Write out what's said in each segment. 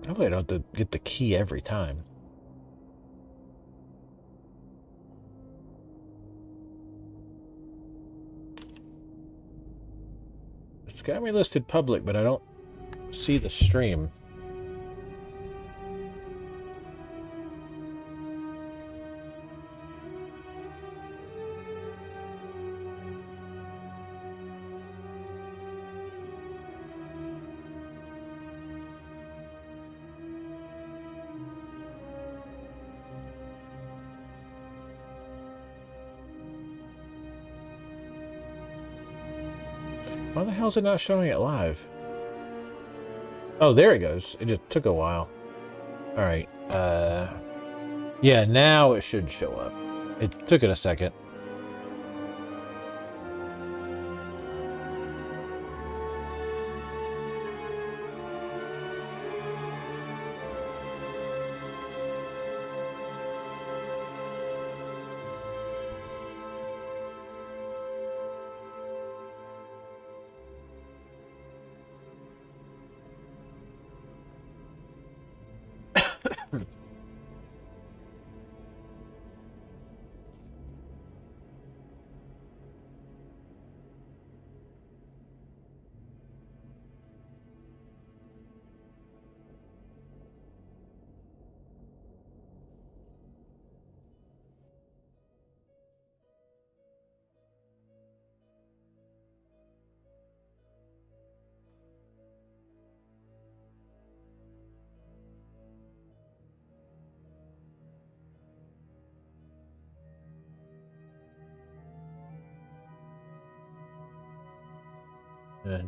Hopefully I don't have to get the key every time. It's got me listed public, but I don't see the stream. Why the hell is it not showing it live? Oh, there it goes. It just took a while. Alright, yeah, now it should show up. It took it a second.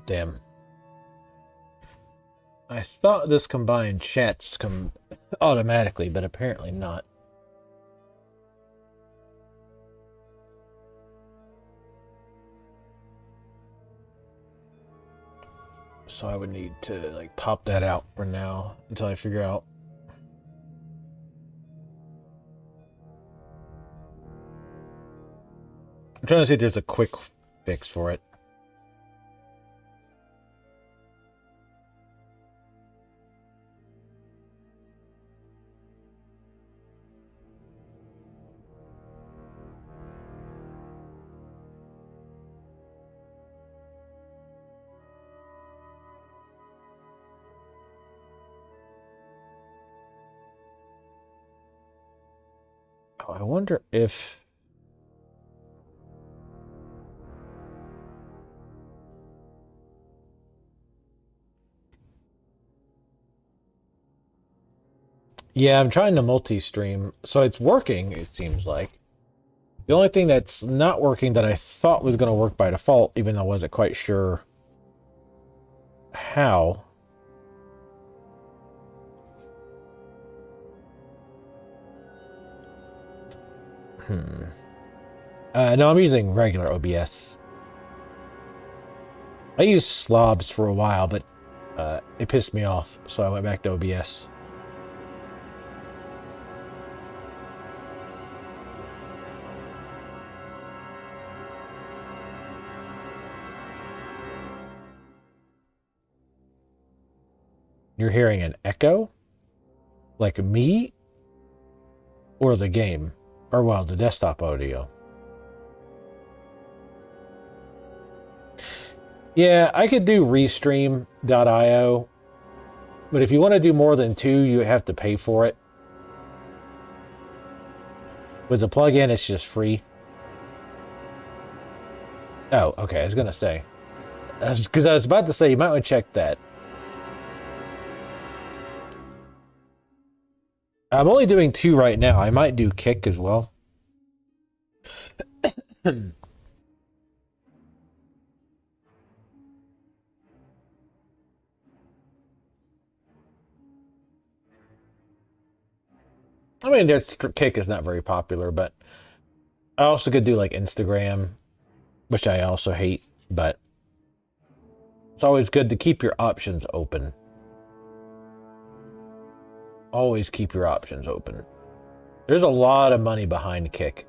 Damn. I thought this combined chats come automatically, but apparently not. So I would need to like pop that out for now until I figure out. I'm trying to see if there's a quick fix for it. Oh, I wonder if... Yeah, I'm trying to multi-stream, so it's working, it seems like. The only thing that's not working that I thought was going to work by default, even though I wasn't quite sure how. No, I'm using regular OBS. I used Slobs for a while, but it pissed me off, so I went back to OBS. You're hearing an echo? Like me? Or the game? Or, well, the desktop audio. Yeah, I could do Restream.io, but if you want to do more than two, you have to pay for it. With the plugin, it's just free. Oh, okay, I was going to say. Because I was about to say, you might want to check that. I'm only doing two right now. I might do Kick as well. I mean, Kick is not very popular, but I also could do like Instagram, which I also hate, but it's always good to keep your options open. Always keep your options open. There's a lot of money behind Kick.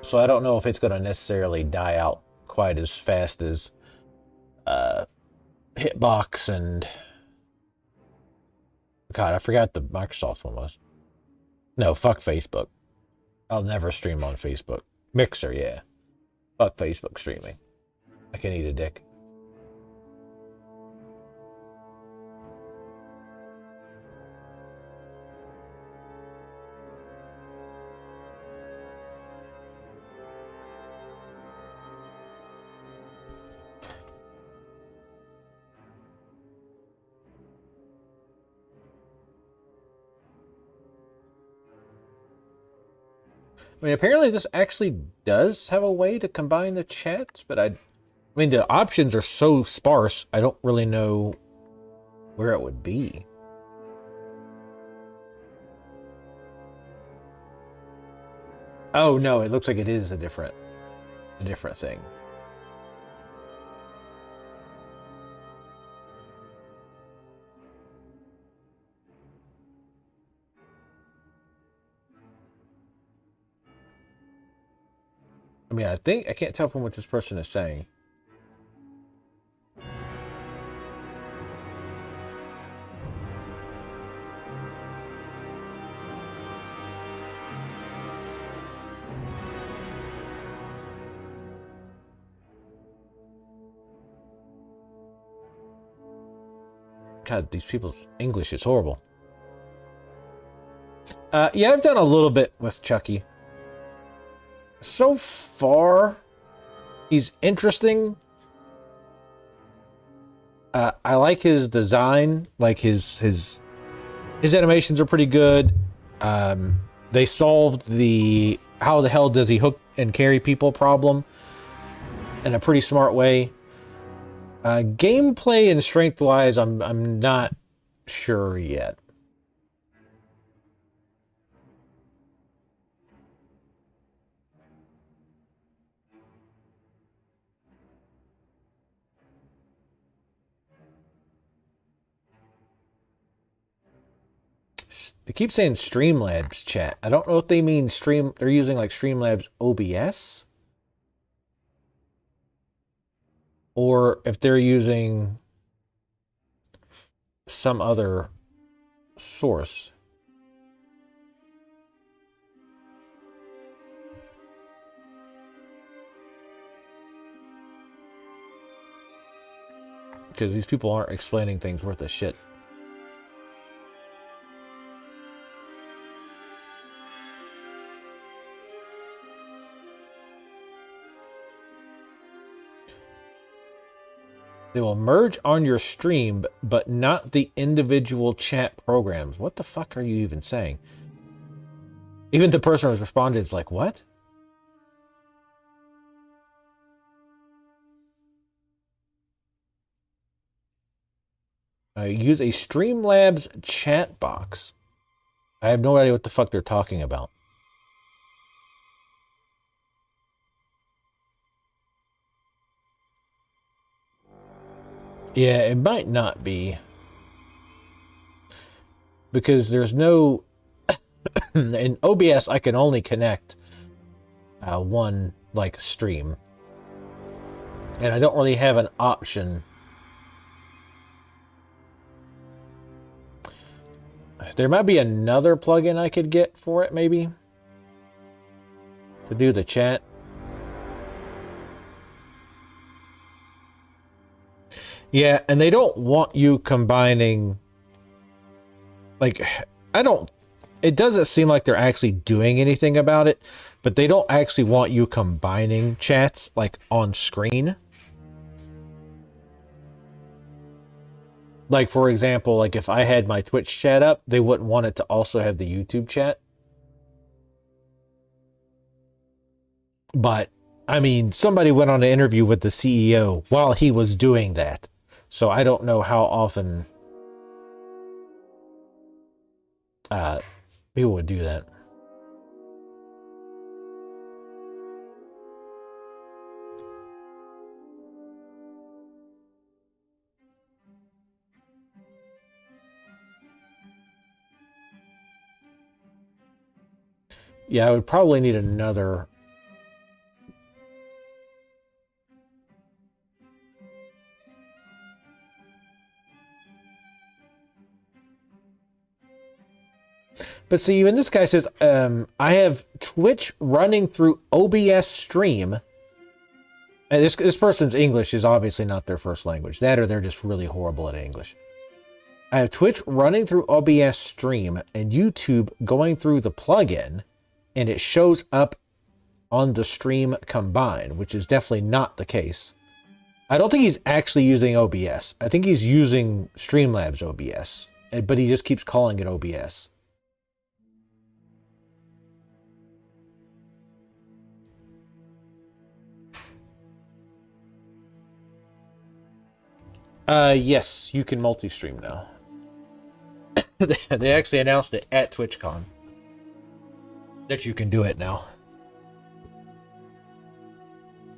So I don't know if it's going to necessarily die out quite as fast as Hitbox and God, I forgot the Microsoft one was. No, fuck Facebook. I'll never stream on Facebook. Mixer, yeah. Fuck Facebook streaming. I can eat a dick. I mean, apparently this actually does have a way to combine the chats, but I mean, the options are so sparse, I don't really know where it would be. Oh no, it looks like it is a different thing. I mean, I can't tell from what this person is saying. God, these people's English is horrible. Yeah, I've done a little bit with Chucky. So far, he's interesting. I like his design. Like his animations are pretty good. They solved the how the hell does he hook and carry people problem in a pretty smart way. Gameplay and strength wise, I'm not sure yet. They keep saying Streamlabs chat. I don't know if they mean stream. They're using like Streamlabs OBS, or if they're using some other source. Because these people aren't explaining things worth a shit. They will merge on your stream, but not the individual chat programs. What the fuck are you even saying? Even the person who's responded is like, what? Use a Streamlabs chat box. I have no idea what the fuck they're talking about. Yeah, it might not be. Because there's no... in OBS, I can only connect one, like, stream. And I don't really have an option. There might be another plugin I could get for it, maybe. To do the chat. Yeah, and they don't want you combining... Like, I don't... It doesn't seem like they're actually doing anything about it, but they don't actually want you combining chats, like, on screen. Like, for example, like, if I had my Twitch chat up, they wouldn't want it to also have the YouTube chat. But, I mean, somebody went on an interview with the CEO while he was doing that. So I don't know how often people would do that. Yeah, I would probably need another... But see, even this guy says, I have Twitch running through OBS Stream. And this person's English is obviously not their first language. That or they're just really horrible at English. I have Twitch running through OBS Stream and YouTube going through the plugin, and it shows up on the stream combined, which is definitely not the case. I don't think he's actually using OBS. I think he's using Streamlabs OBS, but he just keeps calling it OBS. Yes, you can multi-stream now. They actually announced it at TwitchCon that you can do it now.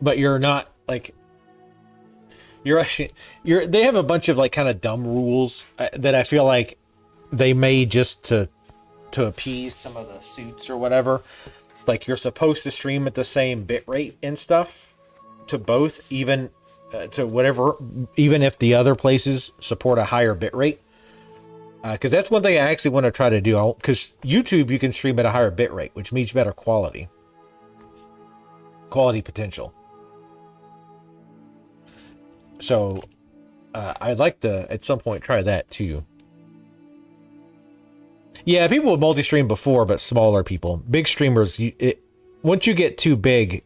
But you're not like they have a bunch of like kind of dumb rules that I feel like they made just to appease some of the suits or whatever. Like you're supposed to stream at the same bitrate and stuff to both, even to whatever, even if the other places support a higher bitrate. Because that's one thing I actually want to try to do. Because YouTube, you can stream at a higher bitrate, which means better quality potential. So I'd like to at some point try that too. Yeah, people would multi-stream before, but smaller people. Big streamers, once you get too big,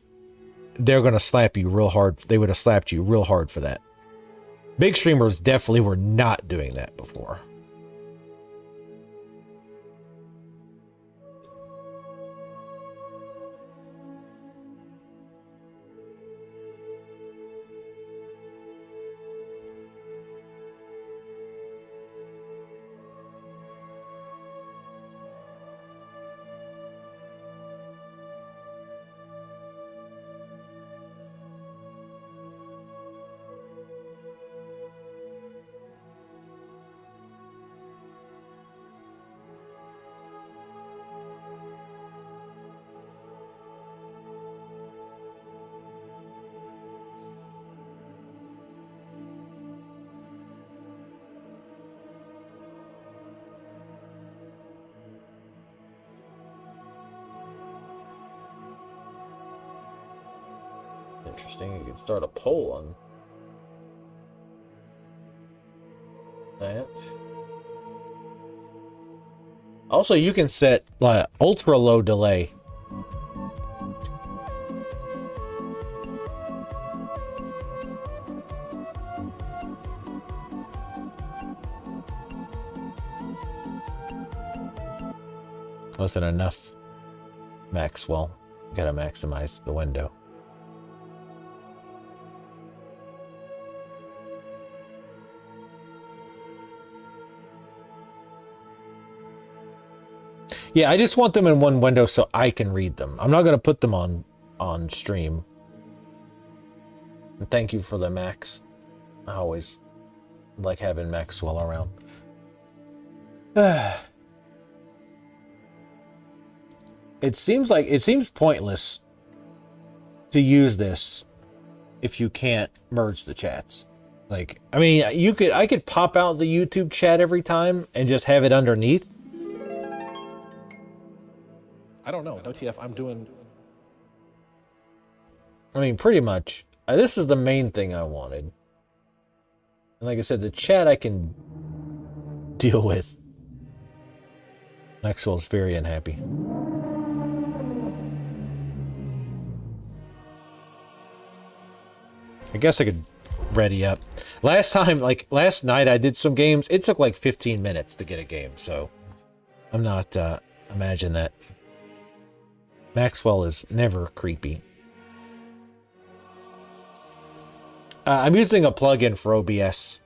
they're going to slap you real hard. They would have slapped you real hard for that. Big streamers definitely were not doing that before. Interesting. You can start a poll on that. Also, you can set like ultra low delay. Wasn't enough, Maxwell. Gotta maximize the window. Yeah, I just want them in one window so I can read them. I'm not going to put them on stream. And thank you for the Max. I always like having Maxwell around. It seems pointless to use this if you can't merge the chats. Like, I mean, I could pop out the YouTube chat every time and just have it underneath. I don't know. WTF, I'm doing... I mean, pretty much. This is the main thing I wanted. And like I said, the chat I can deal with. Maxwell's very unhappy. I guess I could ready up. Last night I did some games. It took like 15 minutes to get a game, so I'm not, imagine that. Maxwell is never creepy. I'm using a plugin for OBS.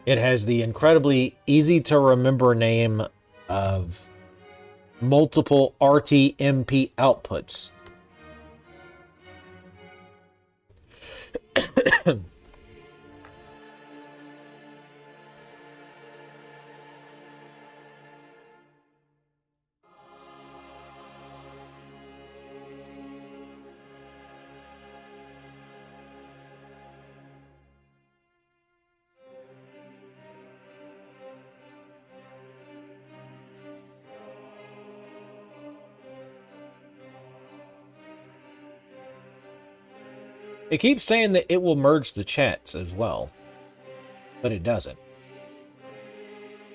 It has the incredibly easy to remember name of multiple RTMP outputs. It keeps saying that it will merge the chats as well, but it doesn't.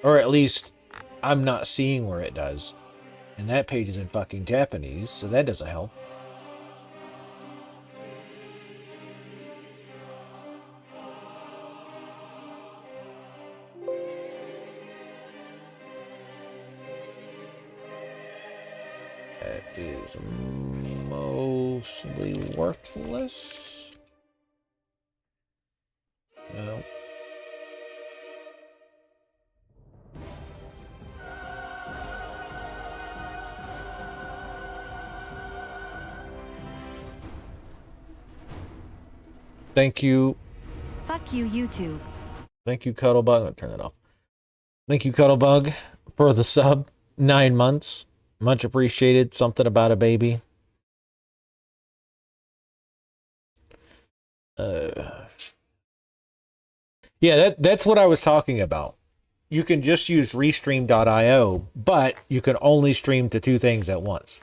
Or at least I'm not seeing where it does. And that page is in fucking Japanese, so that doesn't help. That is mostly worthless. No. Thank you. Fuck you, YouTube. Thank you, Cuddlebug. I'm gonna turn it off. Thank you, Cuddlebug, for the sub. 9 months. Much appreciated. Something about a baby. Yeah, that's what I was talking about. You can just use Restream.io, but you can only stream to 2 things at once,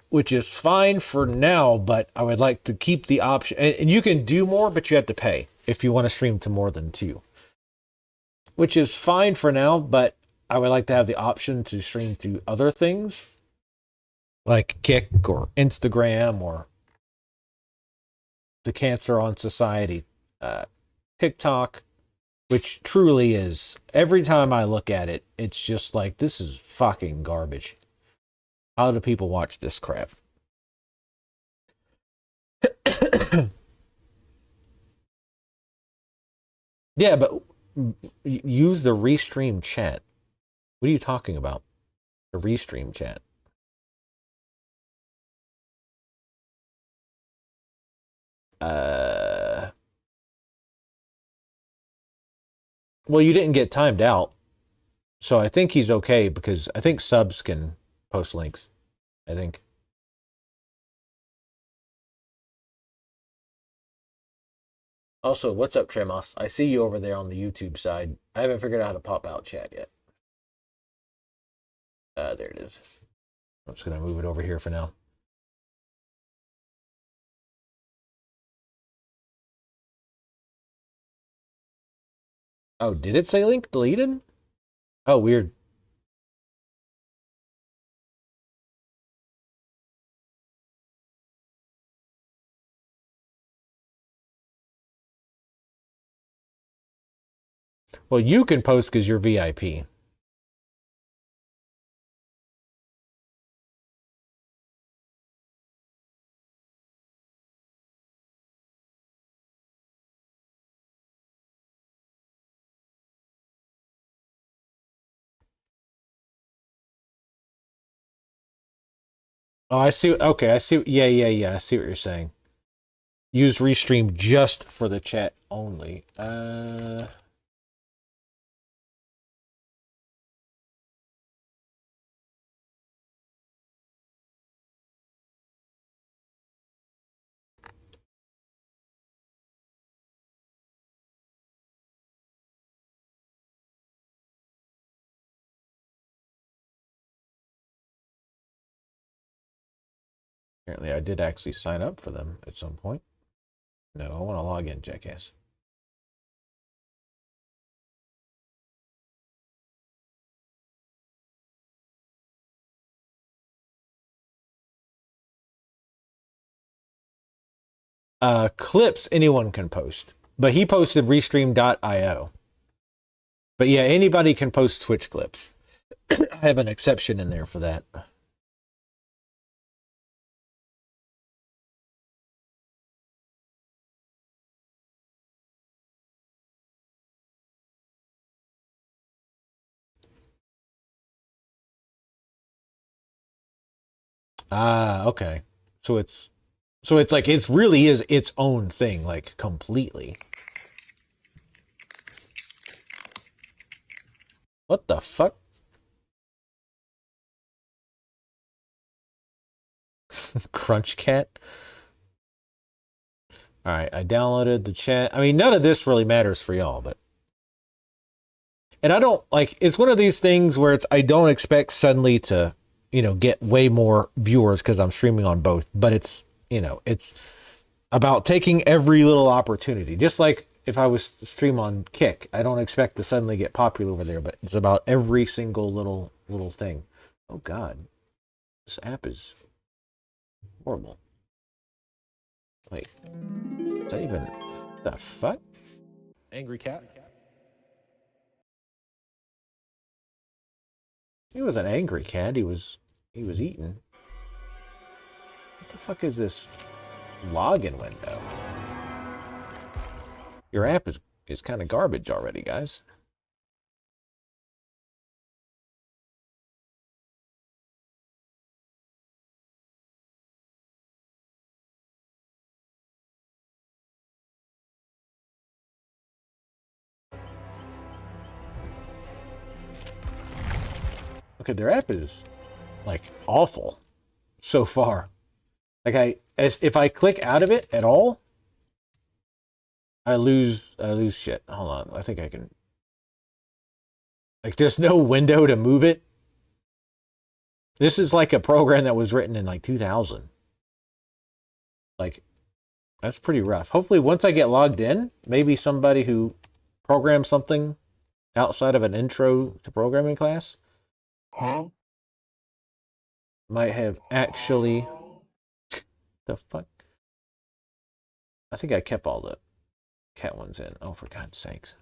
which is fine for now, but I would like to keep the option. And you can do more, but you have to pay if you want to stream to more than 2, which is fine for now, but I would like to have the option to stream to other things like Kick or Instagram or the Cancer on Society, TikTok, which truly is, every time I look at it, it's just like, this is fucking garbage. How do people watch this crap? Yeah, but use the Restream chat. What are you talking about? The Restream chat. Well, you didn't get timed out. So I think he's okay because I think subs can post links. I think. Also, what's up, Tremos? I see you over there on the YouTube side. I haven't figured out how to pop out chat yet. There it is. I'm just going to move it over here for now. Oh, did it say link deleted? Oh, weird. Well, you can post because you're VIP. Oh, I see. Okay, I see. Yeah. I see what you're saying. Use Restream just for the chat only. Apparently, I did actually sign up for them at some point. No, I want to log in, jackass. Clips anyone can post, but he posted Restream.io. But yeah, anybody can post Twitch clips. I have an exception in there for that. Ah, okay. So it's like it really is its own thing, like completely. What the fuck? Crunch Cat. All right, I downloaded the chat. I mean, none of this really matters for y'all, but and I don't like it's one of these things where it's I don't expect suddenly to, get way more viewers because I'm streaming on both, but it's, it's about taking every little opportunity. Just like if I was to stream on Kick, I don't expect to suddenly get popular over there, but it's about every single little thing. Oh God, this app is horrible. Wait, is that even the fuck? Angry cat? He was an angry cat. He was eating. What the fuck is this login window? Your app is kind of garbage already, guys. Okay, their app is like awful so far. Like if I click out of it at all, I lose shit. Hold on, I think I can. Like, there's no window to move it. This is like a program that was written in like 2000. Like, that's pretty rough. Hopefully, once I get logged in, maybe somebody who programs something outside of an intro to programming class might have actually. The fuck? I think I kept all the cat ones in. Oh, for God's sakes.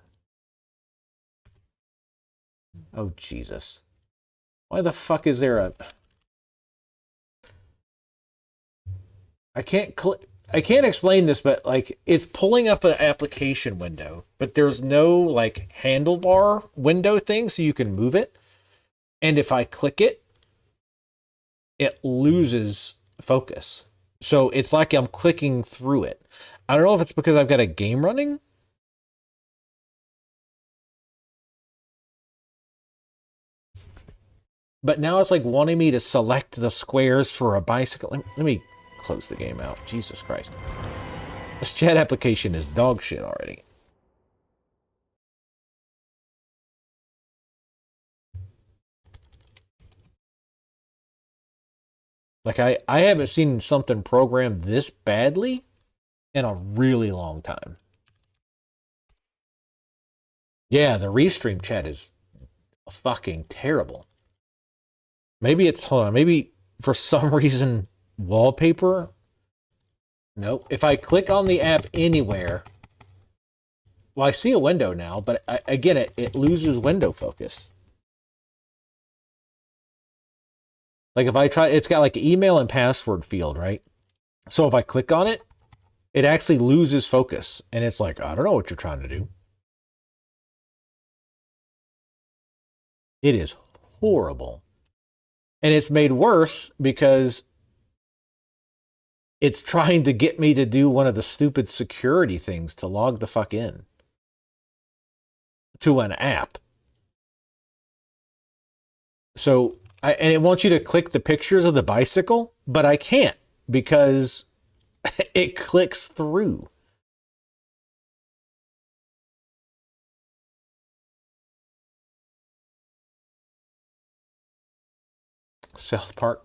Oh, Jesus. Why the fuck is there a... I can't explain this, but like it's pulling up an application window, but there's no like handlebar window thing so you can move it. And if I click it, it loses focus. So it's like I'm clicking through it. I don't know if it's because I've got a game running. But now it's like wanting me to select the squares for a bicycle. Let me close the game out. Jesus Christ. This chat application is dog shit already. Like, I haven't seen something programmed this badly in a really long time. Yeah, the Restream chat is fucking terrible. Maybe it's, hold on, maybe for some reason wallpaper. Nope. If I click on the app anywhere, well, I see a window now, but again, it loses window focus. Like if I try, it's got like email and password field, right? So if I click on it, it actually loses focus. And it's like, I don't know what you're trying to do. It is horrible. And it's made worse because it's trying to get me to do one of the stupid security things to log the fuck in to an app. So, and it wants you to click the pictures of the bicycle, but I can't because it clicks through. South Park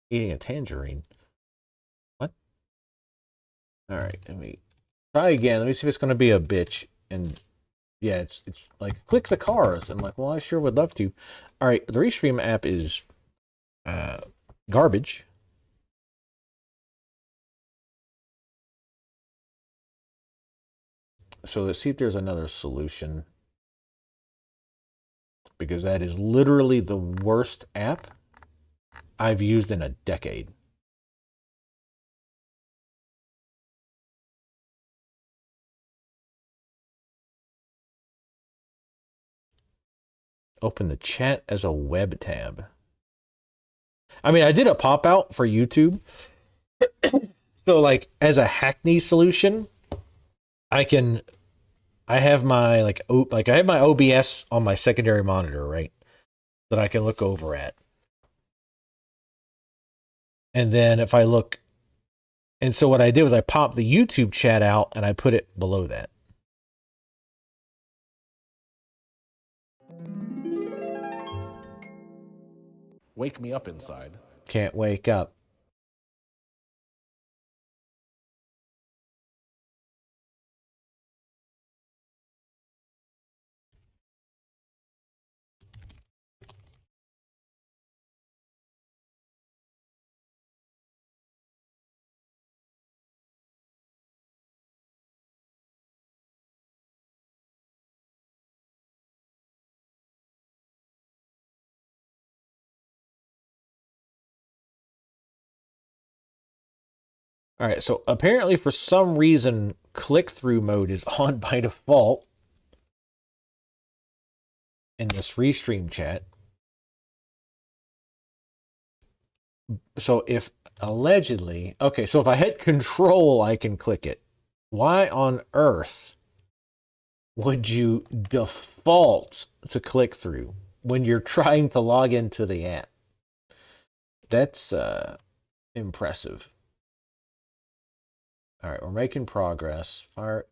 eating a tangerine. What? All right, let me try again. Let me see if it's going to be a bitch. And yeah, it's like click the cars. I'm like, well, I sure would love to. All right, the Restream app is garbage. So let's see if there's another solution. Because that is literally the worst app I've used in a decade. Open the chat as a web tab. I mean, I did a pop out for YouTube. So like as a Hackney solution, I have my I have my OBS on my secondary monitor, right? That I can look over at. And then if I look, and so what I did was I popped the YouTube chat out and I put it below that. Wake me up inside. Can't wake up. All right, so apparently for some reason, click-through mode is on by default in this restream chat. So if allegedly, okay, so if I hit control, I can click it. Why on earth would you default to click through when you're trying to log into the app? That's impressive. All right, we're making progress.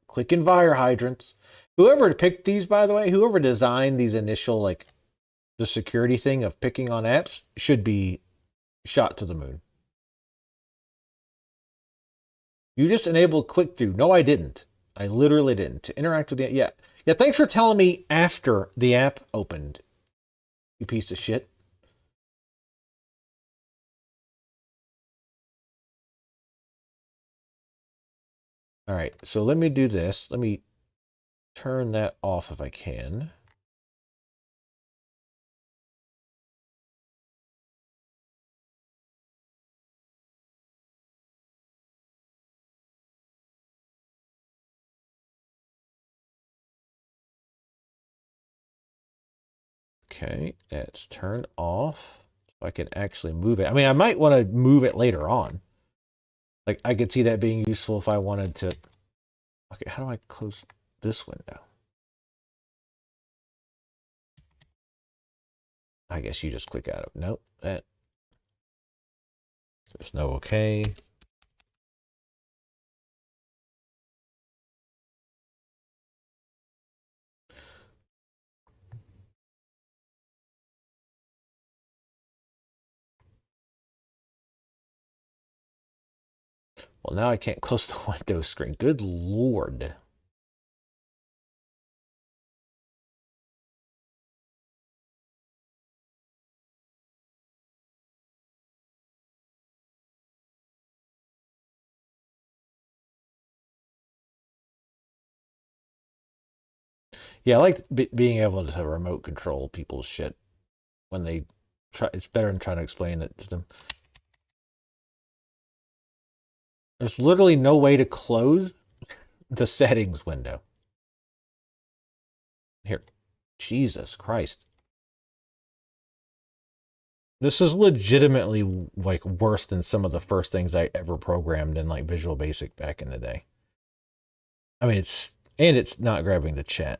Clicking fire hydrants. Whoever picked these, by the way, whoever designed these initial, like, the security thing of picking on apps should be shot to the moon. You just enabled click-through. No, I didn't. I literally didn't. To interact with the... Yeah. Yeah, thanks for telling me after the app opened, you piece of shit. All right, so let me do this. Let me turn that off if I can. Okay, that's turned off. So I can actually move it. I mean, I might want to move it later on. Like, I could see that being useful if I wanted to... Okay, how do I close this window? I guess you just click out of... Nope, that... There's no okay. Well, now I can't close the window screen. Good Lord. Yeah, I like being able to remote control people's shit when they try. It's better than trying to explain it to them. There's literally no way to close the settings window. Here. Jesus Christ. This is legitimately like worse than some of the first things I ever programmed in like Visual Basic back in the day. I mean, it's not grabbing the chat.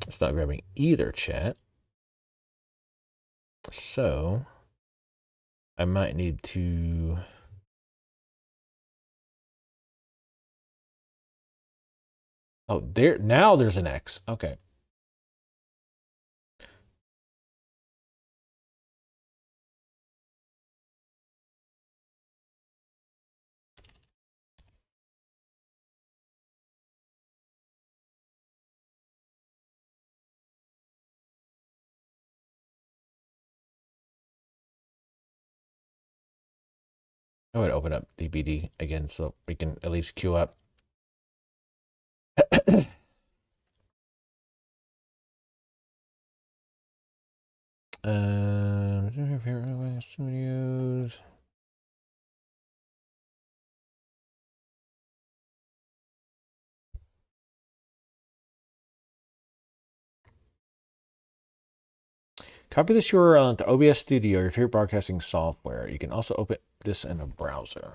It's not grabbing either chat. So I might need to... Oh, there now there's an X. Okay. I would open up DBD again so we can at least queue up. Studios. Copy this URL into OBS Studio, your favorite broadcasting software. You can also open this in a browser.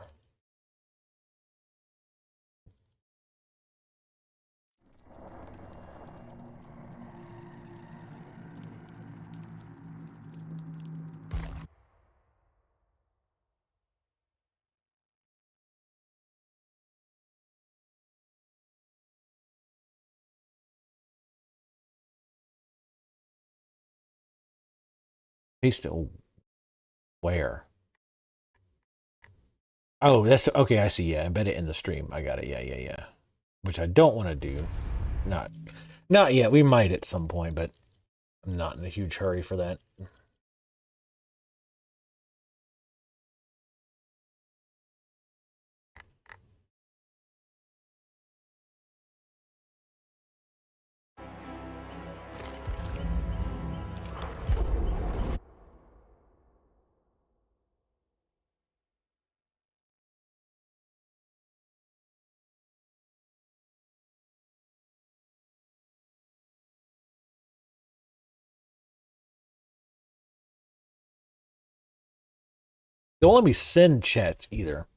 Paste it where? Oh, that's okay. I see. Yeah, embed it in the stream. I got it. Yeah. Which I don't want to do. Not yet. We might at some point, but I'm not in a huge hurry for that. Don't let me send chats either.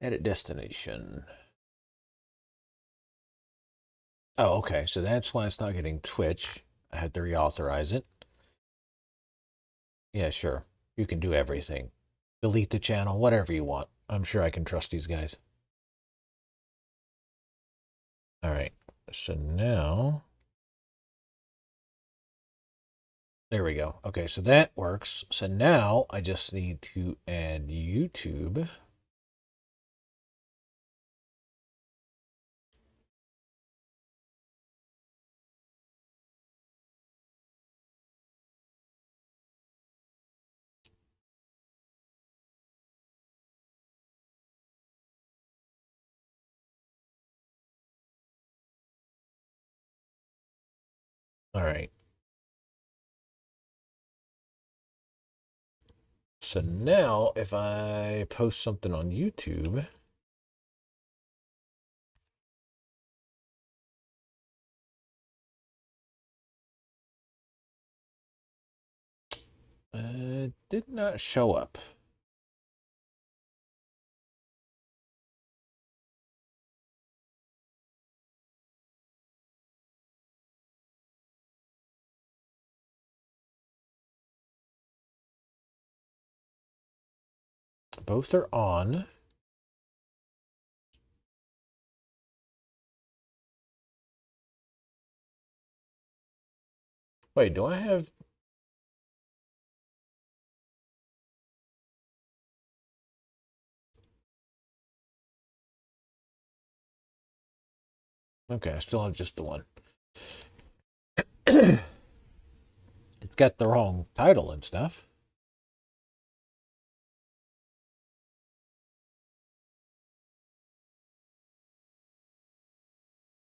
Edit destination. Oh, okay. So that's why it's not getting Twitch. I had to reauthorize it. Yeah, sure. You can do everything. Delete the channel, whatever you want. I'm sure I can trust these guys. All right. So now... There we go. Okay, so that works. So now I just need to add YouTube. All right. So now if I post something on YouTube, did not show up. Both are on. Wait, do I have... Okay, I still have just the one. It's got the wrong title and stuff.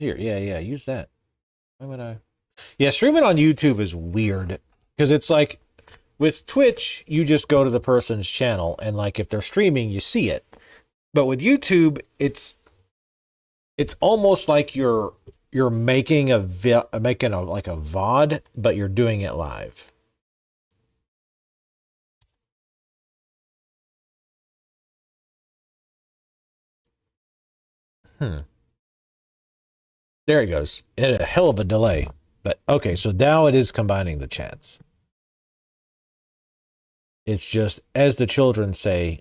Here, yeah, use that. Why would I? Yeah, streaming on YouTube is weird because it's like with Twitch, you just go to the person's channel and like if they're streaming, you see it. But with YouTube, it's almost like you're making making a like a VOD, but you're doing it live. There it goes. It had a hell of a delay. But okay, so now it is combining the chats. It's just, as the children say,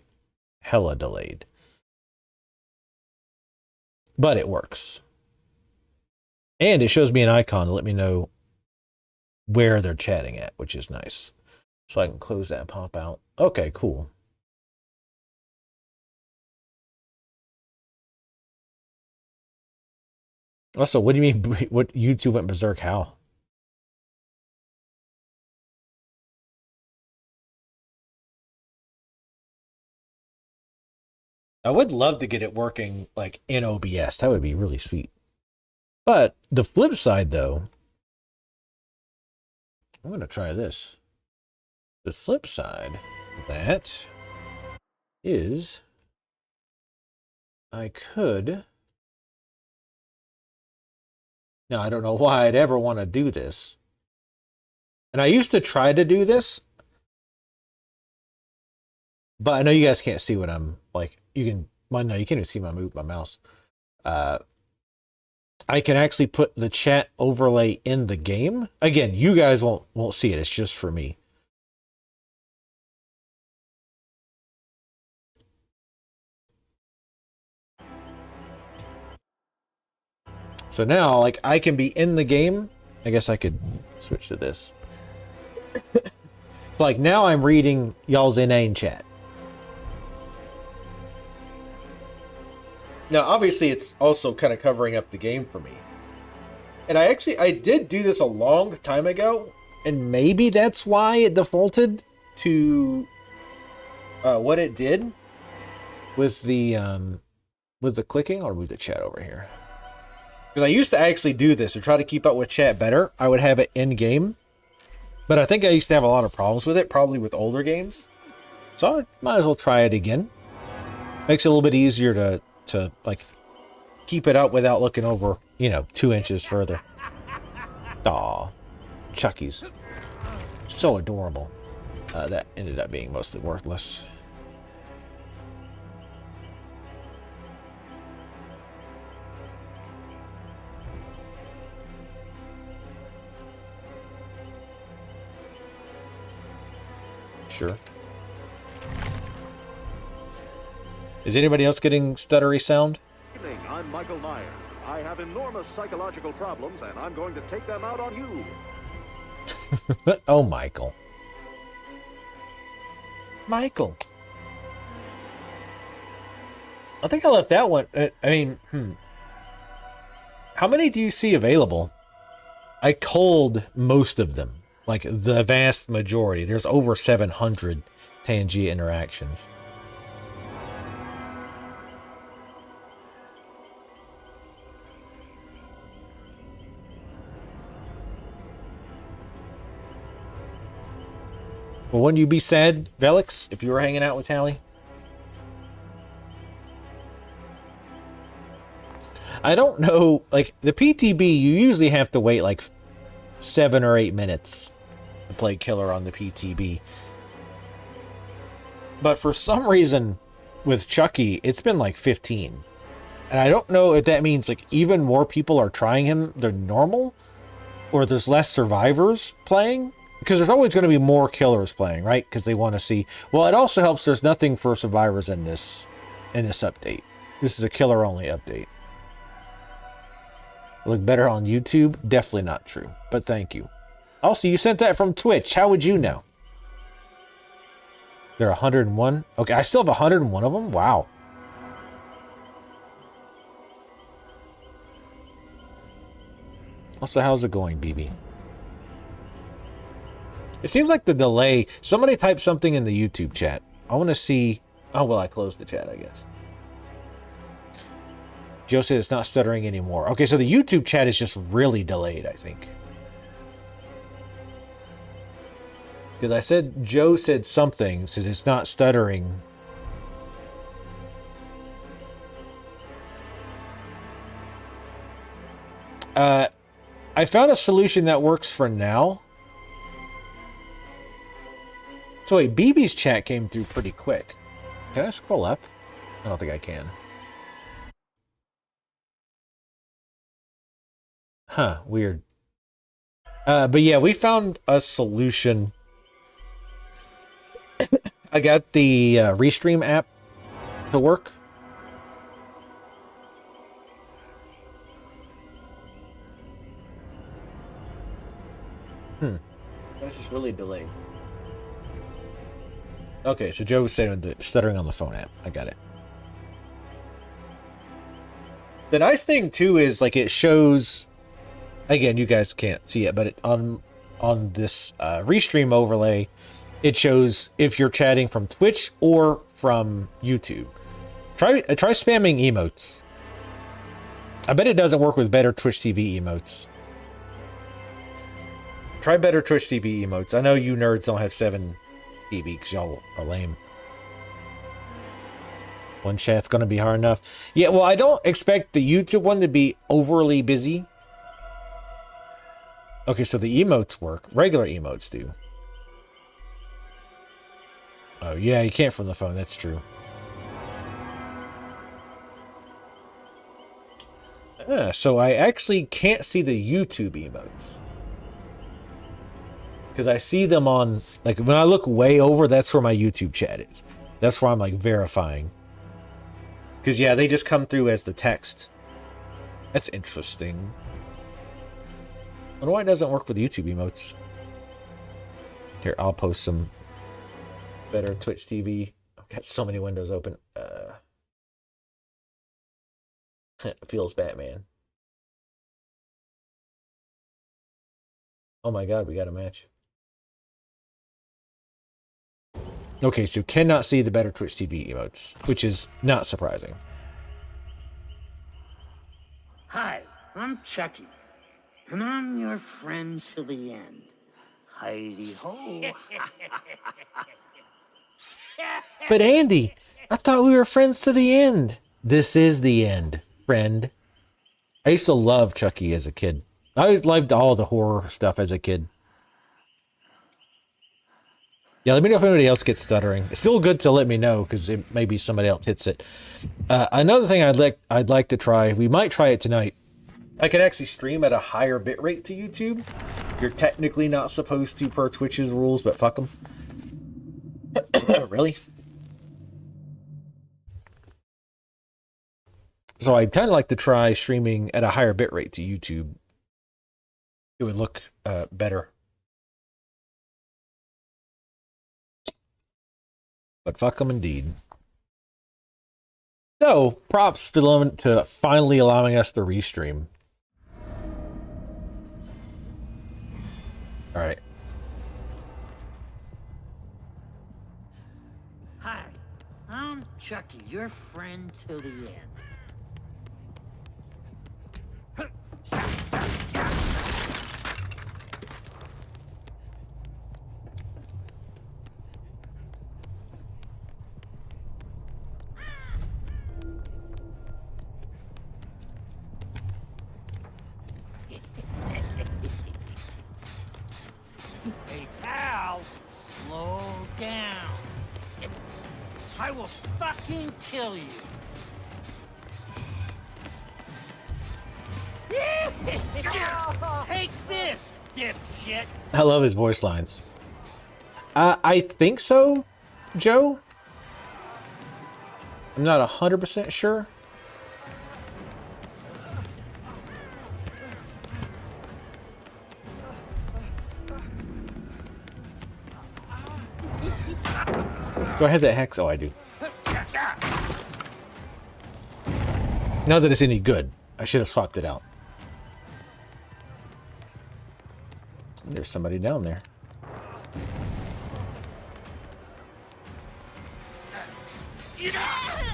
hella delayed. But it works. And it shows me an icon to let me know where they're chatting at, which is nice. So I can close that and pop out. Okay, cool. Also, what do you mean, what YouTube went berserk? How? I would love to get it working like in OBS. That would be really sweet. But the flip side, though, I'm going to try this. The flip side of that is I could... Now, I don't know why I'd ever want to do this. And I used to try to do this, but I know you guys can't see what I'm like. You can, well, no, you can't even see my mouse. I can actually put the chat overlay in the game. Again, you guys won't see it. It's just for me. So now, like, I can be in the game. I guess I could switch to this. Like, now I'm reading y'all's inane chat. Now, obviously, it's also kind of covering up the game for me. And I did do this a long time ago, and maybe that's why it defaulted to what it did with the clicking. I'll move the chat over here. Because I used to actually do this to try to keep up with chat better. I would have it in game, but I think I used to have a lot of problems with it, probably with older games. So I might as well try it again. Makes it a little bit easier to like keep it up without looking over, 2 inches further. Aw, Chucky's so adorable. That ended up being mostly worthless. Sure. Is anybody else getting stuttery sound? Good evening, I'm Michael Myers. I have enormous psychological problems, and I'm going to take them out on you. Oh, Michael. Michael. I think I left that one. How many do you see available? I culled most of them. Like, the vast majority. There's over 700 Tangia interactions. Well, wouldn't you be sad, Velix, if you were hanging out with Tally? I don't know, like, the PTB, you usually have to wait, like, 7 or 8 minutes to play Killer on the PTB. But for some reason, with Chucky, it's been, like, 15. And I don't know if that means, like, even more people are trying him than normal, or there's less survivors playing. Because there's always going to be more killers playing, right? Because they want to see... Well, it also helps there's nothing for survivors in this update. This is a killer-only update. Look better on YouTube? Definitely not true. But thank you. Also, you sent that from Twitch. How would you know? There are 101? Okay, I still have 101 of them? Wow. Also, how's it going, BB? It seems like the delay... Somebody type something in the YouTube chat. I want to see... Oh, well, I closed the chat, I guess. Joe said it's not stuttering anymore. Okay, so the YouTube chat is just really delayed, I think. Because I said... Joe said something, says it's not stuttering. I found a solution that works for now. So wait, BB's chat came through pretty quick. Can I scroll up? I don't think I can. Huh, weird. But yeah, we found a solution. I got the Restream app to work. That's just really delayed. Okay, so Joe was saying the stuttering on the phone app. I got it. The nice thing too is like it shows. Again, you guys can't see it, but on this Restream overlay, it shows if you're chatting from Twitch or from YouTube. Try spamming emotes. I bet it doesn't work with better Twitch TV emotes. Try better Twitch TV emotes. I know you nerds don't have 7 TV because y'all are lame. One chat's gonna be hard enough. Yeah, well, I don't expect the YouTube one to be overly busy. Okay, so the emotes work. Regular emotes do. Oh, yeah, you can't from the phone. That's true. So I actually can't see the YouTube emotes. Because I see them on... Like, when I look way over, that's where my YouTube chat is. That's where I'm, like, verifying. Because, yeah, they just come through as the text. That's interesting. I wonder why it doesn't work with YouTube emotes. Here, I'll post some better Twitch TV. I've got so many windows open. Feels Batman. Oh my god, we got a match. Okay, so cannot see the better Twitch TV emotes, which is not surprising. Hi, I'm Chucky, and I'm your friend to the end. Heidi ho. But Andy, I thought we were friends to the end. This is the end, friend. I used to love Chucky as a kid. I always loved all the horror stuff as a kid. Yeah, let me know if anybody else gets stuttering. It's still good to let me know, because maybe somebody else hits it. Another thing I'd like to try, we might try it tonight. I can actually stream at a higher bitrate to YouTube. You're technically not supposed to per Twitch's rules, but fuck them. Really? So I'd kind of like to try streaming at a higher bitrate to YouTube. It would look better. But fuck them indeed. So, props to finally allowing us to restream. Alright. Hi, I'm Chucky, your friend till the end. Hey, pal, slow down. I will fucking kill you. Take this, dipshit. I love his voice lines. I think so, Joe. I'm not 100% sure. Do I have that hex? Oh, I do. Not that it's any good. I should have swapped it out. There's somebody down there.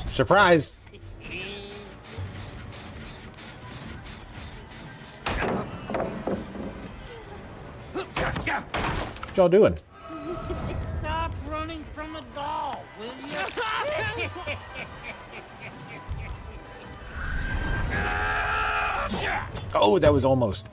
Surprise! What y'all doing? Stop running from a doll, will you? Oh, that was almost.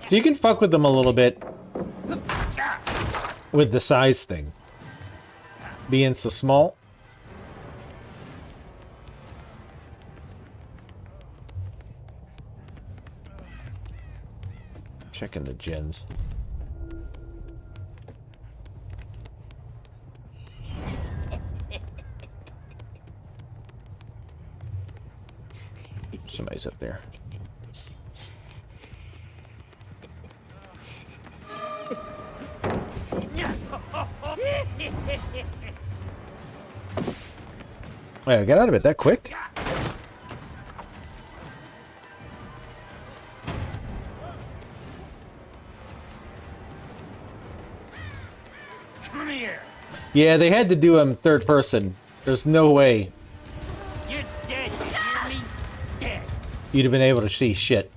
So you can fuck with them a little bit with the size thing. Being so small. Checking the gens. Somebody's up there. Wait, I got out of it that quick? Come here. Yeah, they had to do him third person. There's no way You're dead, you hear me? Dead. you'd have been able to see shit.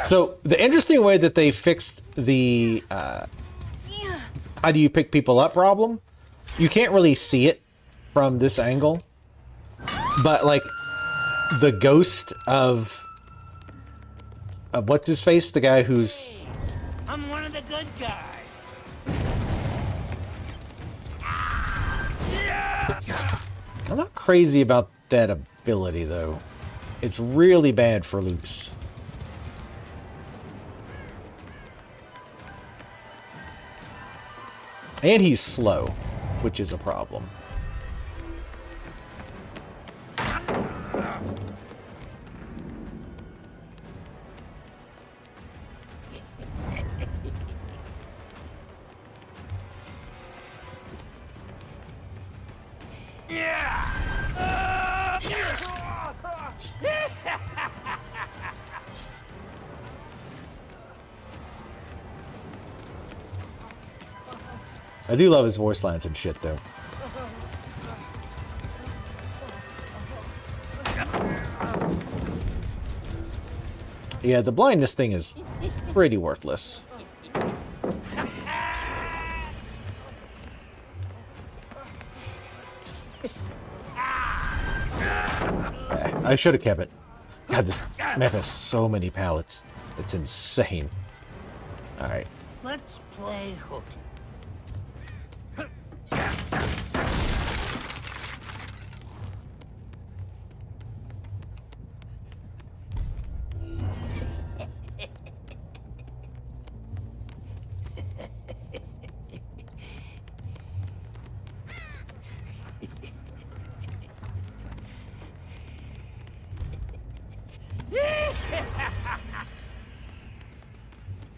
So, the interesting way that they fixed the how do you pick people up problem, you can't really see it from this angle, but like the ghost of what's his face, the guy who's I'm one of the good guys. I'm not crazy about that ability though. It's really bad for loops. And he's slow, which is a problem. I do love his voice lines and shit, though. Yeah, the blindness thing is pretty worthless. I should have kept it. God, this map has so many pallets. It's insane. Alright. Let's play hooky.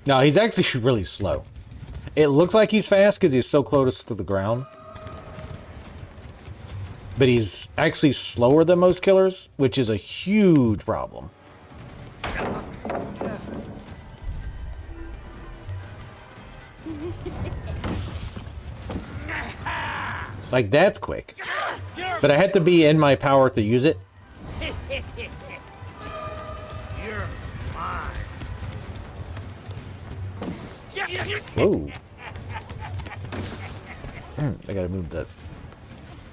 No, he's actually really slow. It looks like he's fast because he's so close to the ground. But he's actually slower than most killers, which is a huge problem. Like, that's quick. But I had to be in my power to use it. You're mine. Whoa. I gotta move the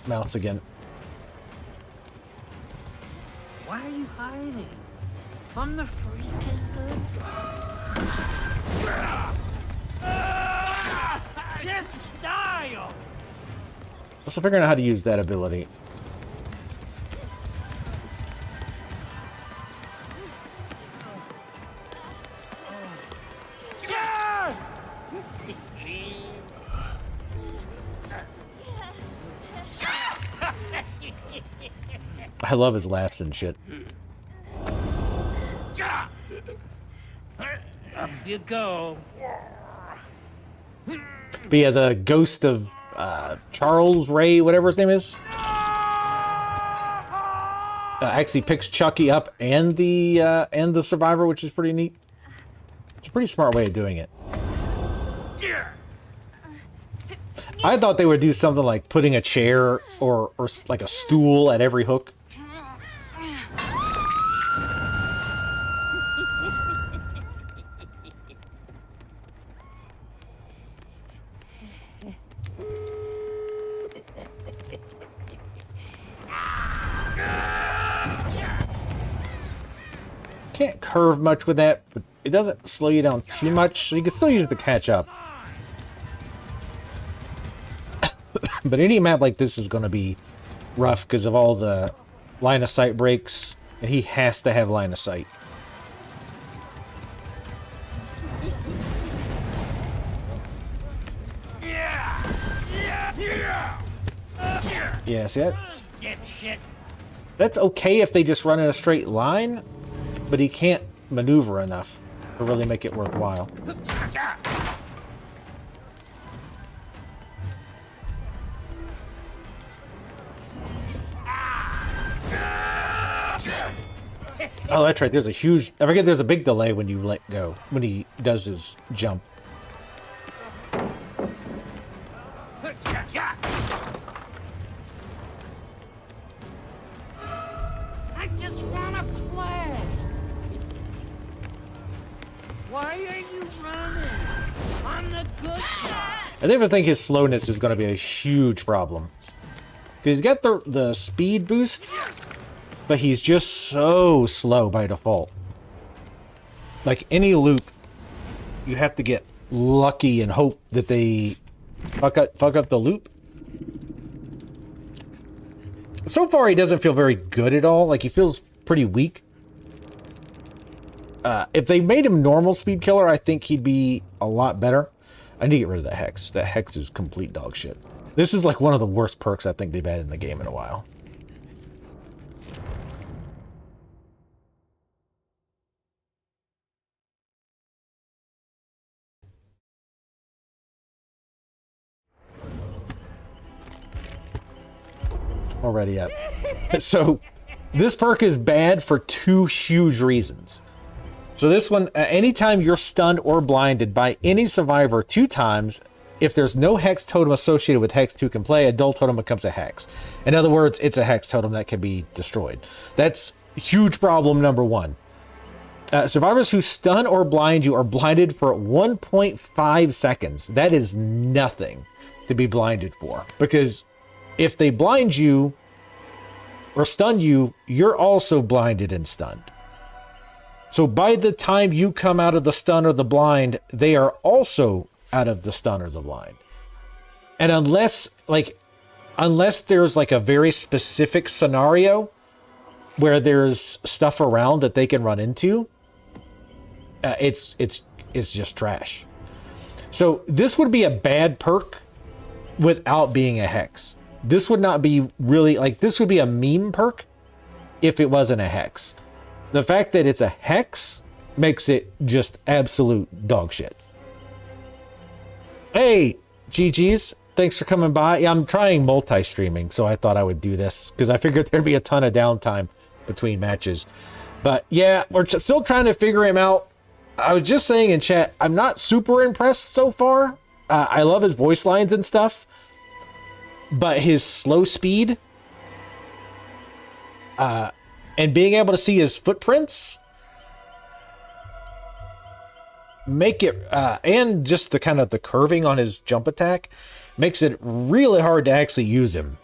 mouse again. Why are you hiding? I'm the freaking good guy. Just style. Also figuring out how to use that ability. I love his laughs and shit. Up you go. But yeah, the ghost of Charles Ray, whatever his name is, actually picks Chucky up and the survivor, which is pretty neat. It's a pretty smart way of doing it. I thought they would do something like putting a chair or like a stool at every hook. Can't curve much with that, but it doesn't slow you down too much, so you can still use it to catch up. But any map like this is going to be rough because of all the line of sight breaks, and he has to have line of sight. Yeah, see, that's okay if they just run in a straight line, but he can't maneuver enough to really make it worthwhile. Oh, that's right. There's a huge... I forget there's a big delay when you let go, when he does his jump. I just want to play. Why are you running? I'm the good guy. I never think his slowness is going to be a huge problem. Because he's got the speed boost, but he's just so slow by default. Like any loop, you have to get lucky and hope that they fuck up the loop. So far, he doesn't feel very good at all. Like, he feels pretty weak. If they made him normal speed killer, I think he'd be a lot better. I need to get rid of that Hex. That Hex is complete dog shit. This is like one of the worst perks I think they've had in the game in a while. Already up. So this perk is bad for two huge reasons. So this one, anytime you're stunned or blinded by any survivor 2 times, if there's no Hex totem associated with Hex 2 can play, a dull totem becomes a Hex. In other words, it's a Hex totem that can be destroyed. That's huge problem number 1. Survivors who stun or blind you are blinded for 1.5 seconds. That is nothing to be blinded for. Because if they blind you or stun you, you're also blinded and stunned. So by the time you come out of the stun or the blind, they are also out of the stun or the blind. And unless there's like a very specific scenario where there's stuff around that they can run into, it's just trash. So this would be a bad perk without being a Hex. This would not be really, like, this would be a meme perk if it wasn't a Hex. The fact that it's a Hex makes it just absolute dog shit. Hey, GG's. Thanks for coming by. Yeah, I'm trying multi-streaming, so I thought I would do this because I figured there'd be a ton of downtime between matches. But yeah, we're still trying to figure him out. I was just saying in chat, I'm not super impressed so far. I love his voice lines and stuff. But his slow speed and being able to see his footprints make it and just the kind of the curving on his jump attack makes it really hard to actually use him.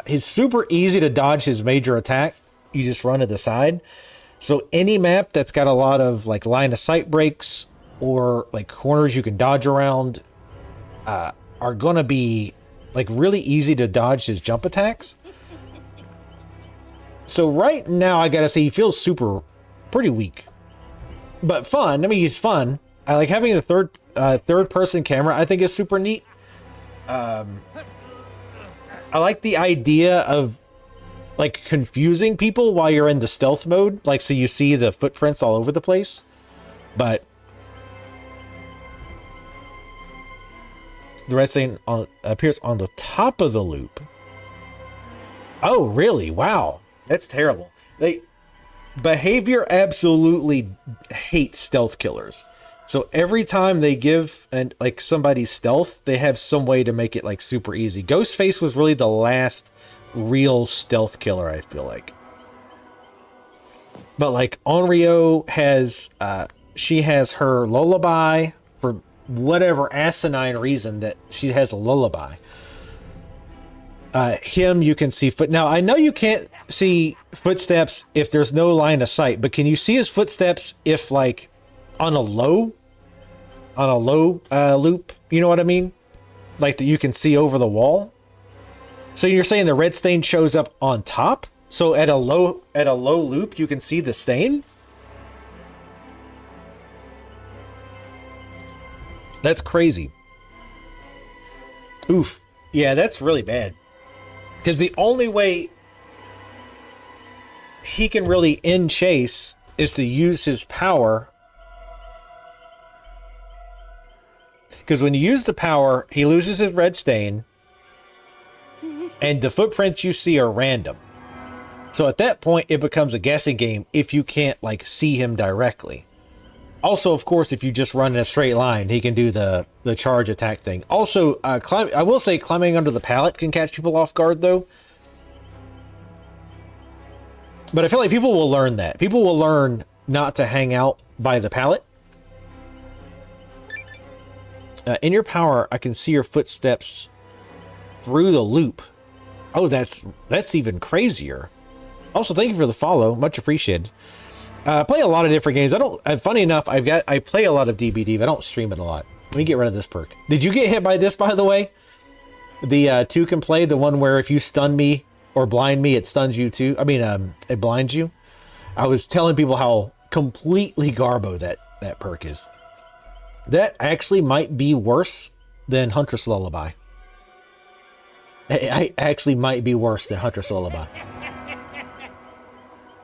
He's super easy to dodge his major attack. You just run to the side. So any map that's got a lot of like line of sight breaks or like corners you can dodge around are going to be like really easy to dodge his jump attacks. So right now I gotta say he feels pretty weak, but fun. I mean, he's fun. I like having the third person camera. I think is super neat. I like the idea of like confusing people while you're in the stealth mode, like so you see the footprints all over the place, but the red stain appears on the top of the loop. Oh, really? Wow. That's terrible. Behavior absolutely hates stealth killers. So every time they give like somebody stealth, they have some way to make it like super easy. Ghostface was really the last real stealth killer, I feel like. But like Onryo has, she has her lullaby for whatever asinine reason that she has a lullaby. Him, you can see foot. Now, I know you can't see footsteps if there's no line of sight, but can you see his footsteps if like on a low loop? You know what I mean? Like that you can see over the wall. So you're saying the red stain shows up on top? So at a low loop, you can see the stain? That's crazy. Oof. Yeah, that's really bad. Because the only way he can really end chase is to use his power. Because when you use the power, he loses his red stain. And the footprints you see are random. So at that point, it becomes a guessing game if you can't like see him directly. Also, of course, if you just run in a straight line, he can do the charge attack thing. Also, I will say climbing under the pallet can catch people off guard, though. But I feel like people will learn that. People will learn not to hang out by the pallet. In your power, I can see your footsteps through the loop. Oh, that's even crazier. Also, thank you for the follow. Much appreciated. I play a lot of different games. Funny enough, I play a lot of DBD, but I don't stream it a lot. Let me get rid of this perk. Did you get hit by this, by the way? The 2 can play, the one where if you stun me or blind me, it stuns you too. I mean, it blinds you. I was telling people how completely garbo that perk is. That actually might be worse than Huntress Lullaby. I actually might be worse than Huntress Lullaby.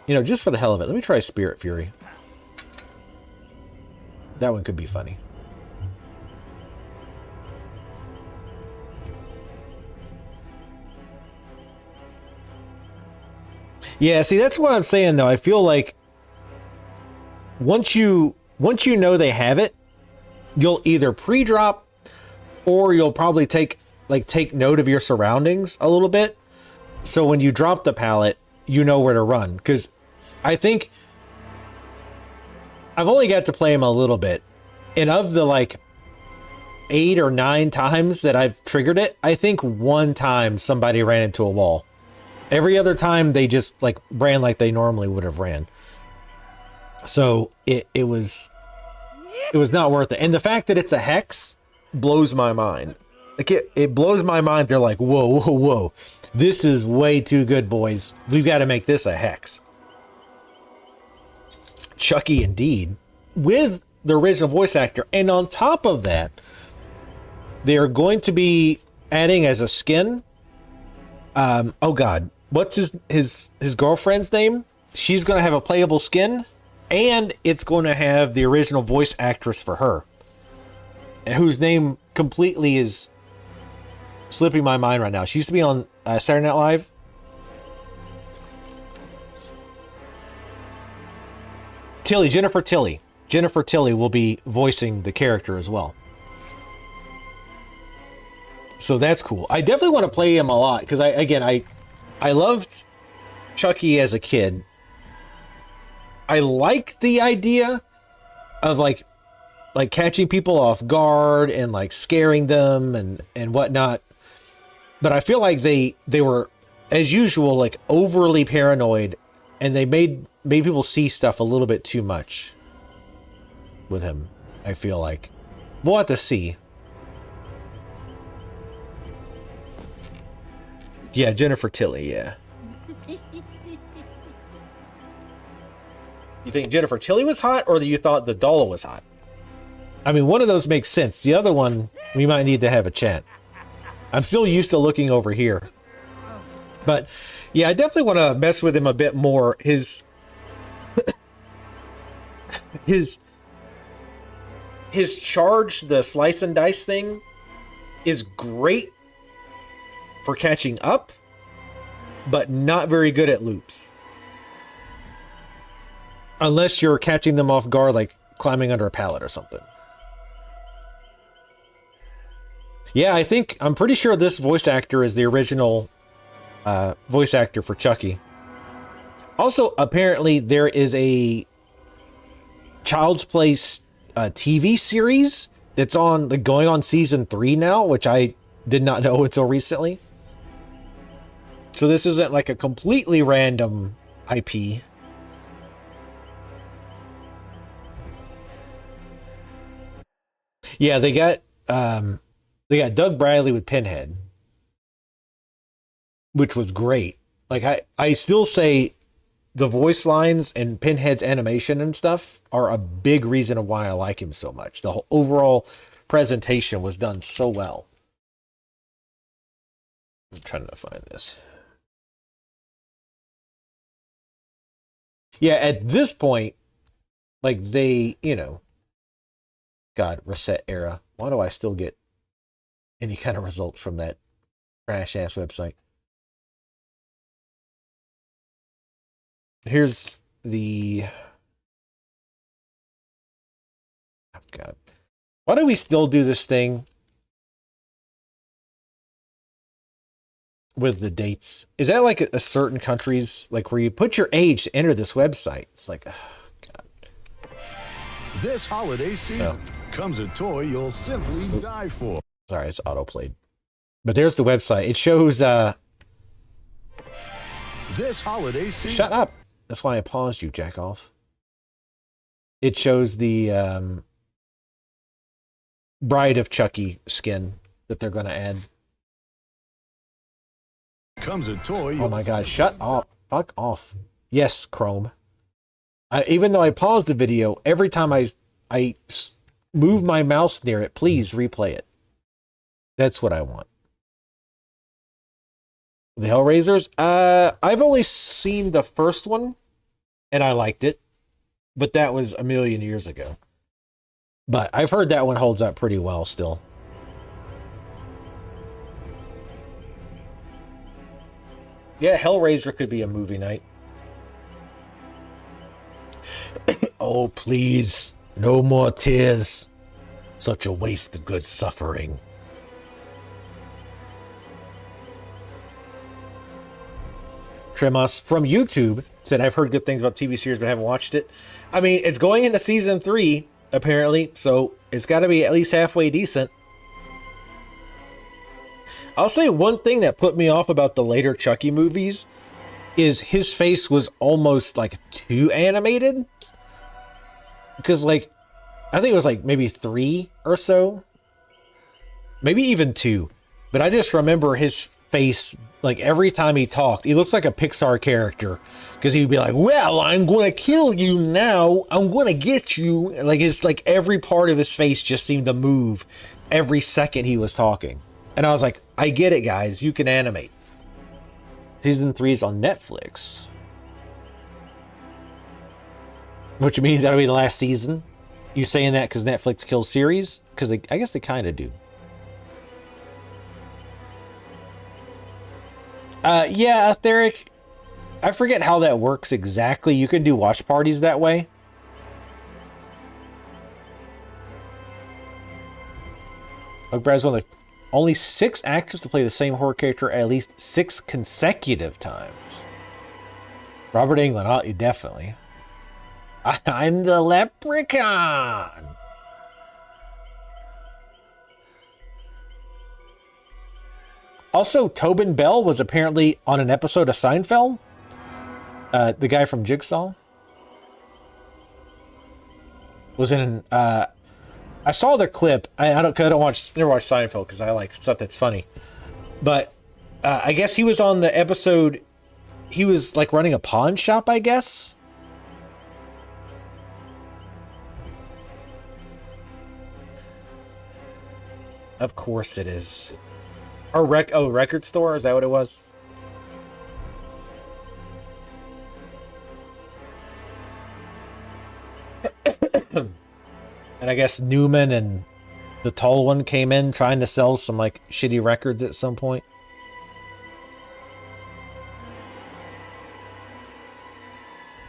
You know, just for the hell of it, let me try Spirit Fury. That one could be funny. Yeah, see, that's what I'm saying, though. I feel like once you know they have it, you'll either pre-drop or you'll probably take note of your surroundings a little bit. So when you drop the pallet, you know where to run. Because I think I've only got to play him a little bit. And of the like 8 or 9 times that I've triggered it, I think one time somebody ran into a wall. Every other time they just like ran like they normally would have ran. So it was not worth it. And the fact that it's a hex blows my mind. Like it blows my mind. They're like, whoa. This is way too good, boys. We've got to make this a hex. Chucky indeed. With the original voice actor. And on top of that, they're going to be adding as a skin. Oh God. What's his girlfriend's name? She's going to have a playable skin. And it's going to have the original voice actress for her. Whose name completely is slipping my mind right now. She used to be on Saturday Night Live. Jennifer Tilly. Jennifer Tilly will be voicing the character as well. So that's cool. I definitely want to play him a lot because I loved Chucky as a kid. I like the idea of like catching people off guard and like scaring them and whatnot. But I feel like they were, as usual, like overly paranoid, and they made people see stuff a little bit too much with him. I feel like we'll have to see. Yeah, Jennifer Tilly. Yeah. You think Jennifer Tilly was hot, or you thought the doll was hot? I mean, one of those makes sense. The other one, we might need to have a chat. I'm still used to looking over here. But, yeah, I definitely want to mess with him a bit more. His charge, the slice and dice thing, is great for catching up, but not very good at loops. Unless you're catching them off guard, like climbing under a pallet or something. Yeah, I'm pretty sure this voice actor is the original voice actor for Chucky. Also, apparently there is a Child's Play TV series that's going on season 3 now, which I did not know until recently. So this isn't like a completely random IP. Yeah, they got Doug Bradley with Pinhead, which was great. Like I still say the voice lines and Pinhead's animation and stuff are a big reason of why I like him so much. The whole overall presentation was done so well. I'm trying to find this. Yeah, at this point, like they, God, reset era. Why do I still get any kind of results from that trash ass website? Here's the... Oh, God. Why do we still do this thing with the dates? Is that like a certain countries, like where you put your age to enter this website? It's like, oh, God. This holiday season comes a toy you'll simply die for. Sorry, it's autoplayed. But there's the website. It shows this holiday season. Shut up. That's why I paused you, jack off. It shows the Bride of Chucky skin that they're going to add. Comes a toy. Oh my God, shut up. Fuck off. Yes, Chrome. Even though I paused the video, every time move my mouse near it, please replay it. That's what I want. The Hellraisers? I've only seen the first one, and I liked it. But that was a million years ago. But I've heard that one holds up pretty well still. Yeah, Hellraiser could be a movie night. Oh, please. No more tears. Such a waste of good suffering. Tremas from YouTube said, I've heard good things about TV series, but haven't watched it. I mean, it's going into season 3, apparently, so it's got to be at least halfway decent. I'll say one thing that put me off about the later Chucky movies is his face was almost like too animated. Because, like, I think it was like maybe 3 or so. Maybe even 2. But I just remember his face, like, every time he talked, he looks like a Pixar character. Because he'd be like, well, I'm going to kill you now. I'm going to get you. Like, it's like every part of his face just seemed to move every second he was talking. And I was like, I get it, guys. You can animate. Season 3 is on Netflix. Which means that'll be the last season. You saying that because Netflix kills series? Because I guess they kind of do. Yeah, Etheric. I forget how that works exactly. You can do watch parties that way. Brad's one of the only 6 actors to play the same horror character at least 6 consecutive times. Robert Englund, definitely. I'm the leprechaun. Also, Tobin Bell was apparently on an episode of Seinfeld. The guy from Jigsaw was in. I saw the clip. I don't never watch Seinfeld because I like stuff that's funny. But I guess he was on the episode. He was like running a pawn shop, I guess. Of course it is. Or record store? Is that what it was? And I guess Newman and the tall one came in trying to sell some like shitty records at some point.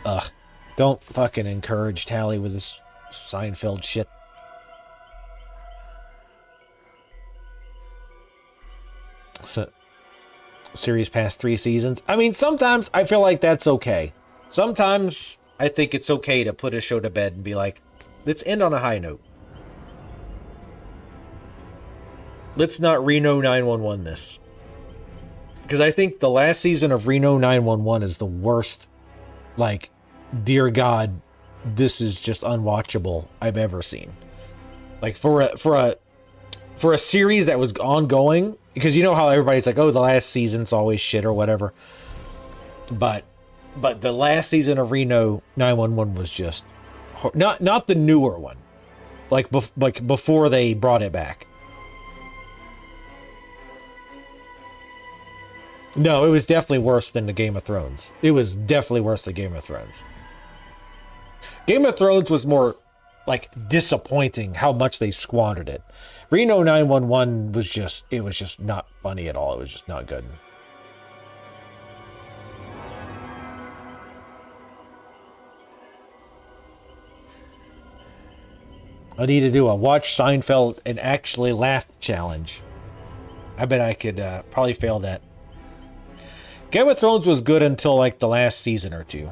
Ugh. Don't fucking encourage Tally with this Seinfeld shit. So, series past 3 seasons. I mean, sometimes I feel like that's okay. Sometimes I think it's okay to put a show to bed and be like, let's end on a high note. Let's not Reno 911 this. Because I think the last season of Reno 911 is the worst, like, dear God, this is just unwatchable I've ever seen. Like, for a series that was ongoing, because you know how everybody's like, oh, the last season's always shit or whatever. But the last season of Reno 911 was just not the newer one, like before they brought it back. No, it was definitely worse than the Game of Thrones. It was definitely worse than Game of Thrones. Game of Thrones was more like disappointing how much they squandered it. Reno 911 was just not funny at all. It was just not good. I need to do a watch Seinfeld and actually laugh challenge. I bet I could probably fail that. Game of Thrones was good until like the last season or 2.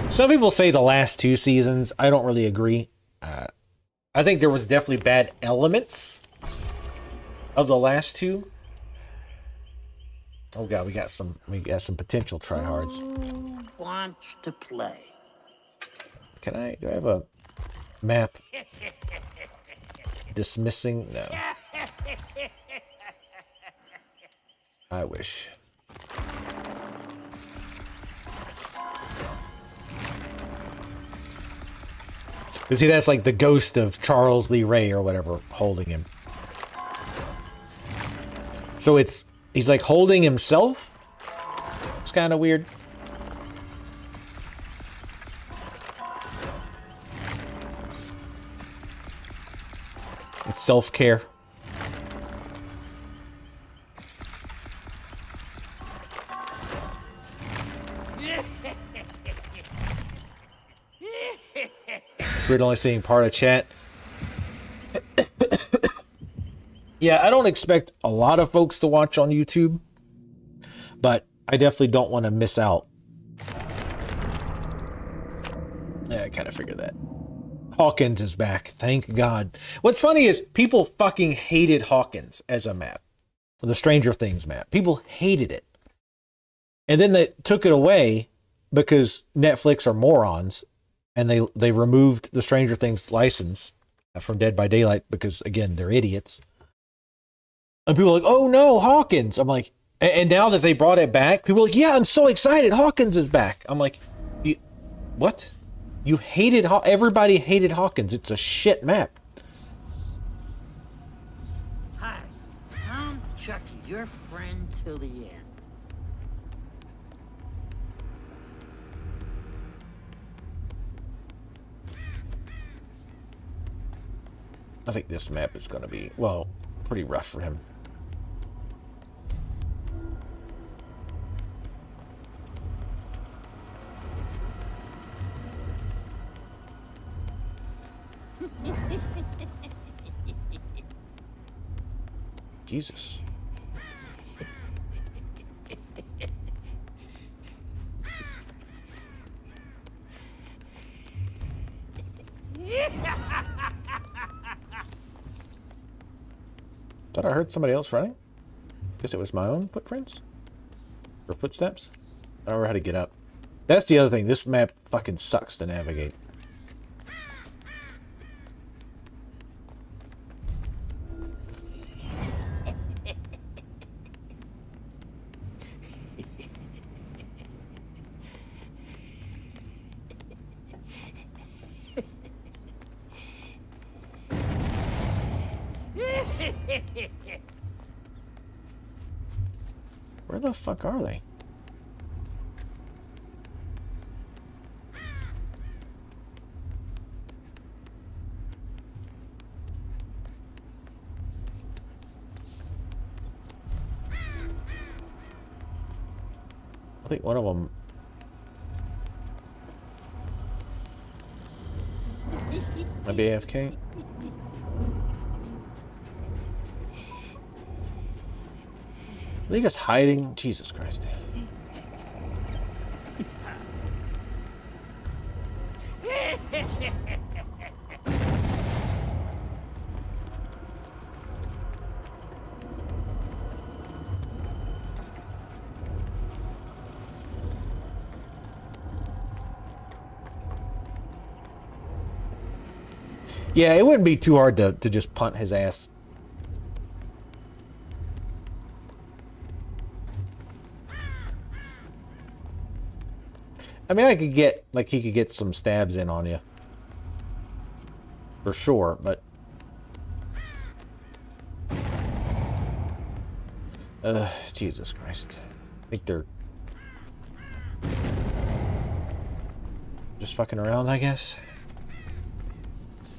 Some people say the last 2 seasons. I don't really agree. I think there was definitely bad elements of the last 2. Oh god, we got some potential tryhards. Who wants to play? Do I have a map? Dismissing? No. I wish. You see, that's like the ghost of Charles Lee Ray or whatever holding him. So he's like holding himself. It's kind of weird. It's self-care. It's weird only seeing part of chat. Yeah, I don't expect a lot of folks to watch on YouTube, but I definitely don't want to miss out. Yeah, I kind of figured that. Hawkins is back. Thank God. What's funny is people fucking hated Hawkins as a map. The Stranger Things map. People hated it. And then they took it away because Netflix are morons and they removed the Stranger Things license from Dead by Daylight because, again, they're idiots. And people are like, oh no, Hawkins. I'm like, and now that they brought it back, people are like, yeah, I'm so excited. Hawkins is back. I'm like, what? You hated everybody hated Hawkins. It's a shit map. Hi, I'm Chucky, your friend till the end. I think this map is going to be, well, pretty rough for him. Jesus. Thought I heard somebody else running. Guess it was my own footprints? Or footsteps? I don't know how to get up. That's the other thing. This map fucking sucks to navigate. Where the fuck are they? I think one of them. Might be AFK. Are they just hiding? Jesus Christ. Yeah, it wouldn't be too hard to just punt his ass. I mean, I could get, like, he could get some stabs in on you. For sure, but... Jesus Christ. I think they're... just fucking around, I guess.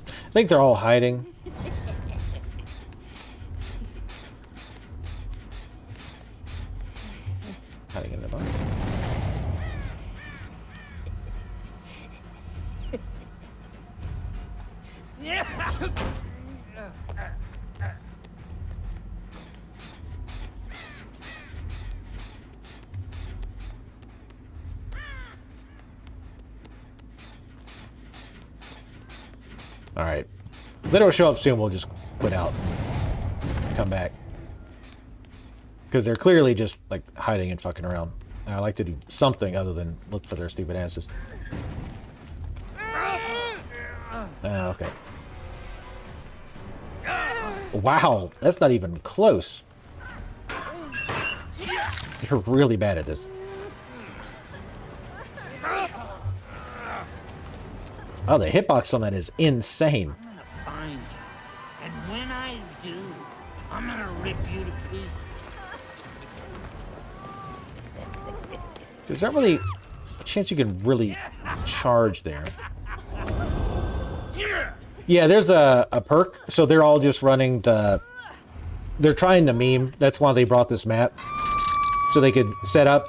I think they're all hiding. Hiding in the box. Alright. If they don't show up soon, we'll just quit out. Come back. Because they're clearly just, like, hiding and fucking around. And I like to do something other than look for their stupid asses. Okay. Wow, that's not even close. You're really bad at this. Oh, the hitbox on that is insane. I'm gonna find you. And when I do, I'm gonna rip you to pieces. Is there really a chance you can really charge there? Yeah, there's a perk. So they're all just running the... They're trying to meme. That's why they brought this map. So they could set up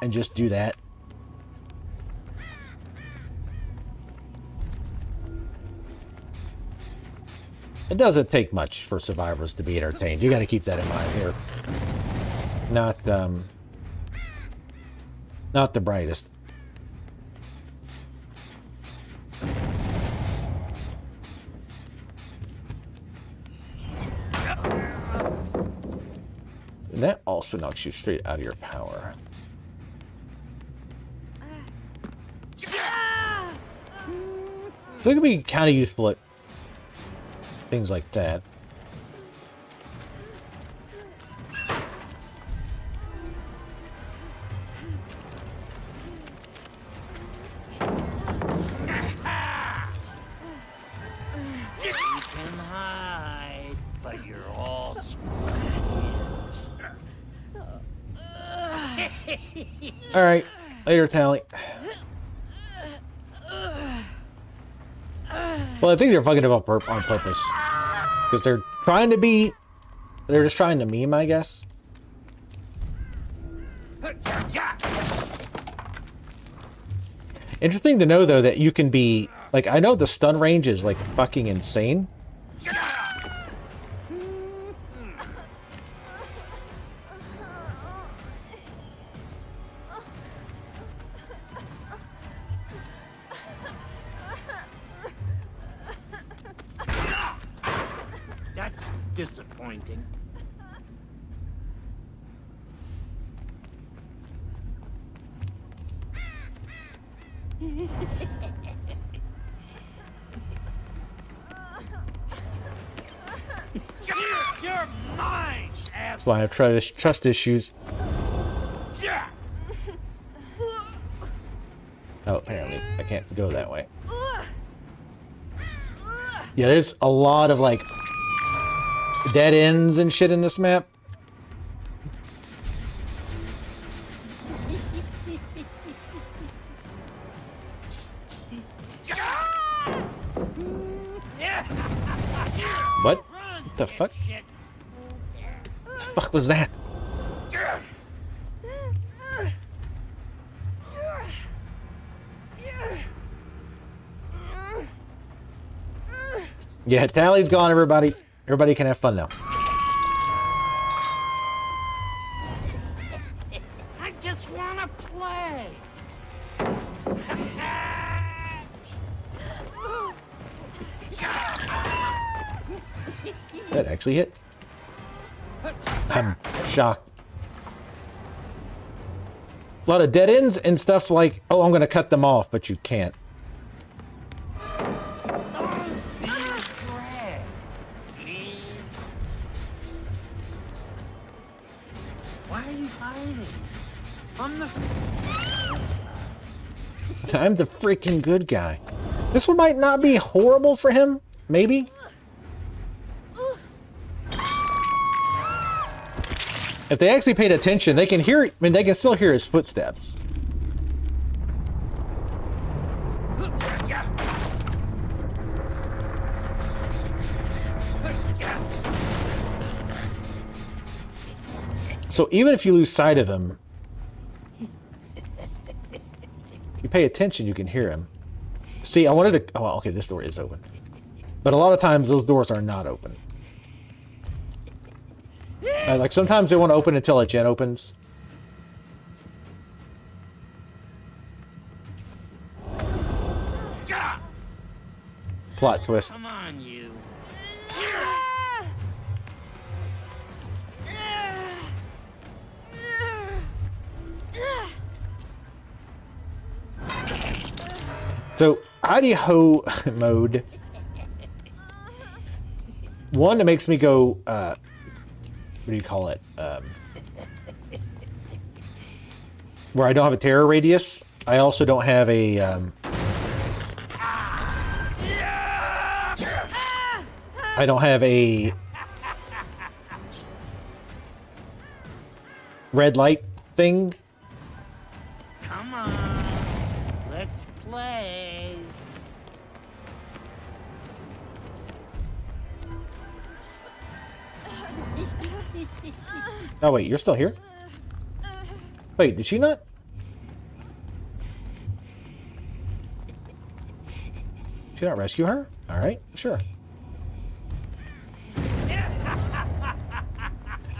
and just do that. It doesn't take much for survivors to be entertained. You got to keep that in mind here. Not the brightest. And that also knocks you straight out of your power. So it can be kind of useful at things like that. You can hide, but you're all All right, later, Tally. Well, I think they're fucking up on purpose. Because they're trying to be... They're just trying to meme, I guess. Interesting to know, though, that you can be... Like, I know the stun range is, like, fucking insane. That's disappointing. You're mine, That's why I have trust issues. Oh, apparently I can't go that way. Yeah, there's a lot of, like, dead ends and shit in this map. What? What the fuck? What the fuck was that? Yeah, Tally's gone, everybody. Everybody can have fun now. I just want to play. That actually hit. I'm shocked. A lot of dead ends and stuff like, oh, I'm going to cut them off, but you can't. Why are you hiding? I'm the freaking good guy. This one might not be horrible for him, maybe. If they actually paid attention, they can hear, I mean, they can still hear his footsteps. So even if you lose sight of him, if you pay attention, you can hear him. See, I wanted to, oh, well, okay, this door is open. But a lot of times those doors are not open. Like sometimes they won't open until a gen opens. Plot twist. Come on, you. So, hidey ho mode. One, it makes me go, what do you call it? Where I don't have a terror radius. I also don't have a, I don't have a red light thing. Come on, let's play. Oh wait, you're still here? Wait, did she not? Did she not rescue her? Alright, sure.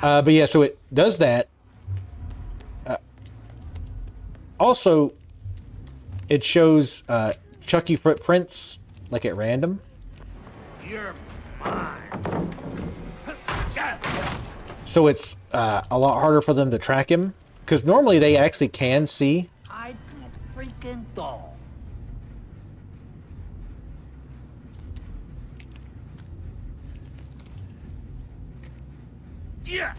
But yeah, so it does that. Also, it shows Chucky footprints, like at random. You're mine. So it's a lot harder for them to track him. Because normally they actually can see. Hide that freaking doll. Yeah.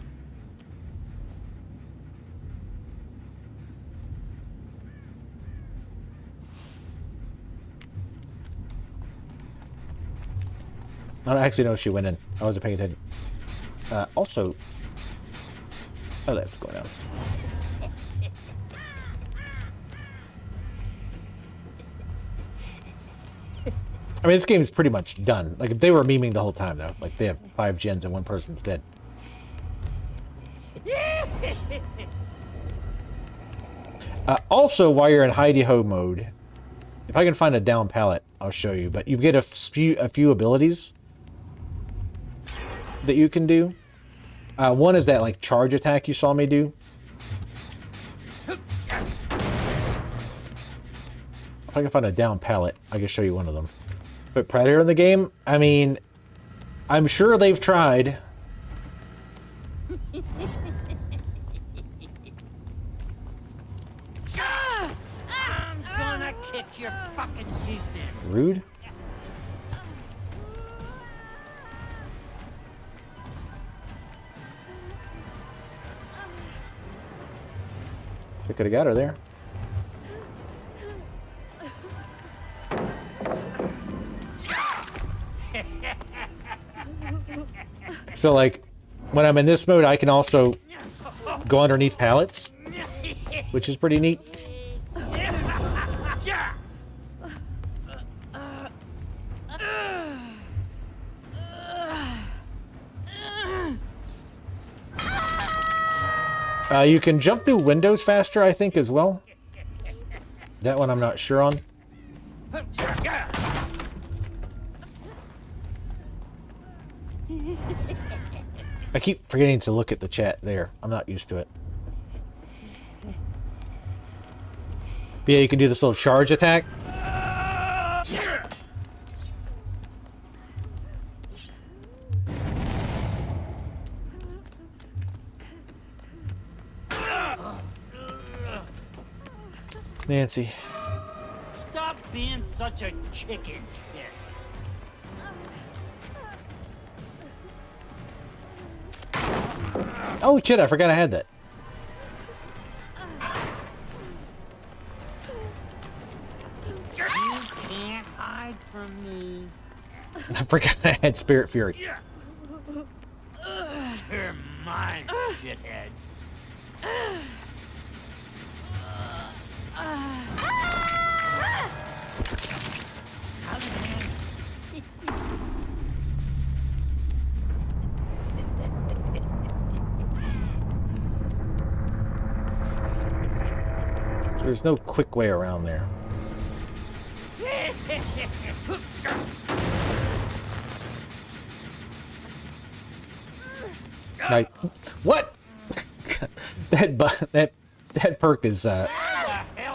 I don't actually know if she went in. I wasn't paying attention. Also... Oh, that's going down. I mean, this game is pretty much done. Like, if they were memeing the whole time, though. Like, they have 5 gens and 1 person's dead. Also, while you're in hidey-ho mode, if I can find a down pallet, I'll show you. But you get a few abilities that you can do. One is that, like, charge attack you saw me do. If I can find a down pallet, I can show you one of them. But Predator in the game, I mean, I'm sure they've tried. I'm gonna kick your fucking teeth in. Rude. I could have got her there. So, like, when I'm in this mode, I can also go underneath pallets, which is pretty neat. You can jump through windows faster, I think, as well. That one I'm not sure on. I keep forgetting to look at the chat there. I'm not used to it. But yeah, you can do this little charge attack. Nancy. Stop being such a chicken shit. Oh shit, I forgot I had that. You can't hide from me. I forgot I had Spirit Fury. You're mine, shithead. There's no quick way around there. Like, what? that perk is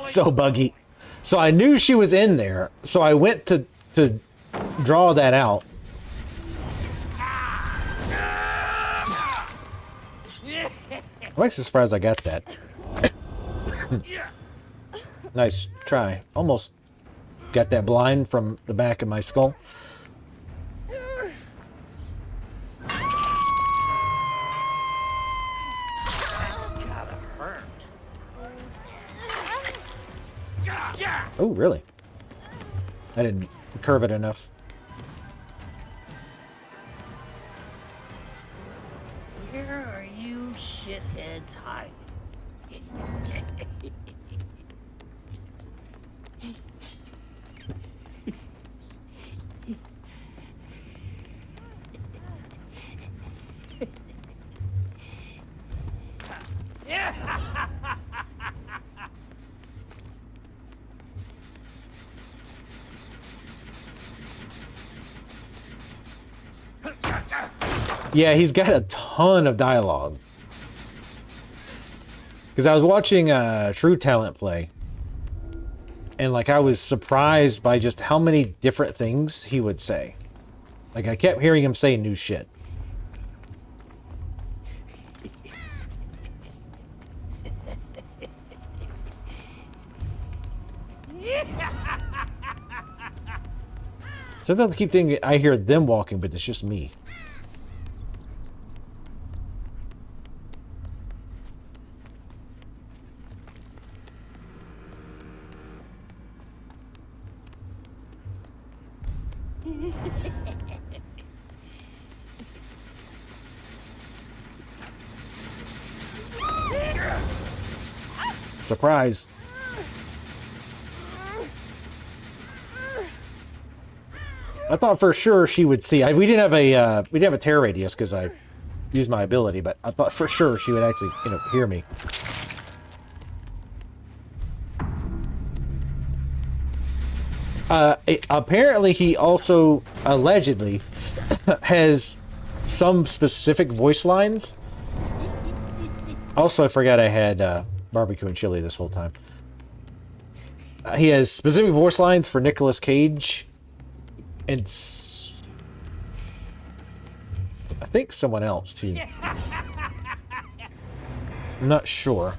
so buggy. So I knew she was in there, so I went to draw that out. I'm actually surprised I got that. Nice try. Almost got that blind from the back of my skull. Oh, really? I didn't curve it enough. Where are you shitheads hiding? Yeah, he's got a ton of dialogue. Because I was watching True Talent play. And like I was surprised by just how many different things he would say. Like I kept hearing him say new shit. Sometimes I keep thinking I hear them walking, but it's just me. Surprise. I thought for sure she would see. We didn't have a tear radius because I used my ability, but I thought for sure she would actually, hear me. Apparently, he also allegedly has some specific voice lines. Also, I forgot I had barbecue and chili this whole time. He has specific voice lines for Nicolas Cage. And I think someone else too. I'm not sure.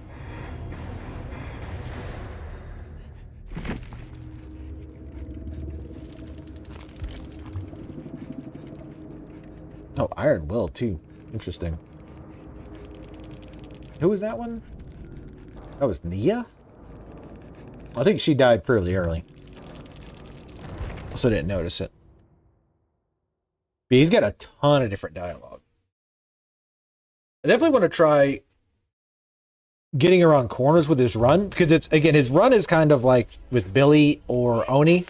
Oh, Iron Will too. Interesting. Who was that one? That was Nia? I think she died fairly early. So I didn't notice it. But he's got a ton of different dialogue. I definitely want to try getting around corners with his run, because it's, again, his run is kind of like with Billy or Oni,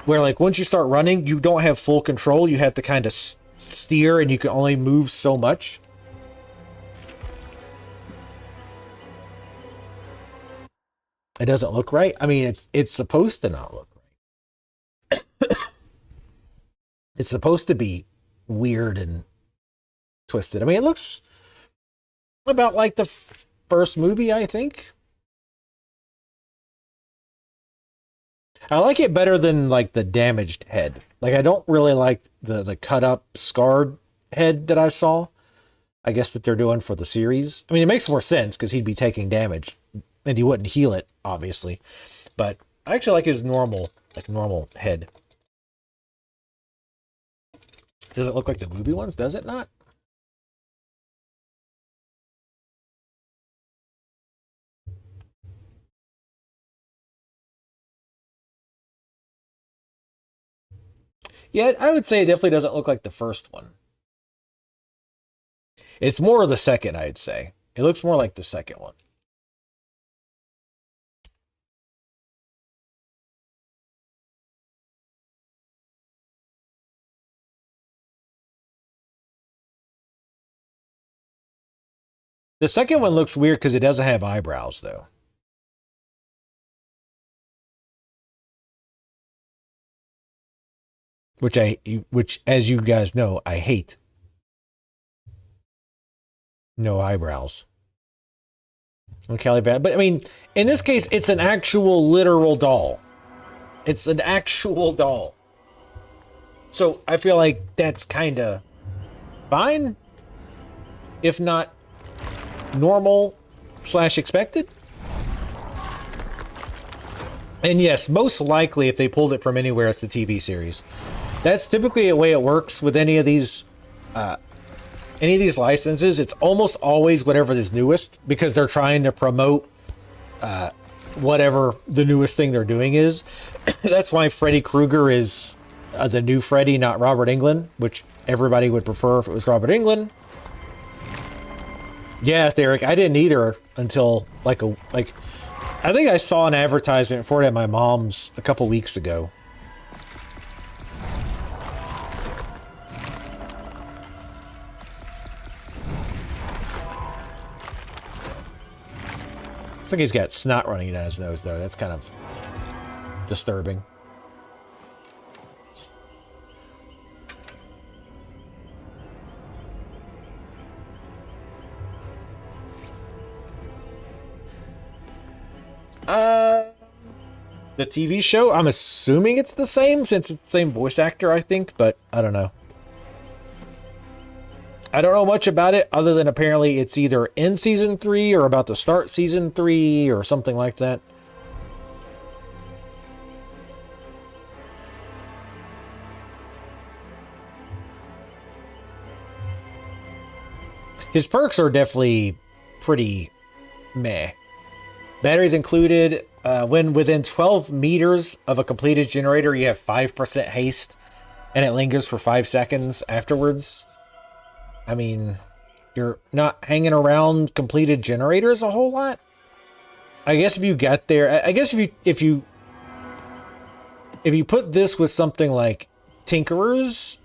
where like once you start running, you don't have full control. You have to kind of steer, and you can only move so much. It doesn't look right. I mean, it's supposed to not look right. It's supposed to be weird and twisted. I mean, it looks about like the first movie, I think. I like it better than like the damaged head. Like, I don't really like the cut up, scarred head that I saw. I guess that they're doing for the series. I mean, it makes more sense because he'd be taking damage and he wouldn't heal it, obviously. But I actually like his normal head. Does it look like the movie ones? Does it not? Yeah, I would say it definitely doesn't look like the first one. It's more of the second, I'd say. It looks more like the second one. The second one looks weird because it doesn't have eyebrows, though. Which, as you guys know, I hate. No eyebrows. Okay, bad. But I mean, in this case, it's an actual literal doll. It's an actual doll. So I feel like that's kind of fine, if not normal / expected. And yes, most likely if they pulled it from anywhere, it's the TV series. That's typically the way it works with any of these licenses. It's almost always whatever is newest, because they're trying to promote whatever the newest thing they're doing is. That's why Freddy Krueger is the new Freddy, not Robert Englund, which everybody would prefer if it was Robert Englund. Yeah, Derek, I didn't either until like I think I saw an advertisement for it at my mom's a couple weeks ago. Looks like he's got snot running down his nose, though. That's kind of disturbing. The TV show, I'm assuming it's the same since it's the same voice actor, I think, but I don't know. I don't know much about it other than apparently it's either in season 3 or about to start season 3 or something like that. His perks are definitely pretty meh. Batteries included. When within 12 meters of a completed generator, you have 5% haste, and it lingers for 5 seconds afterwards. I mean, you're not hanging around completed generators a whole lot. I guess if you get there, I guess if you put this with something like Tinkerers,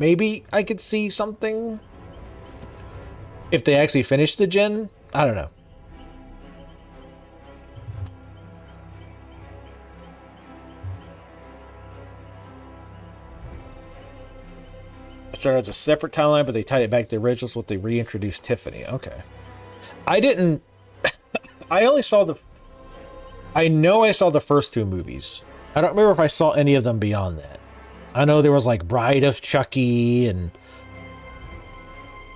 maybe I could see something. If they actually finish the gen, I don't know. It started as a separate timeline, but they tied it back to the originals with they reintroduced Tiffany. Okay. I didn't... I only saw the... I know I saw the first 2 movies. I don't remember if I saw any of them beyond that. I know there was like Bride of Chucky and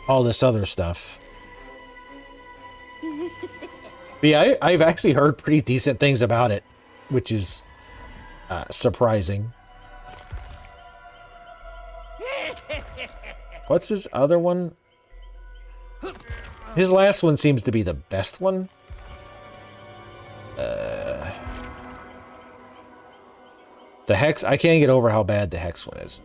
all this other stuff. But yeah, I've actually heard pretty decent things about it, which is surprising. What's his other one? His last one seems to be the best one. The Hex, I can't get over how bad the Hex one is.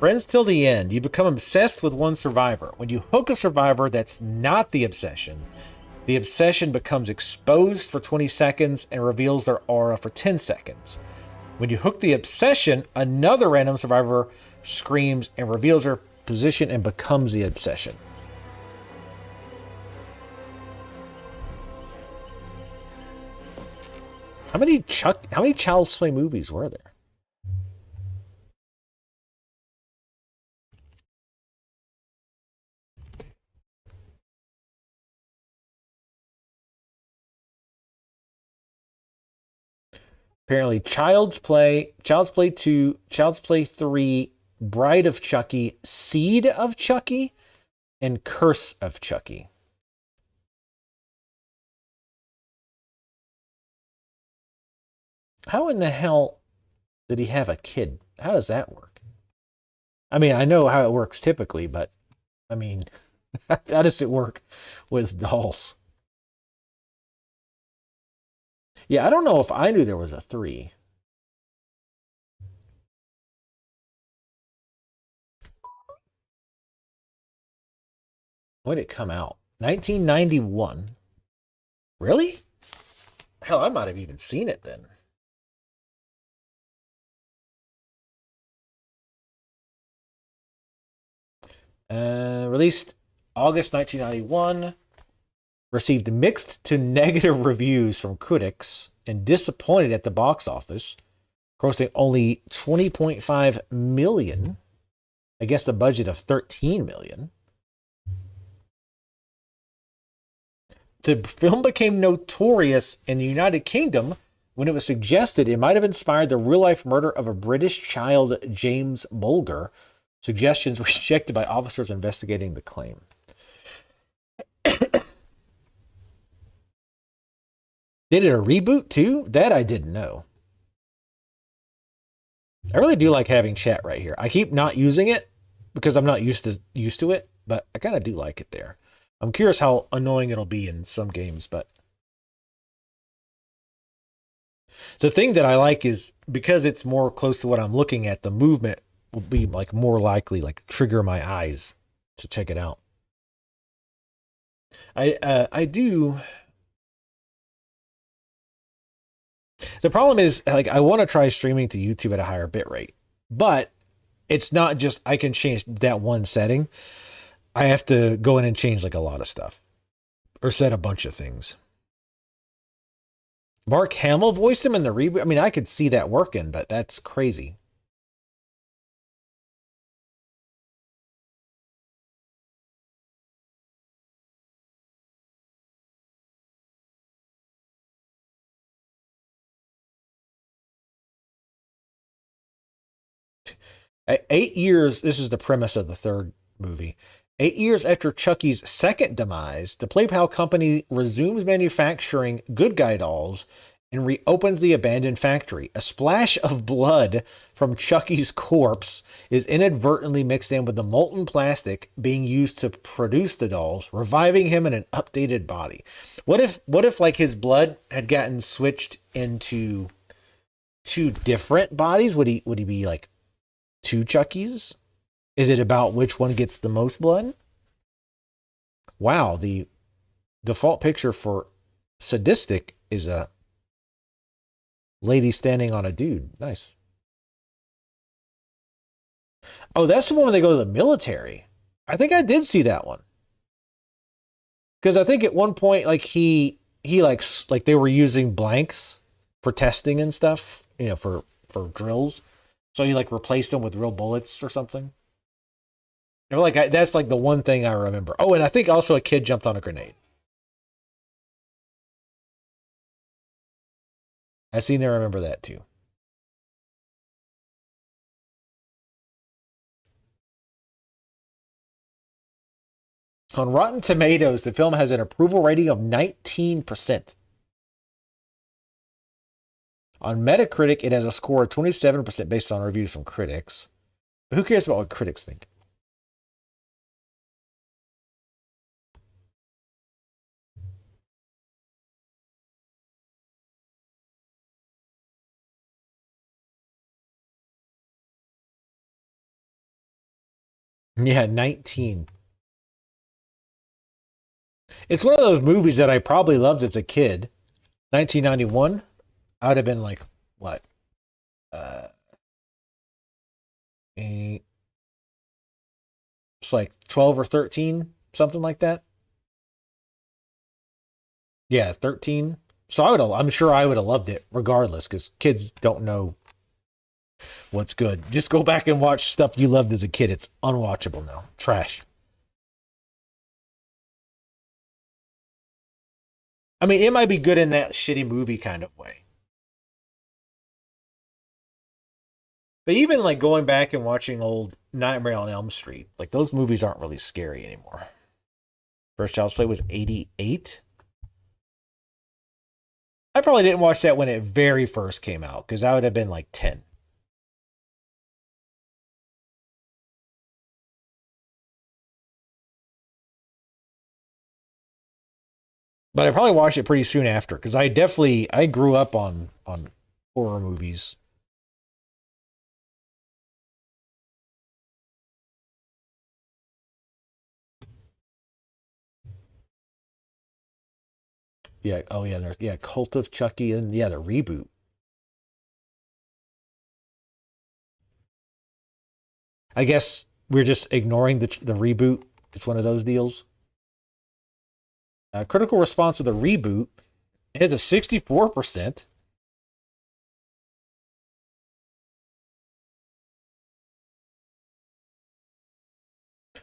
Friends till the end. You become obsessed with one survivor. When you hook a survivor that's not the obsession becomes exposed for 20 seconds and reveals their aura for 10 seconds. When you hook the obsession, another random survivor screams and reveals her position and becomes the obsession. How many Child's Play movies were there? Apparently Child's Play 2, Child's Play 3, Bride of Chucky, Seed of Chucky, and Curse of Chucky. How in the hell did he have a kid? How does that work? I mean, I know how it works typically, but I mean, how does it work with dolls? Yeah, I don't know if I knew there was a 3. When did it come out? 1991. Really? Hell, I might have even seen it then. Released August 1991. Received mixed to negative reviews from critics and disappointed at the box office, grossing only $20.5 million against a budget of $13 million. The film became notorious in the United Kingdom when it was suggested it might have inspired the real-life murder of a British child, James Bulger. Suggestions rejected by officers investigating the claim. Did it a reboot too? That I didn't know. I really do like having chat right here. I keep not using it because I'm not used to it, but I kind of do like it there. I'm curious how annoying it'll be in some games, but the thing that I like is because it's more close to what I'm looking at, the movement will be like more likely like trigger my eyes to check it out. I do. The problem is, like, I want to try streaming to YouTube at a higher bit rate, but it's not just I can change that one setting. I have to go in and change like a lot of stuff or set a bunch of things. Mark Hamill voiced him in the reboot. I mean, I could see that working, but that's crazy. At 8 years, this is the premise of the third movie. 8 years after Chucky's second demise, the PlayPal company resumes manufacturing Good Guy dolls and reopens the abandoned factory. A splash of blood from Chucky's corpse is inadvertently mixed in with the molten plastic being used to produce the dolls, reviving him in an updated body. What if like his blood had gotten switched into two different bodies? Would he be like two Chuckies? Is it about which one gets the most blood? Wow, the default picture for sadistic is a lady standing on a dude. Nice. Oh, that's the one when they go to the military. I think I did see that one. Because I think at one point, like he like they were using blanks for testing and stuff, you know, for drills. So he like replaced them with real bullets or something. You know, like that's like the one thing I remember. Oh, and I think also a kid jumped on a grenade. I seem to remember that too. On Rotten Tomatoes, the film has an approval rating of 19%. On Metacritic, it has a score of 27% based on reviews from critics. But who cares about what critics think? Yeah, 19. It's one of those movies that I probably loved as a kid. 1991. I would have been like, what? 8. It's like 12 or 13, something like that. Yeah, 13. So I'm sure I would have loved it regardless, because kids don't know what's good. Just go back and watch stuff you loved as a kid. It's unwatchable now. Trash. I mean, it might be good in that shitty movie kind of way. But even like going back and watching old Nightmare on Elm Street, like those movies aren't really scary anymore. First Child's Play was 88. I probably didn't watch that when it very first came out, because I would have been like 10. But I probably watched it pretty soon after, because I grew up on horror movies. Yeah. Oh yeah. There's Cult of Chucky, and yeah, the reboot. I guess we're just ignoring the reboot. It's one of those deals. Critical response to the reboot is a 64%.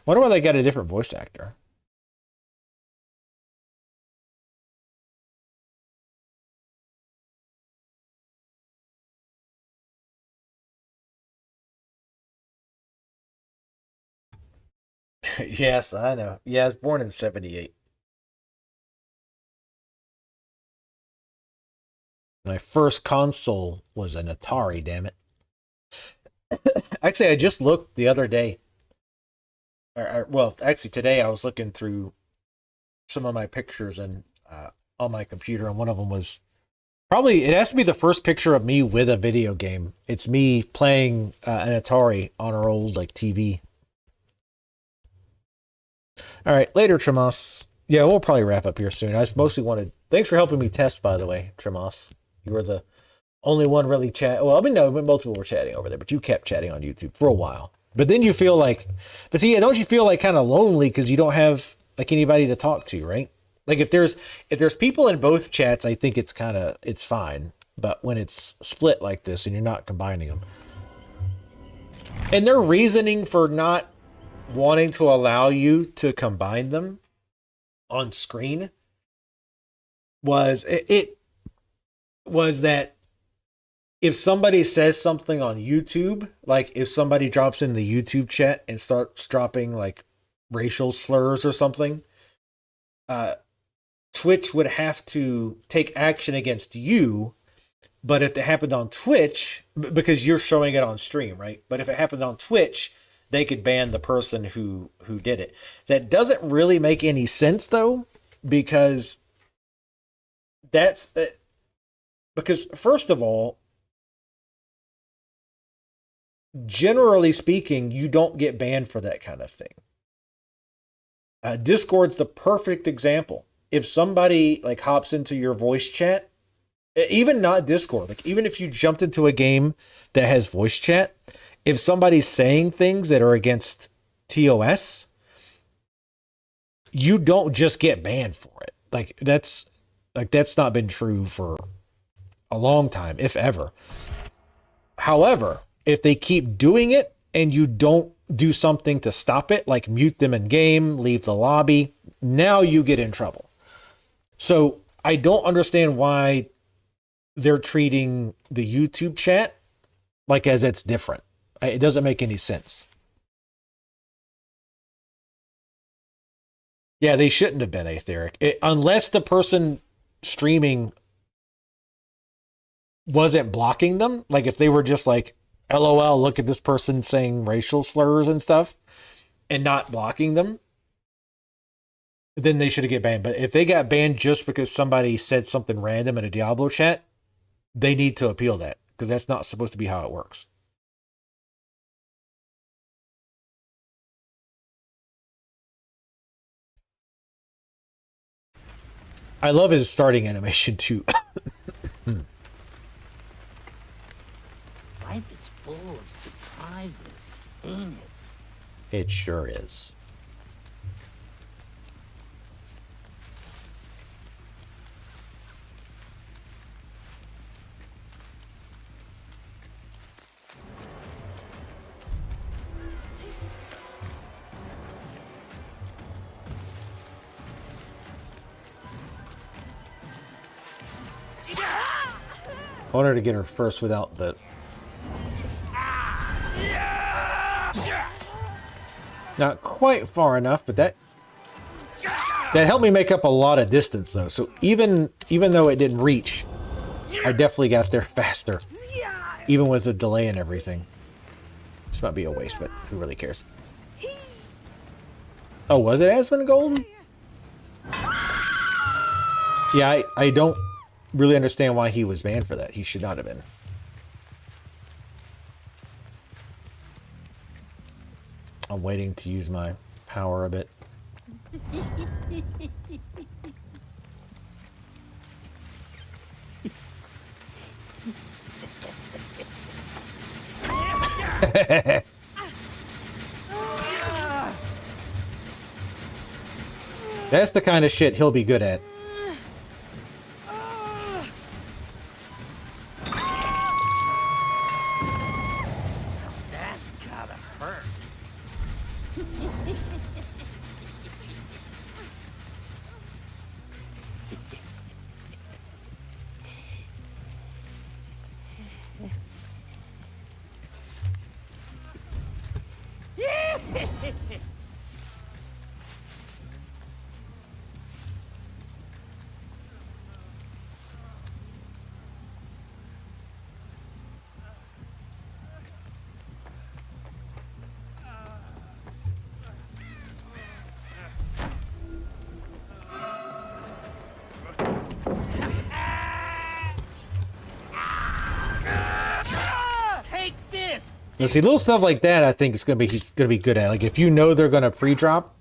Wonder why they got a different voice actor. Yes, I know. Yeah, I was born in 78. My first console was an Atari, damn it. Actually, I just looked the other day. Well, actually, today I was looking through some of my pictures and on my computer, and one of them was probably, it has to be the first picture of me with a video game. It's me playing an Atari on our old like TV. All right, later, Tremos. Yeah, we'll probably wrap up here soon. I just mostly wanted. Thanks for helping me test, by the way, Tremos. You were the only one really chat. Well, I mean, no, most people were chatting over there, but you kept chatting on YouTube for a while. But then you feel like, but see, don't you feel like kind of lonely because you don't have like anybody to talk to, right? Like if there's people in both chats, I think it's fine. But when it's split like this and you're not combining them, and their reasoning for not wanting to allow you to combine them on screen was it was that if somebody says something on YouTube, like if somebody drops in the YouTube chat and starts dropping like racial slurs or something, Twitch would have to take action against you. But if it happened on Twitch, because you're showing it on stream, right? But if it happened on Twitch, they could ban the person who did it. That doesn't really make any sense though, because first of all, generally speaking, you don't get banned for that kind of thing. Discord's the perfect example. If somebody like hops into your voice chat, even not Discord, like even if you jumped into a game that has voice chat, if somebody's saying things that are against TOS, you don't just get banned for it. That's not been true for a long time, if ever. However, if they keep doing it and you don't do something to stop it, like mute them in game, leave the lobby, now you get in trouble. So I don't understand why they're treating the YouTube chat like as it's different. It doesn't make any sense. Yeah, they shouldn't have been Aetheric. Unless the person streaming wasn't blocking them. Like if they were just like, LOL, look at this person saying racial slurs and stuff and not blocking them, then they should get banned. But if they got banned just because somebody said something random in a Diablo chat, they need to appeal that because that's not supposed to be how it works. I love his starting animation too. Life is full of surprises, ain't it? It sure is. I wanted to get her first without the... Not quite far enough, but that helped me make up a lot of distance though. So even though it didn't reach, I definitely got there faster. Even with the delay and everything. This might be a waste, but who really cares? Oh, was it Asmongold? Yeah, I don't really understand why he was banned for that. He should not have been. I'm waiting to use my power a bit. That's the kind of shit he'll be good at. That's gotta hurt. Now, see, little stuff like that, I think he's gonna be good at. Like if you know they're gonna pre-drop,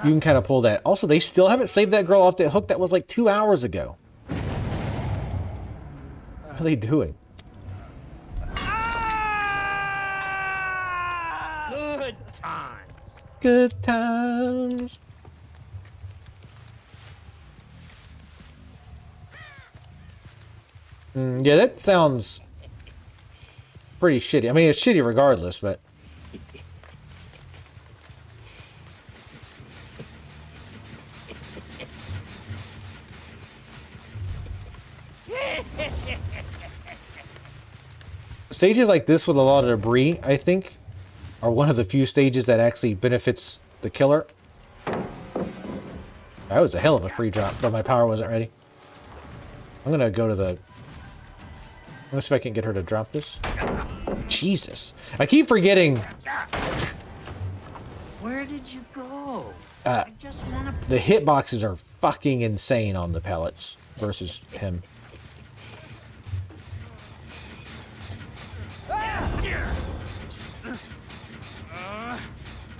you can kind of pull that. Also, they still haven't saved that girl off that hook that was like 2 hours ago. What are they doing? Good times. Good times. Yeah, that sounds pretty shitty. I mean, it's shitty regardless, but... Stages like this with a lot of debris, I think, are one of the few stages that actually benefits the killer. That was a hell of a free drop, but my power wasn't ready. I'm gonna go to the... Let's see if I can get her to drop this. Jesus. I keep forgetting... Where did you go? Uh, I just wanna... The hitboxes are fucking insane on the pellets versus him.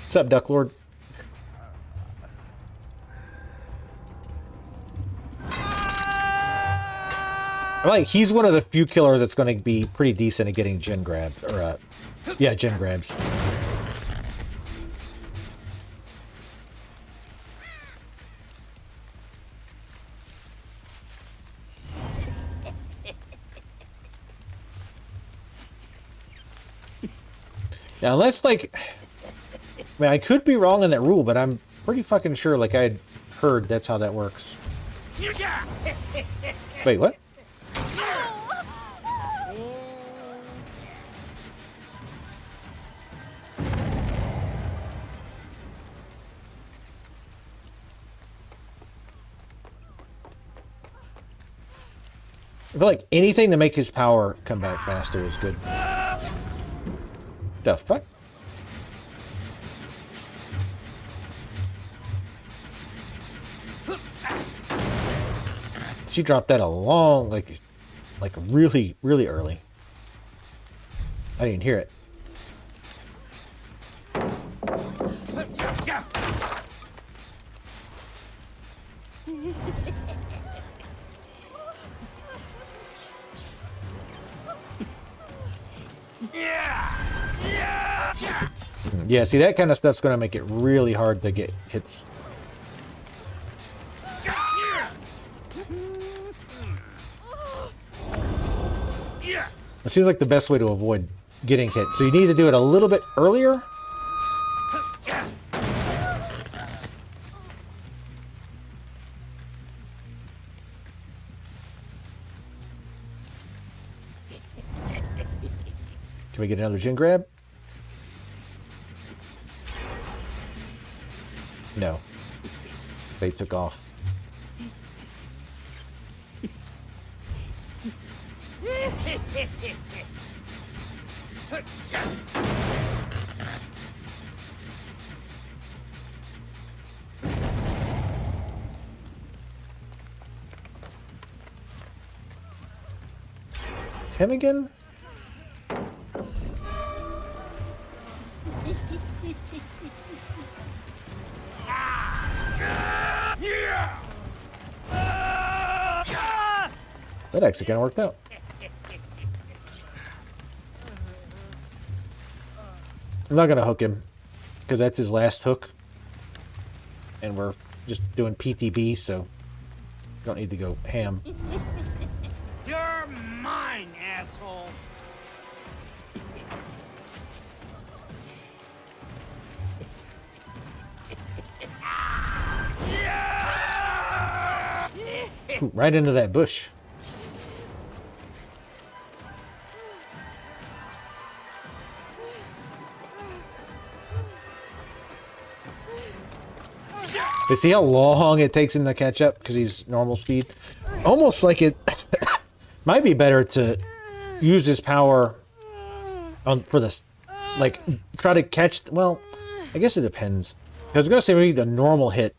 What's up, Duck Lord? Like, he's one of the few killers that's going to be pretty decent at getting gen grabs. Or, yeah, gen grabs. Now, unless, like... I mean, I could be wrong on that rule, but I'm pretty fucking sure, like, I'd heard that's how that works. Wait, what? I feel like anything to make his power come back faster is good. The fuck? She dropped that a long, like really, really early. I didn't hear it. Yeah, see, that kind of stuff's going to make it really hard to get hits. It seems like the best way to avoid getting hit. So you need to do it a little bit earlier. Can we get another gen grab? No. They took off. Him again? That actually kind of worked out. I'm not going to hook him, because that's his last hook. And we're just doing PTB, so don't need to go ham. You're mine, asshole. Ooh, right into that bush. You see how long it takes him to catch up because he's normal speed? Almost like it might be better to use his power on for this, like try to catch. Well, I guess it depends. I was gonna say maybe the normal hit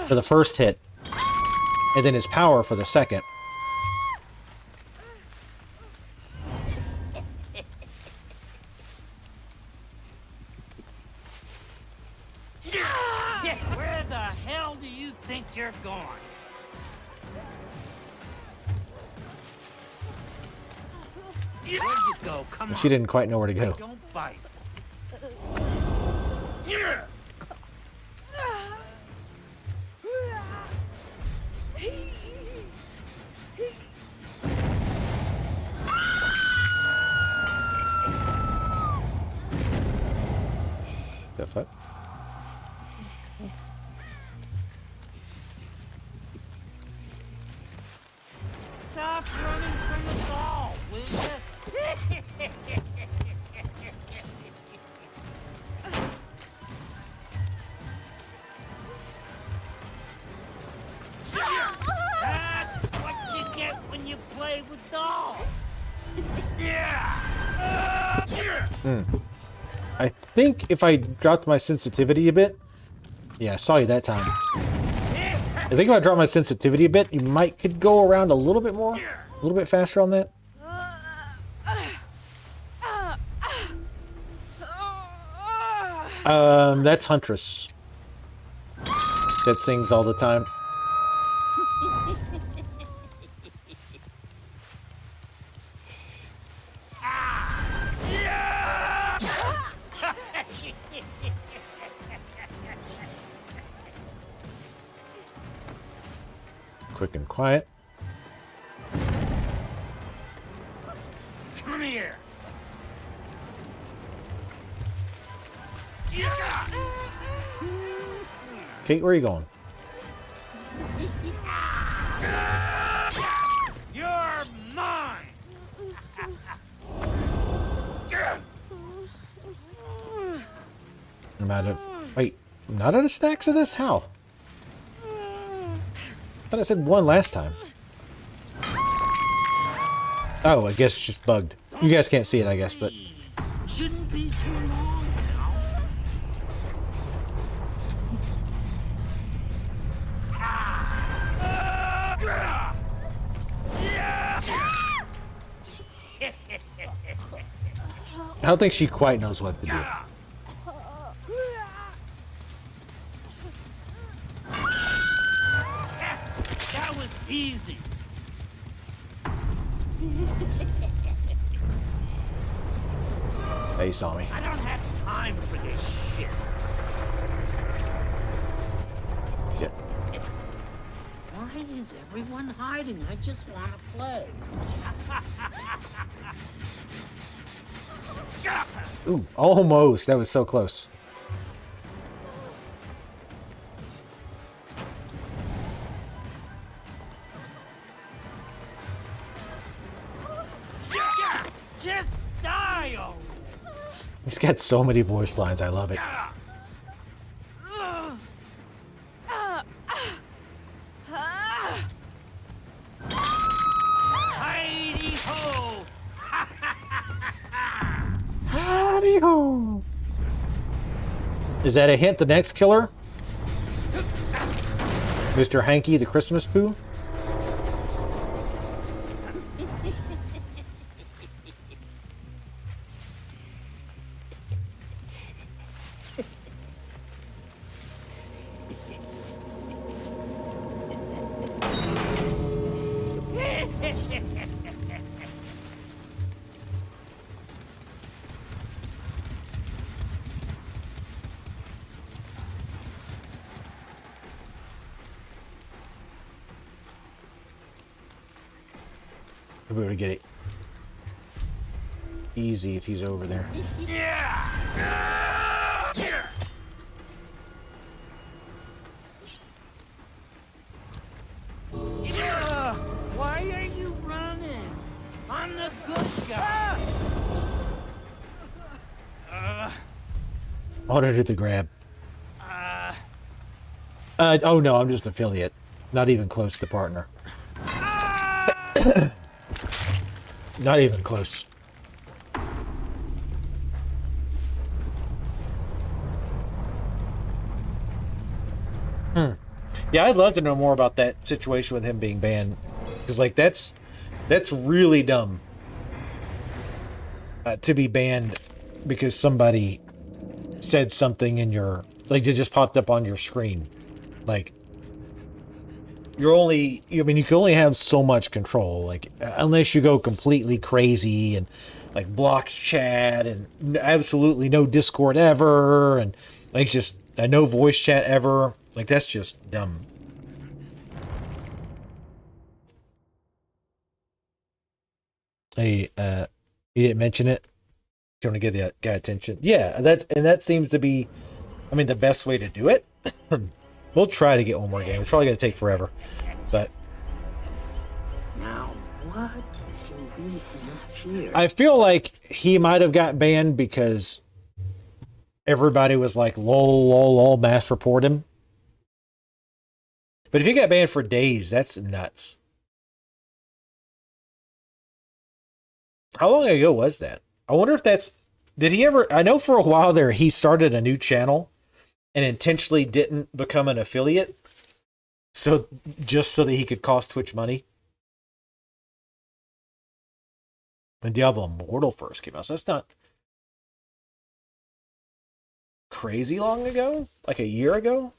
for the first hit, and then his power for the second. hell do you think you're going? Where'd you go? Come on. She didn't quite know where to go. Don't fight. The fuck? Stop running from the ball, will you? That's what you get when you play with dolls. I think if I dropped my sensitivity a bit... Yeah, I saw you that time. I think if I drop my sensitivity a bit, you might could go around a little bit more. A little bit faster on that. That's Huntress. That sings all the time. Quick and quiet. Come here. Kate, where are you going? You're mine. I'm out of... Wait, I'm not out of stacks of this? How? I thought I said one last time. Oh, I guess it's just bugged. You guys can't see it, I guess, but... Shouldn't be too long now. I don't think she quite knows what to do. That was easy. They saw me. I don't have time for this shit. Shit. Why is everyone hiding? I just want to play. Ooh, almost. That was so close. Just die already. He's got so many voice lines. I love it. Heidi ho! Howdy ho! Is that a hint? The next killer, Mr. Hanky the Christmas Poo. We'll be able to get it easy if he's over there. Why are you running? I'm the good guy. I want to do the grab. Oh no, I'm just affiliate. Not even close to partner. Not even close. Yeah, I'd love to know more about that situation with him being banned. Because, like, that's really dumb. To be banned because somebody said something in your... Like, it just popped up on your screen. Like, I mean, you can only have so much control, like, unless you go completely crazy and, like, block chat and absolutely no Discord ever, and, like, just no voice chat ever. Like, that's just dumb. Hey, you didn't mention it? You want to get the guy attention? Yeah, that seems to be, I mean, the best way to do it. We'll try to get one more game. It's probably going to take forever, but Now, what do we have here? I feel like he might have got banned because everybody was like, lol, lol, lol, mass report him. But if he got banned for days, that's nuts. How long ago was that? I wonder if that's, did he ever, I know for a while there, he started a new channel and intentionally didn't become an affiliate. So just so that he could cost Twitch money. When Diablo Immortal first came out. So that's not crazy long ago? Like a year ago?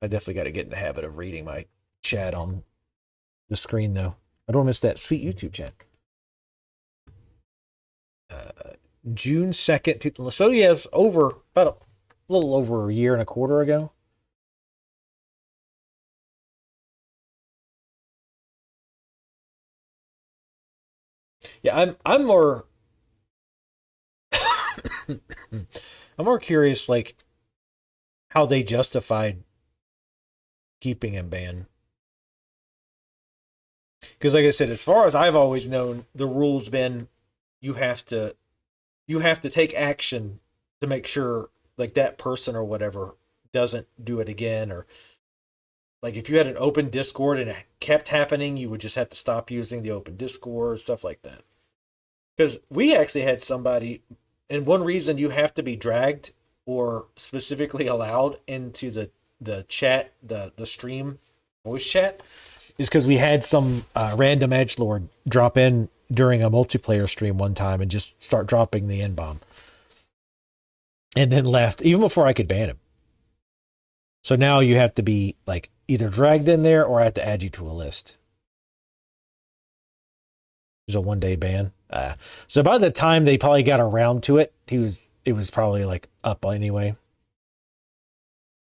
I definitely got to get in the habit of reading my chat on the screen, though. I don't miss that sweet YouTube chat. June 2nd. So he has over, about a little over a year and a quarter ago. Yeah, I'm more I'm more curious, like, how they justified keeping him banned. Because, like I said, as far as I've always known, the rule's been you have to take action to make sure, like, that person or whatever doesn't do it again. Or, like, if you had an open Discord and it kept happening, you would just have to stop using the open Discord, stuff like that. Because we actually had somebody, and one reason you have to be dragged or specifically allowed into the chat, the stream voice chat, is because we had some random edgelord drop in during a multiplayer stream one time and just start dropping the N-bomb. And then left, even before I could ban him. So now you have to be, like, either dragged in there or I have to add you to a list. There's a 1-day ban. So by the time they probably got around to it, it was probably, like, up anyway.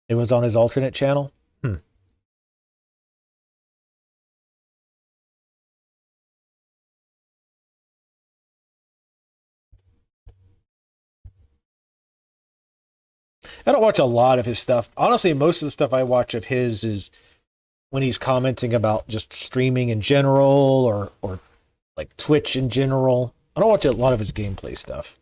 It was on his alternate channel. I don't watch a lot of his stuff. Honestly, most of the stuff I watch of his is when he's commenting about just streaming in general or like Twitch in general. I don't watch a lot of his gameplay stuff.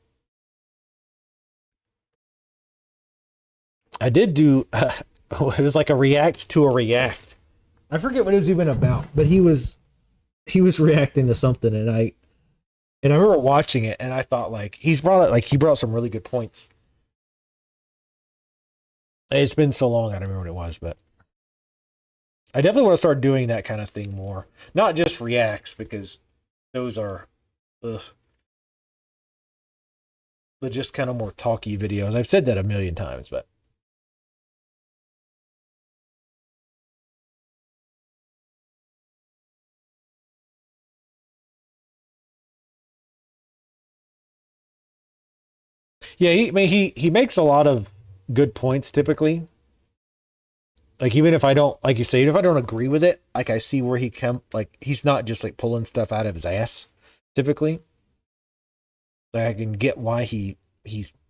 I did do, it was like a react to a react. I forget what it was even about, but he was reacting to something, and I remember watching it, and I thought, like, he brought some really good points. It's been so long, I don't remember what it was, but I definitely want to start doing that kind of thing more. Not just reacts, because those are, but just kind of more talky videos. I've said that a million times, but yeah, he makes a lot of good points typically. Like, even if I don't, like you say, even if I don't agree with it, like, I see where he's not just like pulling stuff out of his ass typically. Like, I can get why he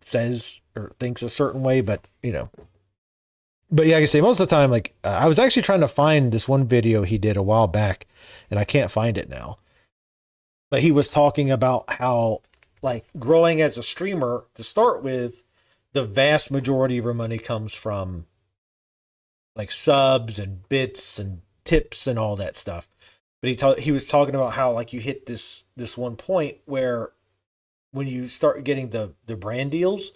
says or thinks a certain way, but but yeah, like I say, most of the time, like, I was actually trying to find this one video he did a while back, and I can't find it now. But he was talking about how, like, growing as a streamer to start with, the vast majority of your money comes from, like, subs and bits and tips and all that stuff. But he was talking about how, like, you hit this one point where when you start getting the brand deals,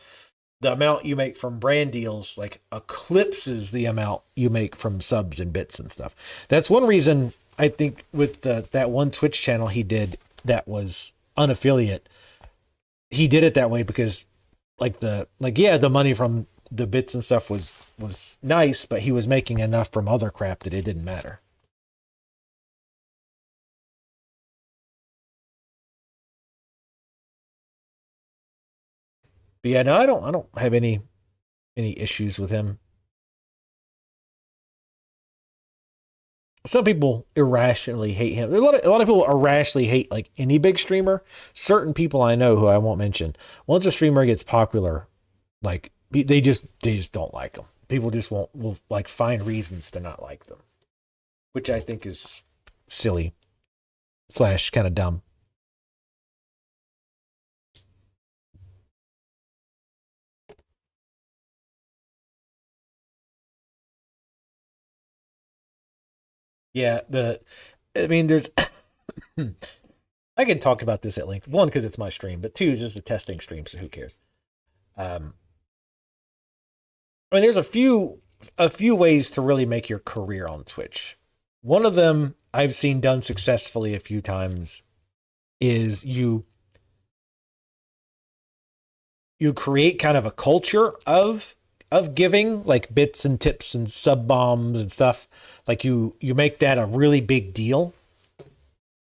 the amount you make from brand deals, like, eclipses the amount you make from subs and bits and stuff. That's one reason I think with that one Twitch channel he did that was unaffiliate, he did it that way because the money from the bits and stuff was nice, but he was making enough from other crap that it didn't matter. But yeah, no, I don't have any issues with him. Some people irrationally hate him. A lot of people irrationally hate like any big streamer. Certain people I know who I won't mention. Once a streamer gets popular, like they just don't like them. People just will like find reasons to not like them, which I think is silly / kind of dumb. Yeah, I mean, there's, I can talk about this at length. One, because it's my stream, but two, it's just a testing stream, so who cares? I mean, there's a few ways to really make your career on Twitch. One of them I've seen done successfully a few times is you create kind of a culture of giving, like bits and tips and sub bombs and stuff. Like you make that a really big deal,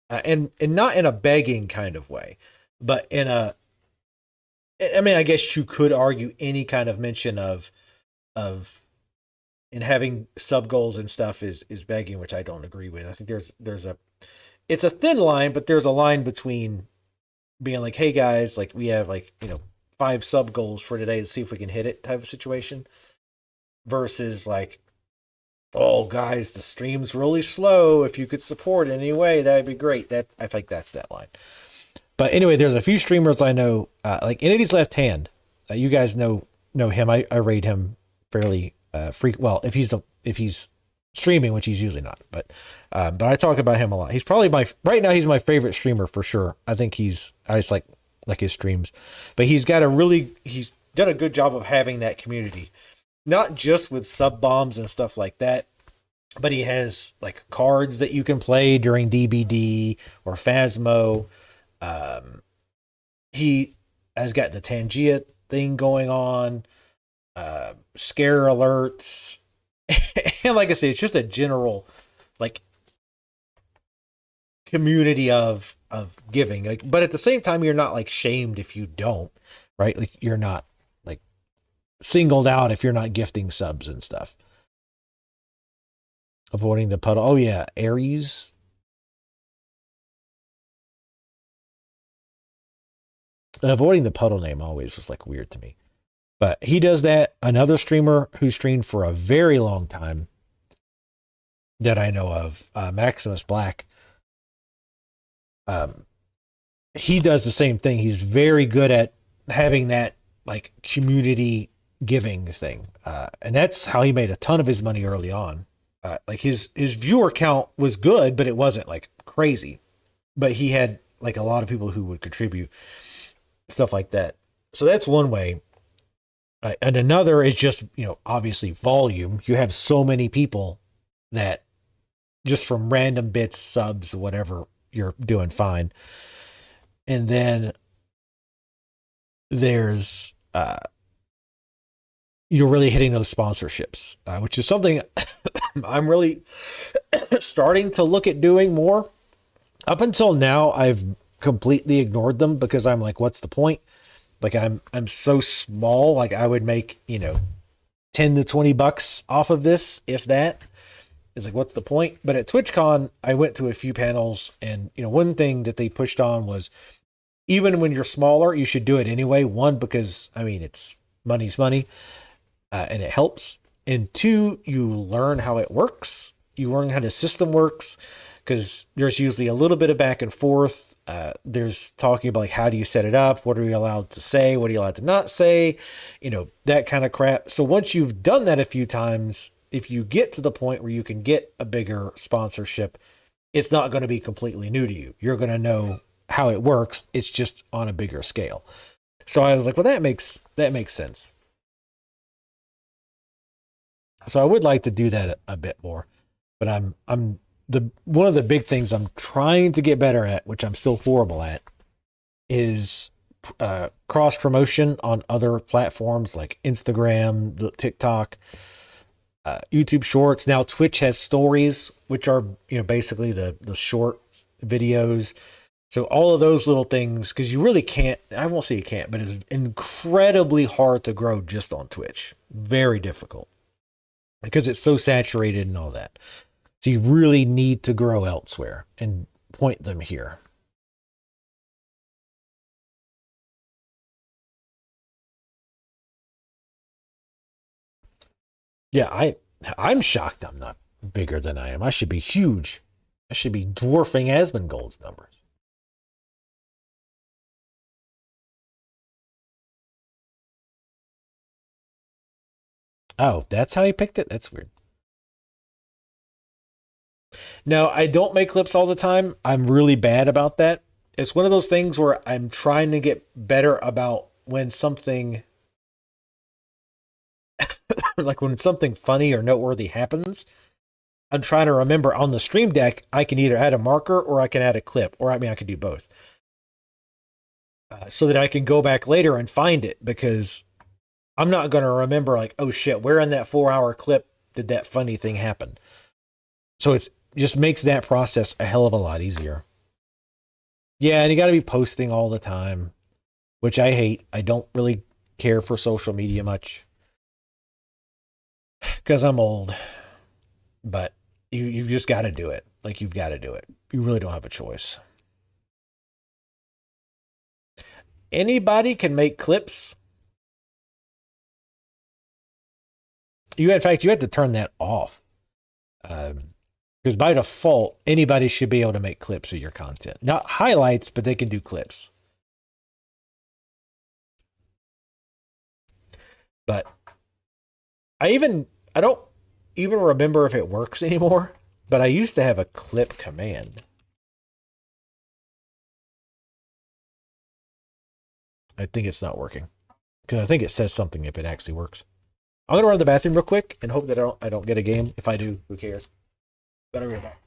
and not in a begging kind of way, but in a, I mean, I guess you could argue any kind of mention of in having sub goals and stuff is begging, which I don't agree with. I think it's a thin line, but there's a line between being like, hey guys, like we have like, 5 sub goals for today to see if we can hit it type of situation, versus like, oh guys, the stream's really slow. If you could support in any way, that'd be great. I think that's that line. But anyway, there's a few streamers I know, like Entity's Left Hand. You guys know him. I rate him fairly well, if he's streaming, which he's usually not. But I talk about him a lot. He's probably right now he's my favorite streamer for sure. I think I just like his streams. But he's done a good job of having that community. Not just with sub bombs and stuff like that, but he has like cards that you can play during DBD or Phasmo. He has got the Tangia thing going on, scare alerts, and like I say, it's just a general like community of giving. Like, but at the same time, you're not like shamed if you don't, right? Like you're not singled out if you're not gifting subs and stuff. Avoiding the puddle. Oh yeah, Aries. Avoiding the puddle name always was like weird to me. But he does that. Another streamer who streamed for a very long time that I know of, Maximus Black. He does the same thing. He's very good at having that like community giving thing, and that's how he made a ton of his money early on. Like his viewer count was good, but it wasn't like crazy. But he had like a lot of people who would contribute, stuff like that. So that's one way. And another is just, obviously volume. You have so many people that just from random bits, subs, whatever, you're doing fine. And then there's you're really hitting those sponsorships, which is something I'm really starting to look at doing more. Up until now, I've completely ignored them because I'm like, what's the point? Like I'm so small. Like I would make, 10 to $20 off of this, if that. It's like, what's the point? But at TwitchCon, I went to a few panels, and one thing that they pushed on was, even when you're smaller, you should do it anyway. One, because it's money's money. And it helps. And two, you learn how it works. You learn how the system works, because there's usually a little bit of back and forth. There's talking about like, how do you set it up? What are you allowed to say? What are you allowed to not say? That kind of crap. So once you've done that a few times, if you get to the point where you can get a bigger sponsorship, it's not going to be completely new to you. You're going to know how it works. It's just on a bigger scale. So I was like, well, that makes sense. So I would like to do that a bit more, but one of the big things I'm trying to get better at, which I'm still horrible at, is cross promotion on other platforms like Instagram, TikTok, YouTube Shorts. Now Twitch has stories, which are basically the short videos. So all of those little things, because you really can't, I won't say you can't, but it's incredibly hard to grow just on Twitch. Very difficult because it's so saturated and all that. So you really need to grow elsewhere and point them here. Yeah, I'm shocked I'm not bigger than I am. I should be huge. I should be dwarfing Asmongold's numbers. Oh, that's how he picked it? That's weird. No, I don't make clips all the time. I'm really bad about that. It's one of those things where I'm trying to get better about when something like when something funny or noteworthy happens. I'm trying to remember on the Stream Deck, I can either add a marker or I can add a clip, or I mean, I could do both. So that I can go back later and find it, because I'm not going to remember like, oh shit, where in that 4-hour clip did that funny thing happen? So it just makes that process a hell of a lot easier. Yeah, and you got to be posting all the time, which I hate. I don't really care for social media much because I'm old. But you've just got to do it. Like, you've got to do it. You really don't have a choice. Anybody can make clips. In fact, you have to turn that off. Because by default, anybody should be able to make clips of your content. Not highlights, but they can do clips. But I don't even remember if it works anymore, but I used to have a clip command. I think it's not working, because I think it says something if it actually works. I'm gonna run to the bathroom real quick and hope that I don't get a game. If I do, who cares? Better be back.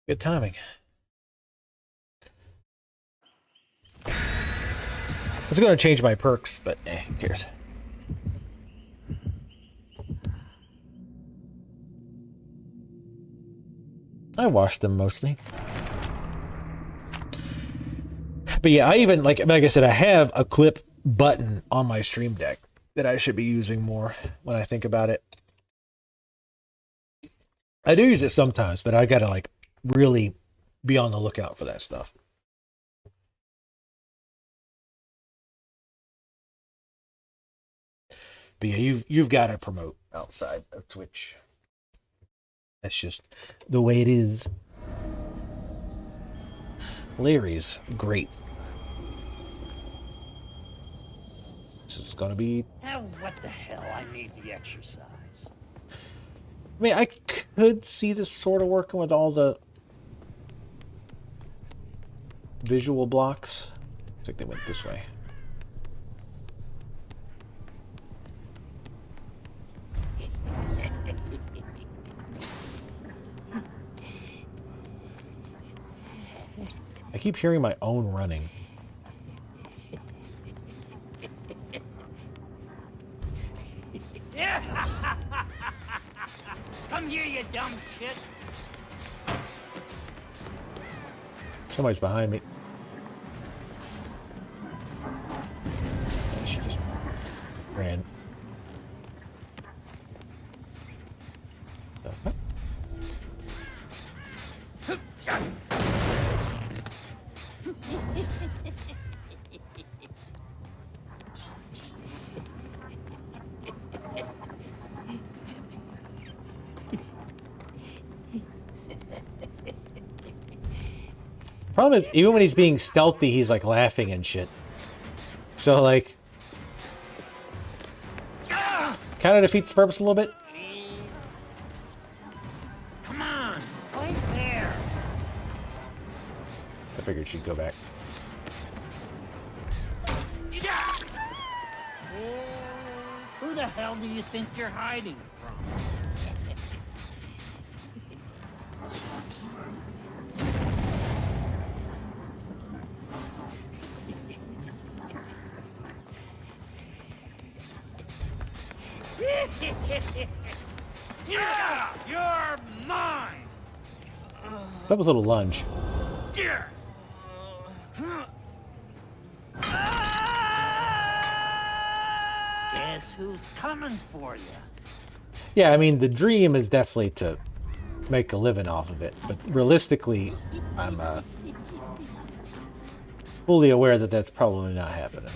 Good timing. I was going to change my perks, but who cares? I wash them mostly. But yeah, I even, like I said, I have a clip button on my Stream Deck that I should be using more when I think about it. I do use it sometimes, but I got to like really be on the lookout for that stuff. But yeah, you've got to promote outside of Twitch. That's just the way it is. Larry's great. This is gonna be. Oh, what the hell? I need the exercise. I mean, I could see this sort of working with all the visual blocks. I think they went this way. I keep hearing my own running. Come here, you dumb shit. Somebody's behind me. She just ran. The fuck? Problem is, even when he's being stealthy, he's like laughing and shit. So like, kind of defeats the purpose a little bit. Come on, right there. I figured she'd go back. Who the hell do you think you're hiding from? Yeah, you're mine. That was a little lunge. Guess who's coming for you? Yeah, I mean, the dream is definitely to make a living off of it, but realistically, I'm fully aware that that's probably not happening.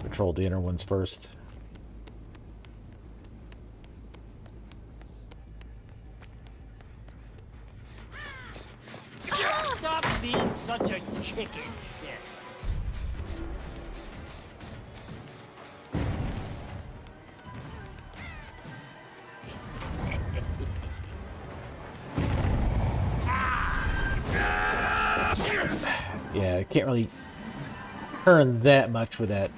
Patrol the inner ones first. Stop being such a chicken shit. Yeah, I can't really turn that much with that.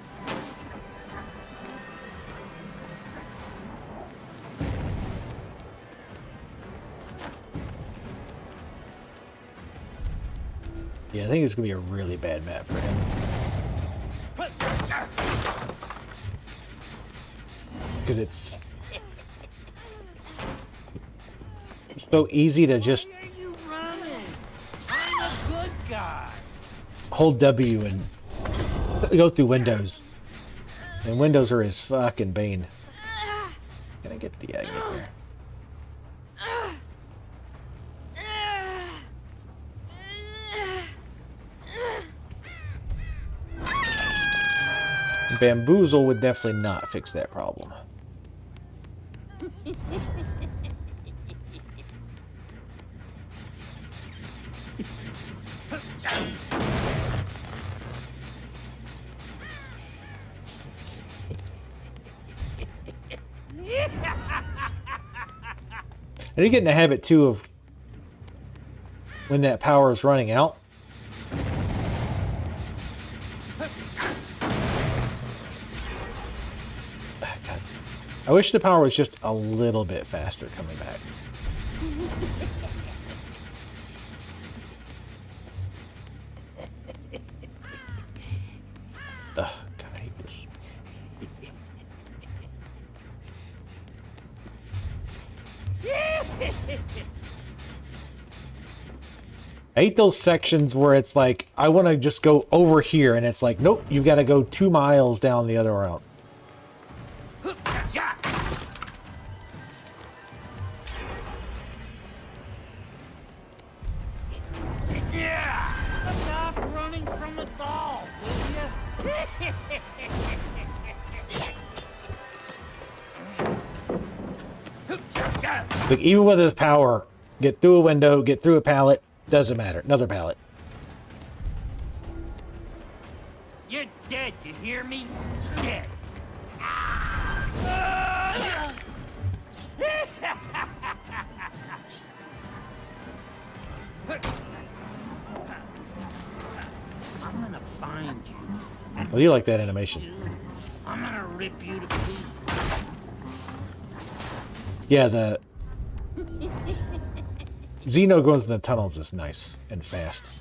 Yeah, I think it's gonna be a really bad map for him. Because it's so easy to just Where are you running? I'm a good guy. hold W and go through windows. And windows are his fucking bane. Can I get the get there? Bamboozle would definitely not fix that problem. And you get in the habit too of when that power is running out. God. I wish the power was just a little bit faster coming back. Ugh, God, I hate this. I hate those sections where it's like, I want to just go over here, and it's like, nope, you've got to go 2 miles down the other route. Yeah! Stop running from us all, will you? Like, even with his power, get through a window, get through a pallet, doesn't matter. Another pallet. You're dead, you hear me? Dead. I'm gonna find you. Well, you like that animation. I'm gonna rip you to pieces. Yeah, the Xeno goes in the tunnels is nice and fast.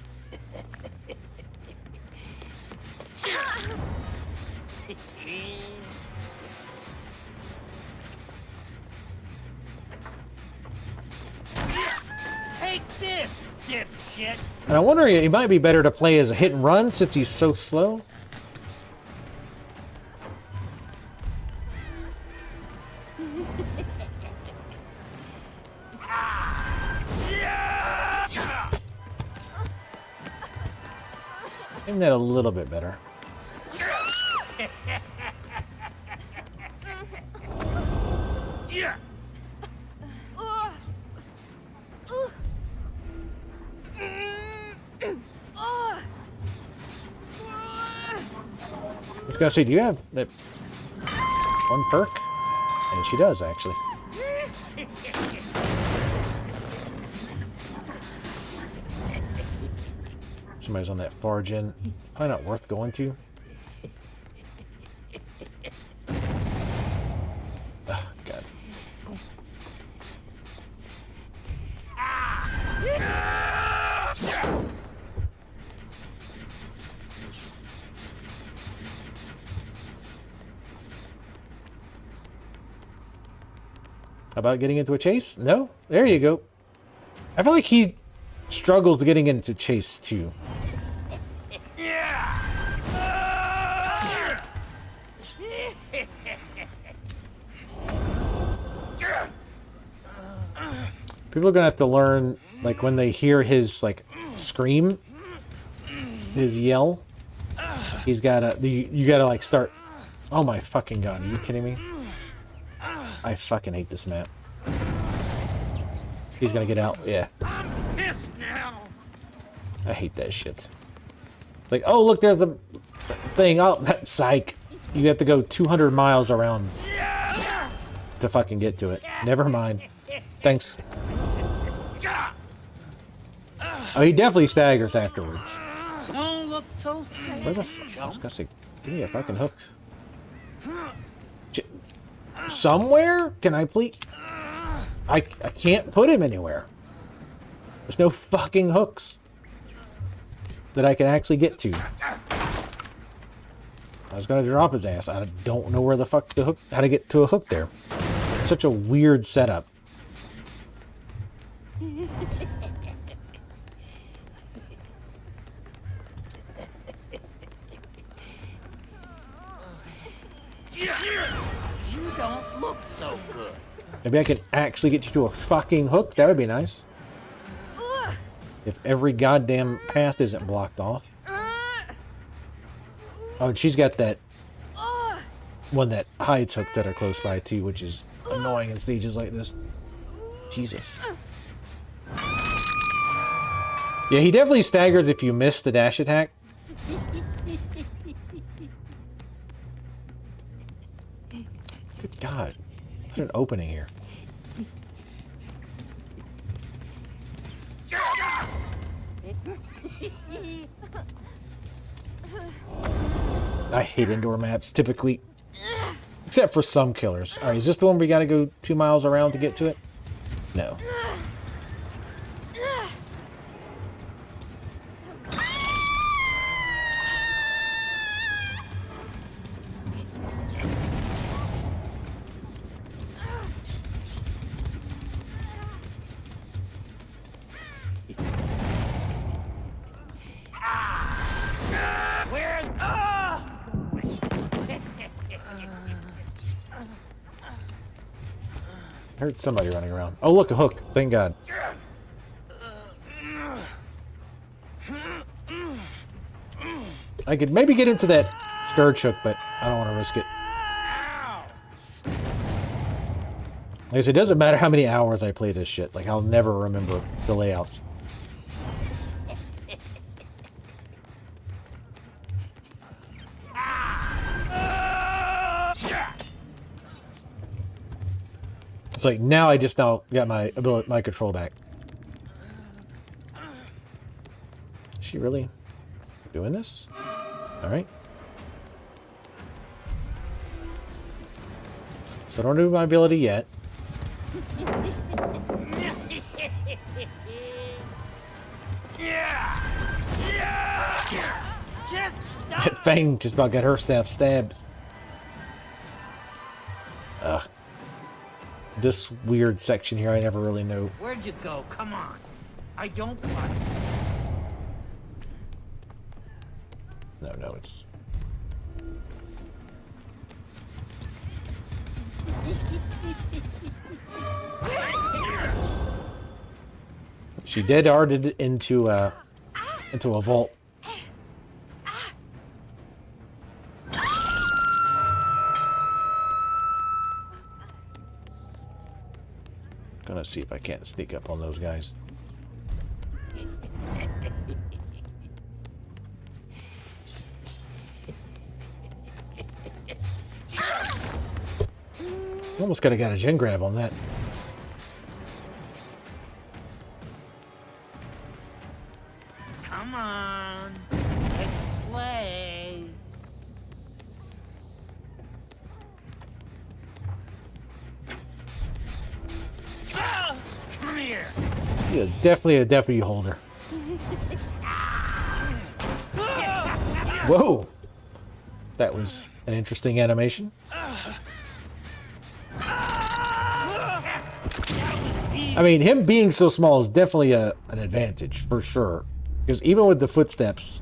Take this, dipshit! And I'm wondering, it might be better to play as a hit and run since he's so slow. Isn't that a little bit better? I was gonna say, do you have that one perk? And she does, actually. Somebody's on that far gen. Probably not worth going to. Oh, God. How about getting into a chase? No? There you go. I feel like he struggles with getting into chase too. People are gonna have to learn, like, when they hear his, like, scream, his yell, he's gotta, you gotta, like, start. Oh my fucking God, are you kidding me? I fucking hate this map. He's gonna get out, yeah. I'm pissed now! I hate that shit. Like, oh, look, there's a thing. Oh, psych. You have to go 200 miles around to fucking get to it. Never mind. Thanks. Oh, he definitely staggers afterwards. Don't look so sad. Where the fuck? I was gonna say, give me a fucking hook. Somewhere? Can I please? I can't put him anywhere. There's no fucking hooks that I can actually get to. I was gonna drop his ass. I don't know where the fuck the hook, how to get to a hook there. It's such a weird setup. You don't look so good. Maybe I can actually get you to a fucking hook. That would be nice. If every goddamn path isn't blocked off. Oh, and she's got that one that hides hooks that are close by too, which is annoying in stages like this. Jesus. Yeah, he definitely staggers if you miss the dash attack. Good God. What an opening here. I hate indoor maps, typically. Except for some killers. Alright, is this the one we gotta go 2 miles around to get to it? No. I heard somebody running around. Oh, look, a hook. Thank God. I could maybe get into that scourge hook, but I don't want to risk it. Like I said, it doesn't matter how many hours I play this shit. Like, I'll never remember the layouts. It's like, now I just now got my ability, my control back. Is she really doing this? All right. So I don't do my ability yet. That Fang just about got her stabbed. Ugh. This weird section here, I never really know. Where'd you go? Come on. I don't want. No, it's... She dead arted into a vault. Gonna see if I can't sneak up on those guys. Almost could have got a gen grab on that. Come on. Let's play. Ah, come here. Yeah, definitely a W holder. Whoa! That was an interesting animation. I mean, him being so small is definitely an advantage, for sure. Because even with the footsteps,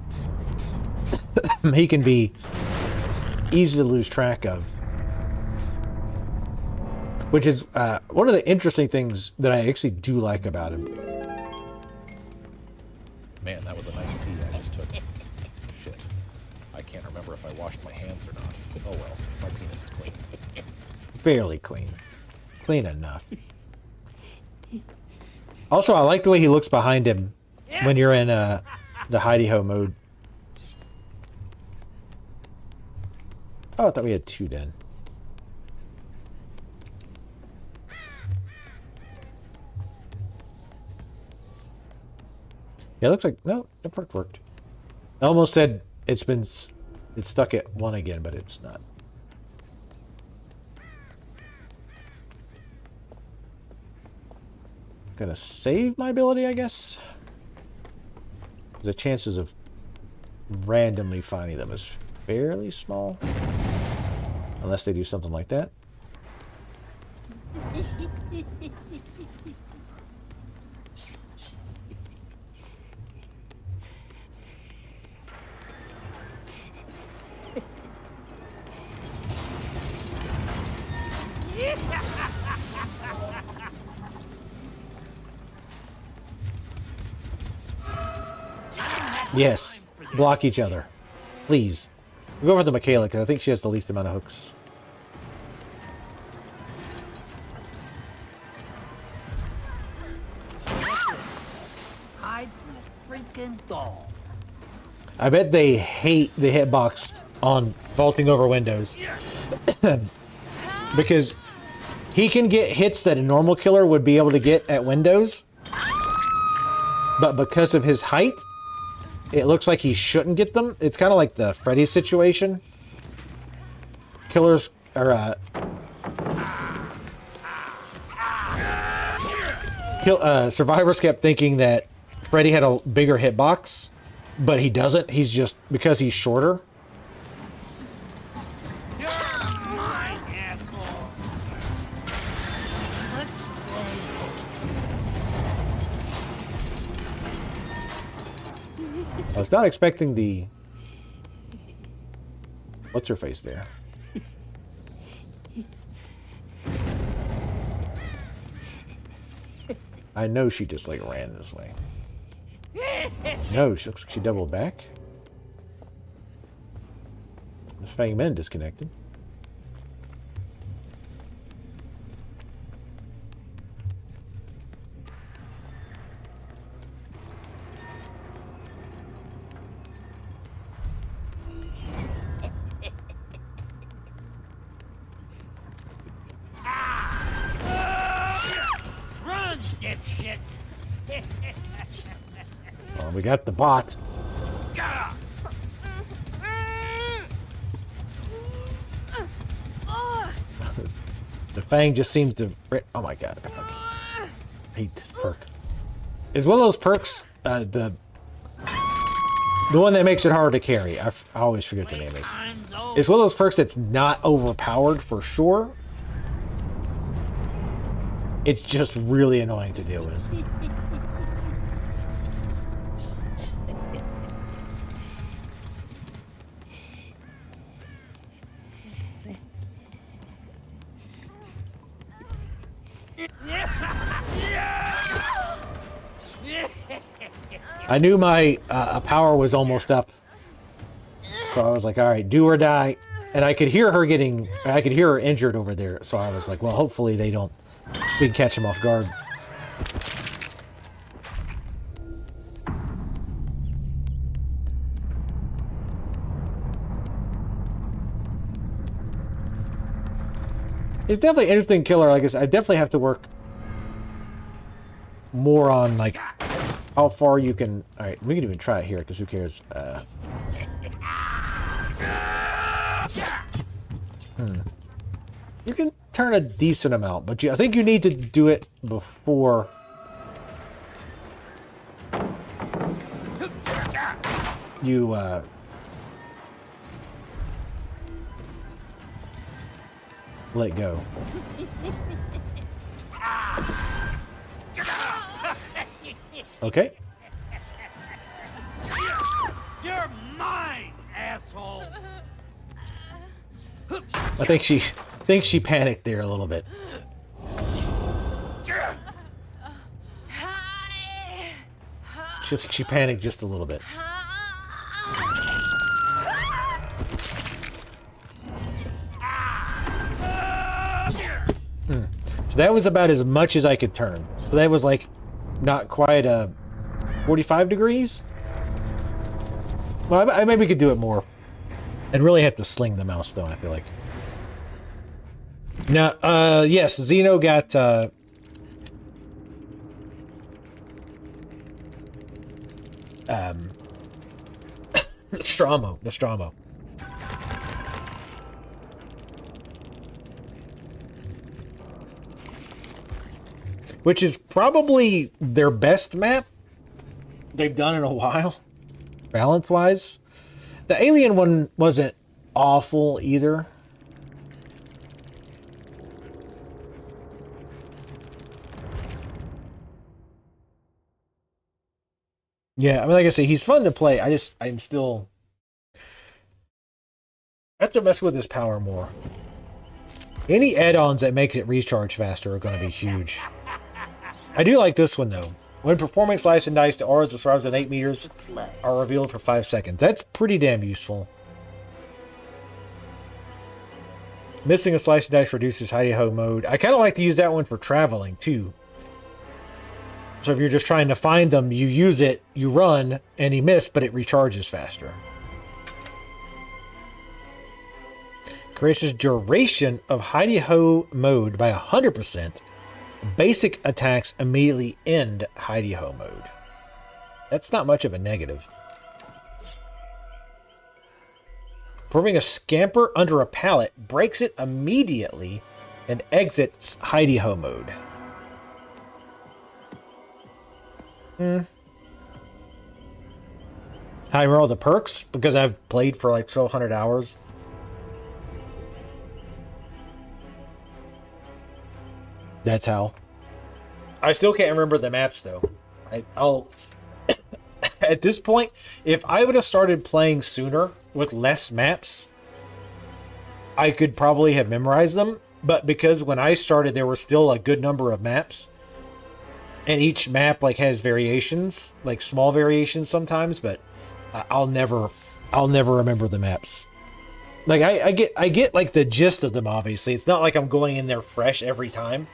he can be easy to lose track of. Which is one of the interesting things that I actually do like about him. Man, that was a nice pee I just took. Shit. I can't remember if I washed my hands or not. Oh well, my penis is clean. Fairly clean. Clean enough. Also, I like the way he looks behind him when you're in the hidey-ho mode. Oh, I thought we had two then. Yeah, it looks like... No, the perk worked. I almost said it's stuck at 1 again, but it's not. Gonna save my ability, I guess. The chances of randomly finding them is fairly small. Unless they do something like that. Yes, block each other. Please. We'll go for the Michaela, because I think she has the least amount of hooks. Hide from a freaking doll. I bet they hate the hitbox on vaulting over windows. Because he can get hits that a normal killer would be able to get at windows. But because of his height, it looks like he shouldn't get them. It's kind of like the Freddy situation. Killers are survivors kept thinking that Freddy had a bigger hitbox, but he doesn't. He's just because he's shorter. Mine, asshole. Let's I was not expecting the... What's her face there? I know she just like ran this way. No, she looks like she doubled back. This Fang Men disconnected. run, dipshit. Well, we got the bot. The Fang just seems to... Oh my god, I fucking hate this perk. Is one of those perks, the one that makes it hard to carry. I always forget what the name is. It's one of those perks that's not overpowered for sure. It's just really annoying to deal with. I knew my power was almost up. So I was like, all right, do or die. And I could hear her injured over there. So I was like, well, hopefully we can catch him off guard. It's definitely an interesting killer. Like I said, I definitely have to work more on like how far you can. All right, we can even try it here because who cares? You can turn a decent amount, but I think you need to do it before. You let go. Okay. You're mine, asshole. I think she panicked there a little bit. She panicked just a little bit. So that was about as much as I could turn. So that was like not quite a 45 degrees. Well, I maybe could do it more. I'd really have to sling the mouse though, I feel like. Now, yes, Xeno got Nostromo. Which is probably their best map they've done in a while, balance-wise. The alien one wasn't awful either. Yeah, I mean, like I say, he's fun to play. I'm still... I have to mess with his power more. Any add-ons that make it recharge faster are going to be huge. I do like this one, though. When performing slice and dice, the auras that surrounds at 8 meters are revealed for 5 seconds. That's pretty damn useful. Missing a slice and dice reduces hidey-ho mode. I kind of like to use that one for traveling, too. So if you're just trying to find them, you use it, you run, and you miss, but it recharges faster. Increases duration of hidey-ho mode by 100%. Basic attacks immediately end hidey-ho mode. That's not much of a negative. Performing a scamper under a pallet breaks it immediately and exits hidey-ho mode. I remember all the perks because I've played for like 1,200 hours. That's how. I still can't remember the maps though. I'll at this point, if I would have started playing sooner with less maps, I could probably have memorized them. But because when I started, there were still a good number of maps, and each map like has variations, like small variations sometimes. But I'll never remember the maps. Like I get like the gist of them. Obviously, it's not like I'm going in there fresh every time.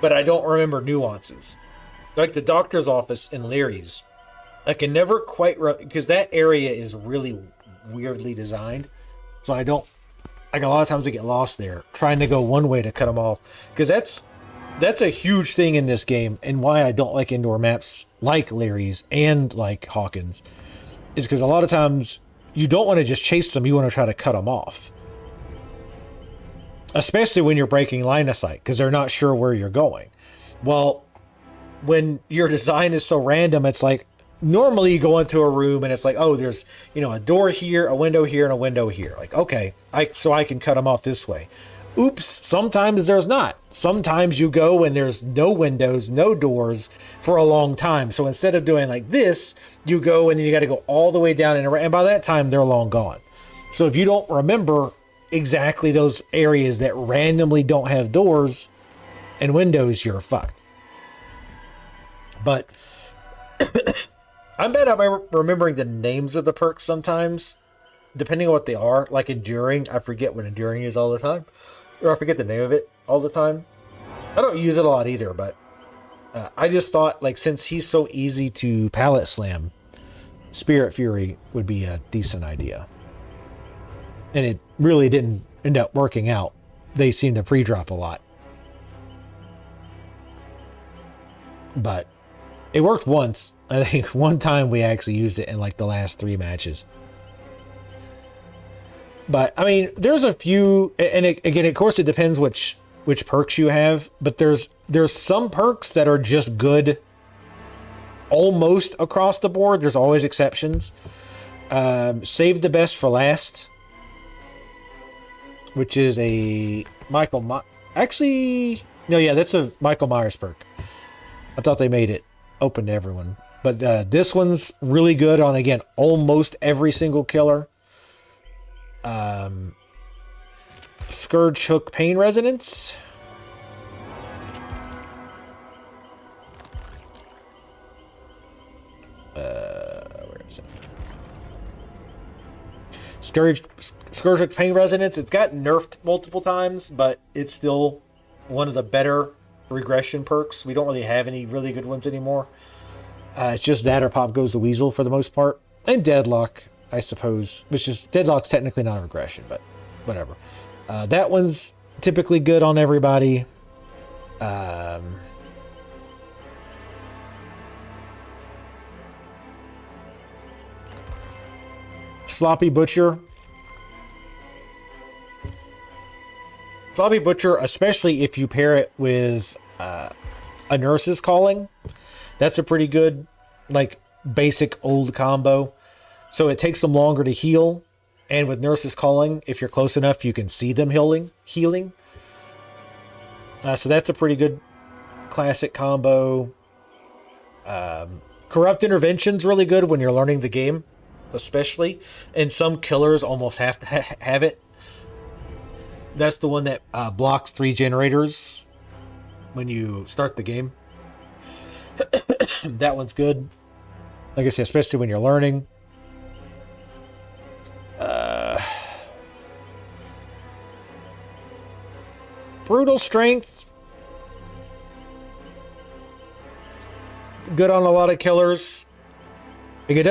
But I don't remember nuances. Like the doctor's office in Leary's. I can never quite... because that area is really weirdly designed. So I don't... like a lot of times I get lost there. Trying to go one way to cut them off. Because that's a huge thing in this game. And why I don't like indoor maps like Leary's and like Hawkins. Is because a lot of times you don't want to just chase them. You want to try to cut them off. especially when you're breaking line of sight because they're not sure where you're going. Well, when your design is so random, it's like normally you go into a room and it's like, oh, there's, you know, a door here, a window here, and a window here. Like, okay, so I can cut them off this way. Oops, sometimes there's not. Sometimes you go and there's no windows, no doors for a long time. So instead of doing like this, you go and then you got to go all the way down, and by that time they're long gone. So if you don't remember exactly those areas that randomly don't have doors and windows, you're fucked. But I'm bad at remembering the names of the perks sometimes, depending on what they are. Like Enduring, I forget what Enduring is all the time. Or I forget the name of it all the time. I don't use it a lot either, but I just thought, like, since he's so easy to pallet slam, Spirit Fury would be a decent idea. And it really didn't end up working out. They seem to pre-drop a lot. But it worked once. I think one time we actually used it in like the last 3 matches. But I mean, there's a few, and again, of course, it depends which perks you have. But there's some perks that are just good almost across the board. There's always exceptions. Save the best for last, which is a actually, no, yeah, that's a Michael Myers perk. I thought they made it open to everyone, but this one's really good on, again, almost every single killer. Scourge Hook Pain Resonance. Where is it? Scourge Hook Pain Resonance. It's got nerfed multiple times, but it's still one of the better regression perks. We don't really have any really good ones anymore. It's just that or Pop Goes the Weasel for the most part. And Deadlock, I suppose, which is, Deadlock's technically not a regression, but whatever. That one's typically good on everybody. Sloppy Butcher. Sloppy Butcher, especially if you pair it with a Nurse's Calling. That's a pretty good, like, basic old combo. So it takes them longer to heal. And with Nurse's Calling, if you're close enough, you can see them healing. So that's a pretty good classic combo. Corrupt Intervention's really good when you're learning the game, especially. And some killers almost have to have it. That's the one that blocks 3 generators when you start the game. That one's good. Like I said, especially when you're learning. Brutal Strength. Good on a lot of killers. Like,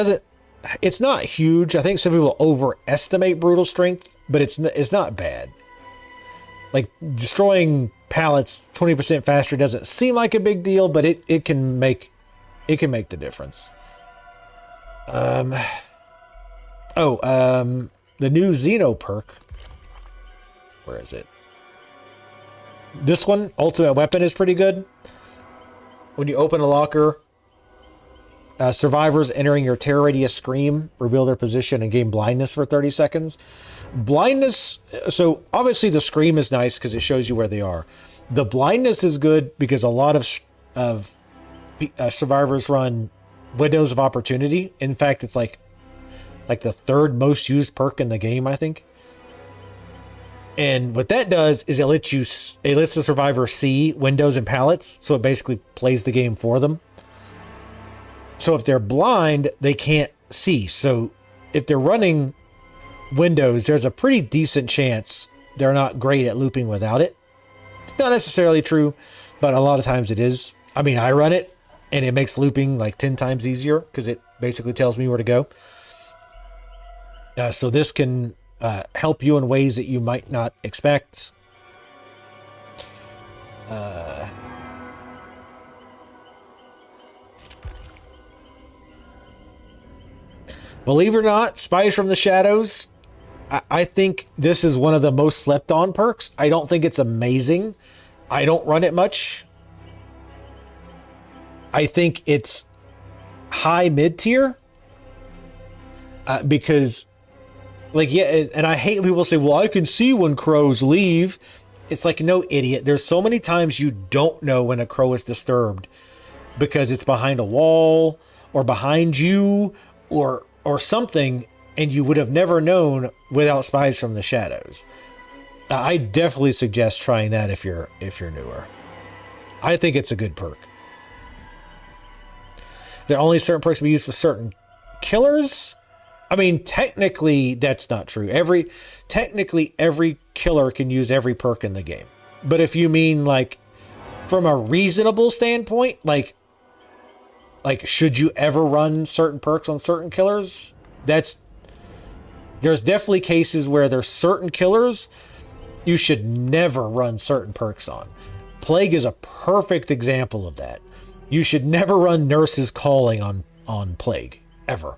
it's not huge. I think some people overestimate Brutal Strength, but it's not bad. Like, destroying pallets 20% faster doesn't seem like a big deal, but it can make the difference. The new Xeno perk. Where is it? This one, Ultimate Weapon, is pretty good. When you open a locker, survivors entering your terror radius scream reveal their position and gain blindness for 30 seconds. Blindness, so obviously the scream is nice because it shows you where they are. The blindness is good because a lot of survivors run Windows of Opportunity. In fact, it's like the 3rd most used perk in the game, I think. And what that does is it lets the survivor see windows and pallets, so it basically plays the game for them. So if they're blind, they can't see. So if they're running windows, there's a pretty decent chance they're not great at looping without it. It's not necessarily true, but a lot of times it is. I mean, I run it, and it makes looping like 10 times easier because it basically tells me where to go. So this can help you in ways that you might not expect. Believe it or not, Spies from the Shadows I think this is one of the most slept on perks. I don't think it's amazing. I don't run it much. I think it's high mid tier because, like, yeah, and I hate when people say, well, I can see when crows leave. It's like, no, idiot. There's so many times you don't know when a crow is disturbed because it's behind a wall or behind you or something, and you would have never known without Spies from the Shadows. I definitely suggest trying that if you're newer. I think it's a good perk. There are only certain perks to be used for certain killers. I mean, technically, that's not true. Technically, every killer can use every perk in the game. But if you mean, like, from a reasonable standpoint, like should you ever run certain perks on certain killers? There's definitely cases where there's certain killers you should never run certain perks on. Plague is a perfect example of that. You should never run Nurse's Calling on Plague, ever.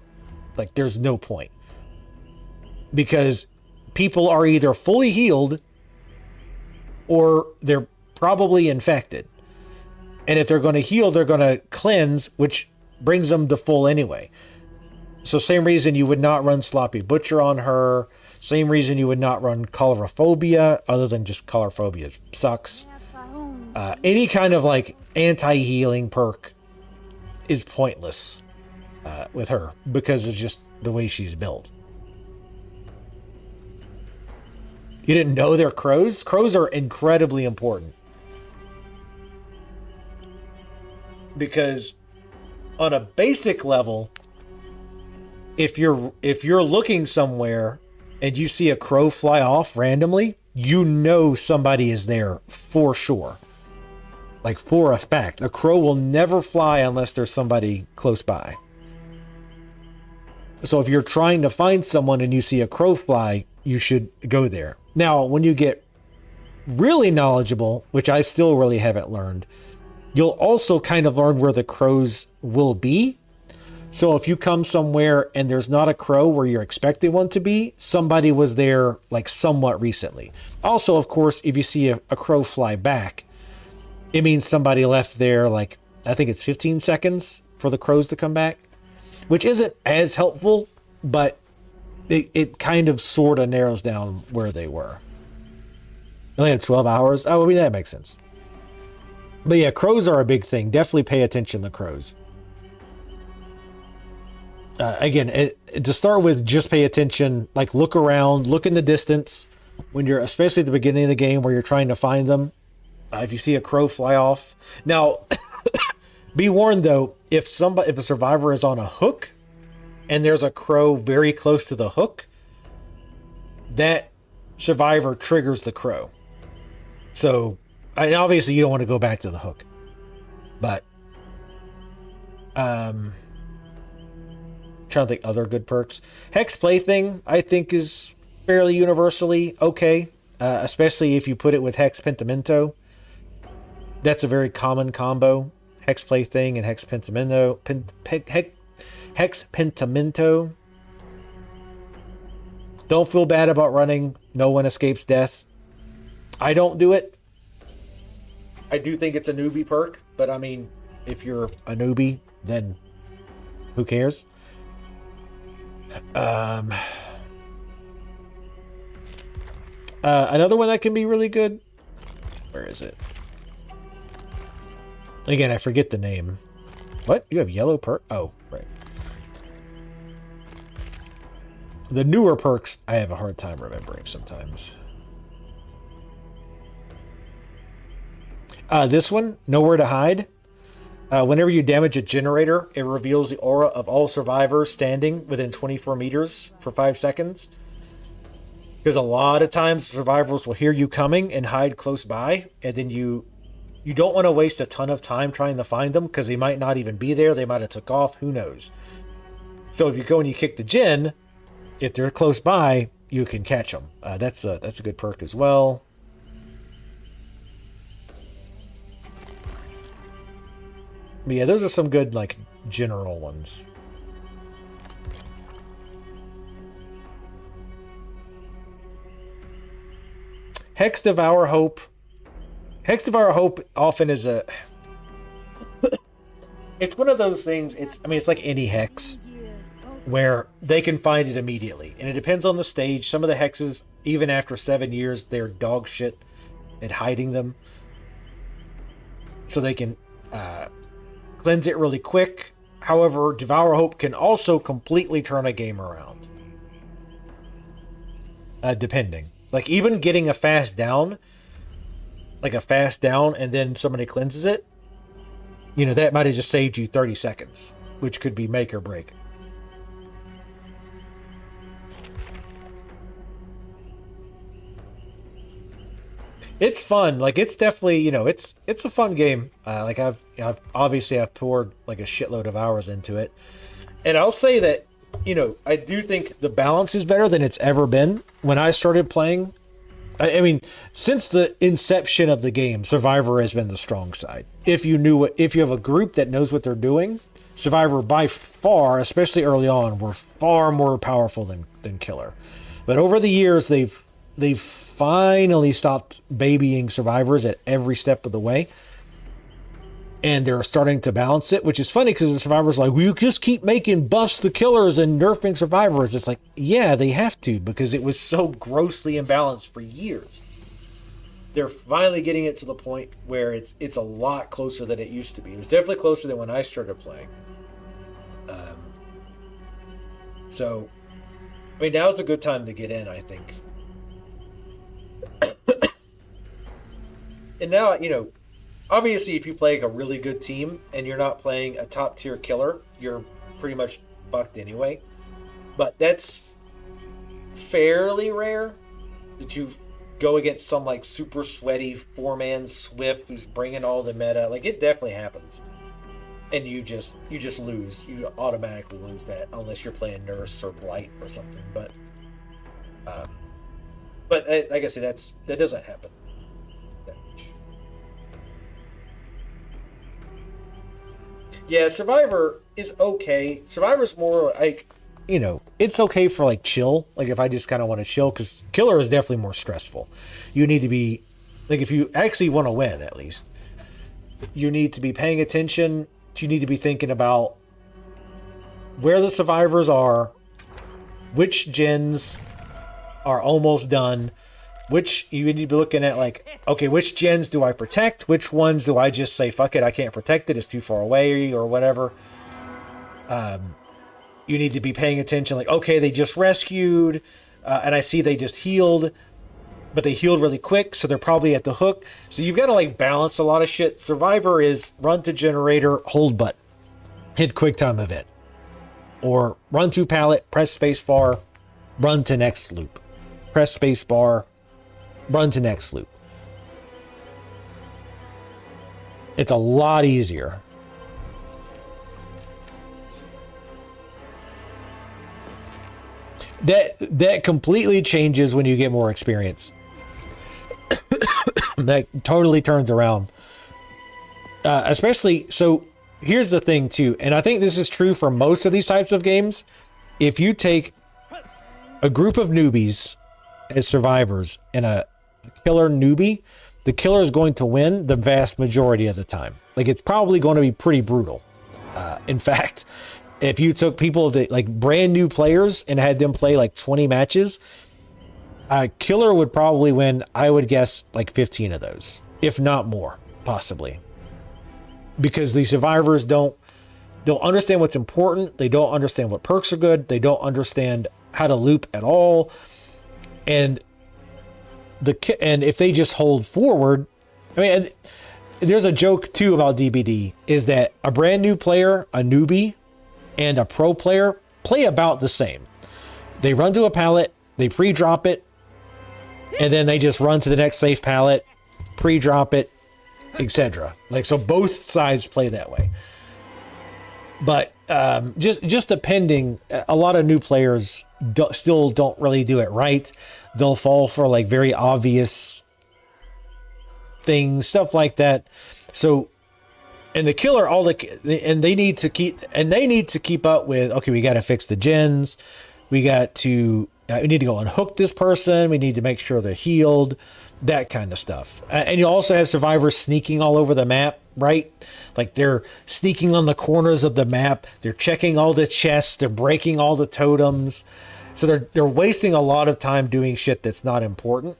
Like, there's no point. Because people are either fully healed or they're probably infected. And if they're going to heal, they're going to cleanse, which brings them to full anyway. So same reason you would not run Sloppy Butcher on her. Same reason you would not run Colorophobia, other than just Colorophobia sucks. Any kind of, like, anti-healing perk is pointless with her because of just the way she's built. You didn't know they're crows? Crows are incredibly important. Because on a basic level, if you're looking somewhere and you see a crow fly off randomly, you know somebody is there for sure. Like, for a fact. A crow will never fly unless there's somebody close by. So if you're trying to find someone and you see a crow fly, you should go there. Now, when you get really knowledgeable, which I still really haven't learned, you'll also kind of learn where the crows will be. So if you come somewhere and there's not a crow where you're expecting one to be, somebody was there, like, somewhat recently. Also, of course, if you see a crow fly back, it means somebody left there, like, I think it's 15 seconds for the crows to come back, which isn't as helpful, but it kind of sort of narrows down where they were. They only had 12 hours. Oh, I mean, that makes sense. But yeah, crows are a big thing. Definitely pay attention to crows. Again, to start with, just pay attention, like, look around, look in the distance when you're, especially at the beginning of the game where you're trying to find them. If you see a crow fly off. Now, be warned though, if a survivor is on a hook and there's a crow very close to the hook, that survivor triggers the crow. So, obviously you don't want to go back to the hook. But, trying to think other good perks. Hex Plaything, I think, is fairly universally okay. Especially if you put it with Hex Pentimento. That's a very common combo. Hex Plaything and Hex Pentimento. Hex Pentimento. Don't feel bad about running No One Escapes Death. I don't do it. I do think it's a newbie perk, but I mean, if you're a newbie, then who cares? Another one that can be really good. Where is it? Again, I forget the name. What? You have yellow perk? Oh, right. The newer perks, I have a hard time remembering sometimes. This one, Nowhere to Hide. Whenever you damage a generator, it reveals the aura of all survivors standing within 24 meters for 5 seconds. Because a lot of times survivors will hear you coming and hide close by, and then you don't want to waste a ton of time trying to find them because they might not even be there. They might have took off. Who knows? So if you go and you kick the gen, if they're close by, you can catch them. That's a good perk as well. But yeah, those are some good, like, general ones. Hex Devour Hope. Hex Devour Hope often is a. It's one of those things. It's like any hex, where they can find it immediately, and it depends on the stage. Some of the hexes, even after 7 years, they're dog shit at hiding them, so they can cleanse it really quick. However, Devour Hope can also completely turn a game around, depending. Like even getting a fast down, and then somebody cleanses it, that might have just saved you 30 seconds, which could be make or break. It's fun. Like it's definitely, it's a fun game. Like I've obviously poured like a shitload of hours into it. And I'll say that, I do think the balance is better than it's ever been. When I started playing, I mean, since the inception of the game, Survivor has been the strong side. If you have a group that knows what they're doing, Survivor by far, especially early on, were far more powerful than Killer. But over the years, they've finally stopped babying survivors at every step of the way, and they're starting to balance it, which is funny because the survivors are like, well, you just keep making buffs to killers and nerfing survivors. It's like, yeah, they have to, because it was so grossly imbalanced for years. They're finally getting it to the point where it's a lot closer than it used to be. It was definitely closer than when I started playing. So I mean, now's a good time to get in, I think. And now, obviously if you play like a really good team and you're not playing a top tier killer, you're pretty much fucked anyway. But that's fairly rare that you go against some like super sweaty 4-man Swift who's bringing all the meta. Like it definitely happens. And you just lose. You automatically lose that unless you're playing Nurse or Blight or something. But like I said, that doesn't happen that much. Yeah, Survivor is okay. Survivor's more like, it's okay for like chill. Like if I just kind of want to chill, because Killer is definitely more stressful. You need to be, like if you actually want to win, at least, you need to be paying attention. You need to be thinking about where the survivors are, which gens are almost done, which you need to be looking at like, okay, which gens do I protect? Which ones do I just say, fuck it, I can't protect it, it's too far away or whatever. You need to be paying attention like, okay, they just rescued and I see they just healed, but they healed really quick, so they're probably at the hook. So you've got to like balance a lot of shit. Survivor is run to generator, hold button, hit quick time event, or run to pallet, press spacebar, run to next loop, press spacebar, run to next loop. It's a lot easier. That completely changes when you get more experience. That totally turns around. Especially, so here's the thing too, and I think this is true for most of these types of games. If you take a group of newbies as survivors and a killer newbie, the killer is going to win the vast majority of the time. Like it's probably going to be pretty brutal. In fact, if you took people that like brand new players and had them play like 20 matches, a killer would probably win, I would guess, like 15 of those, if not more, possibly. Because the survivors don't understand what's important. They don't understand what perks are good. They don't understand how to loop at all. And if they just hold forward, I mean, there's a joke too about DBD, is that a brand new player, a newbie, and a pro player play about the same. They run to a pallet, they pre-drop it, and then they just run to the next safe pallet, pre-drop it, etc. Like, so both sides play that way. But just depending, a lot of new players still don't really do it right. They'll fall for like very obvious things, stuff like that. So, and the killer, they need to keep up with, okay, we got to fix the gens. We got to, We need to go unhook this person. We need to make sure they're healed, that kind of stuff. And you also have survivors sneaking all over the map, right? Like they're sneaking on the corners of the map. They're checking all the chests. They're breaking all the totems. So they're wasting a lot of time doing shit that's not important.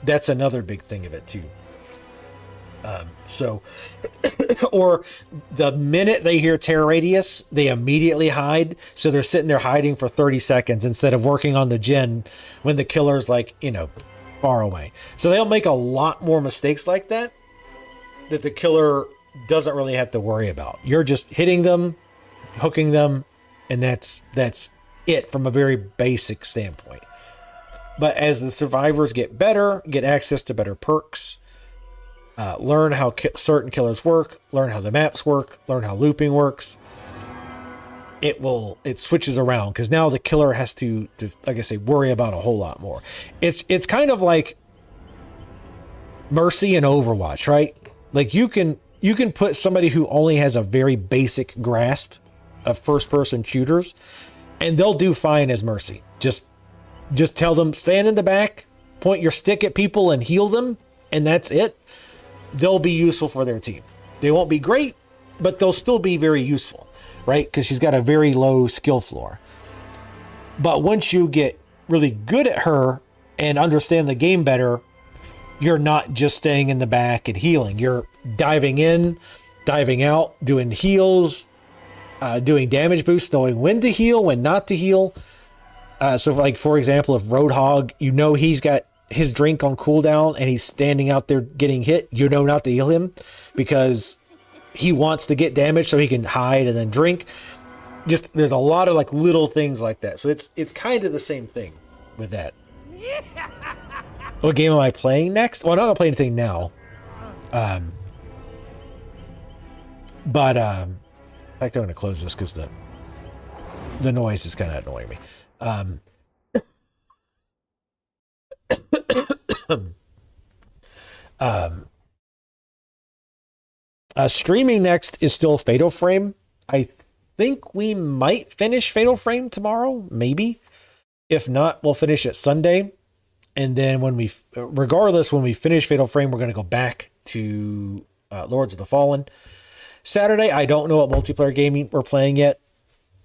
That's another big thing of it too. Or the minute they hear terror radius, they immediately hide. So they're sitting there hiding for 30 seconds instead of working on the gen when the killer's like, far away. So they'll make a lot more mistakes like that the killer doesn't really have to worry about. You're just hitting them, hooking them, and that's it from a very basic standpoint. But as the survivors get better, get access to better perks, learn how certain killers work, learn how the maps work, learn how looping works, it switches around, because now the killer has to, like I say, worry about a whole lot more. It's kind of like Mercy in Overwatch, right? Like you can put somebody who only has a very basic grasp of first-person shooters, and they'll do fine as Mercy. Just tell them, stand in the back, point your stick at people and heal them, and that's it. They'll be useful for their team. They won't be great, but they'll still be very useful, right? Because she's got a very low skill floor. But once you get really good at her and understand the game better, you're not just staying in the back and healing. You're diving in, diving out, doing heals, doing damage boosts, knowing when to heal, when not to heal. So like, for example, if Roadhog, he's got his drink on cooldown and he's standing out there getting hit, not to heal him because he wants to get damage so he can hide and then drink. Just, there's a lot of like little things like that. So it's kind of the same thing with that. What game am I playing next? Well, I'm not gonna play anything now. In fact, I'm gonna close this because the noise is kind of annoying me. Streaming next is still Fatal Frame. I think we might finish Fatal Frame tomorrow, maybe. If not, we'll finish it Sunday. And then when we finish Fatal Frame, we're going to go back to Lords of the Fallen. Saturday, I don't know what multiplayer gaming we're playing yet.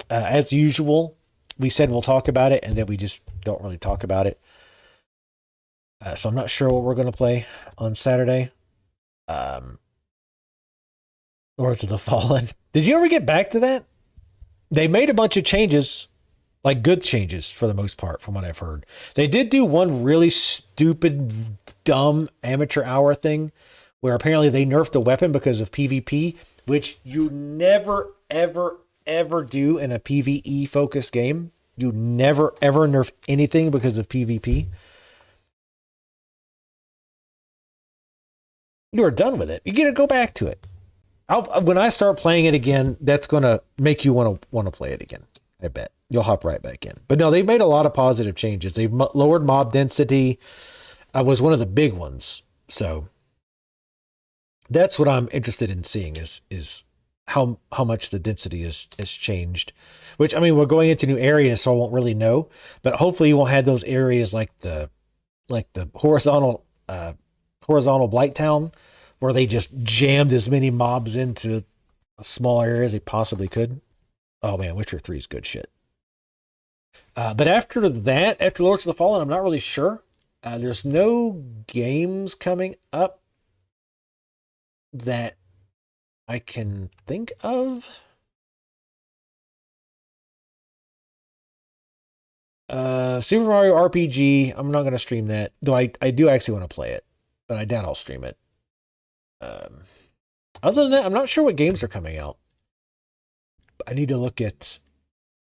As usual, we said we'll talk about it, and then we just don't really talk about it. So I'm not sure what we're going to play on Saturday. Lords of the Fallen. Did you ever get back to that? They made a bunch of changes, like good changes for the most part, from what I've heard. They did do one really stupid, dumb amateur hour thing where apparently they nerfed a weapon because of PvP, which you never, ever, ever do in a PvE focused game. You never, ever nerf anything because of PvP. You are done with it. You got to go back to it. When I start playing it again, that's going to make you want to play it again. I bet you'll hop right back in. But no, they've made a lot of positive changes. They've lowered mob density. Was one of the big ones. So that's what I'm interested in seeing is how much the density is changed. Which, I mean, we're going into new areas, so I won't really know. But hopefully you won't have those areas like the horizontal Blight Town, where they just jammed as many mobs into a small area as they possibly could. Oh man, Witcher 3 is good shit. But after Lords of the Fallen, I'm not really sure. There's no games coming up that I can think of. Super Mario RPG, I'm not going to stream that, though I do actually want to play it, but I doubt I'll stream it. Other than that, I'm not sure what games are coming out. I need to look at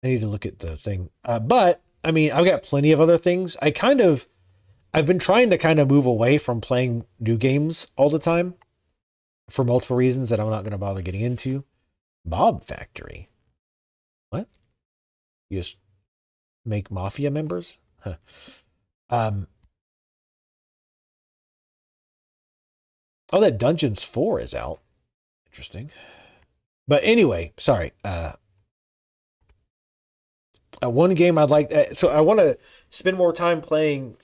the thing. But I mean, I've got plenty of other things. I've been trying to kind of move away from playing new games all the time for multiple reasons that I'm not going to bother getting into. Mob Factory. What? You just make mafia members? Huh. Oh, that Dungeons 4 is out. Interesting. But anyway, sorry. One game I'd like, so I want to spend more time playing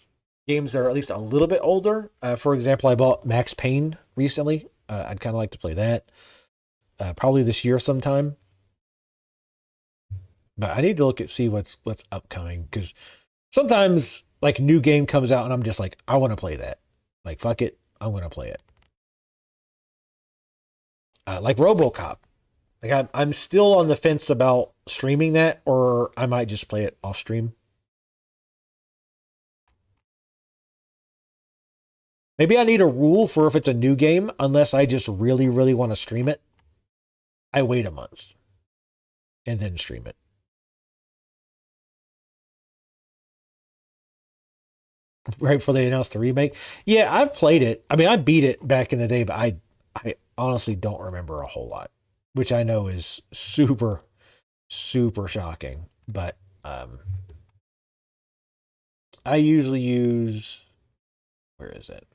games that are at least a little bit older. For example, I bought Max Payne recently. I'd kind of like to play that. Probably this year sometime. But I need to see what's upcoming, because sometimes like new game comes out and I'm just like, I want to play that. Like, fuck it, I'm gonna play it. Like RoboCop. Like I'm still on the fence about streaming that, or I might just play it off stream. Maybe I need a rule for if it's a new game, unless I just really, really want to stream it, I wait a month and then stream it. Right before they announced the remake. Yeah, I've played it. I mean, I beat it back in the day, but I honestly don't remember a whole lot, which I know is super, super shocking. But I usually use, where is it?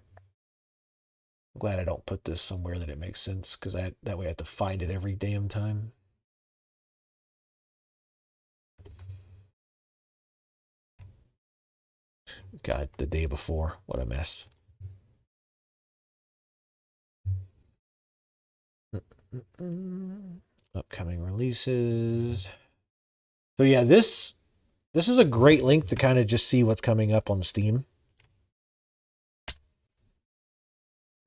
I'm glad I don't put this somewhere that it makes sense, because that way I have to find it every damn time. God, the day before. What a mess. Upcoming releases. So yeah, this is a great link to kind of just see what's coming up on Steam.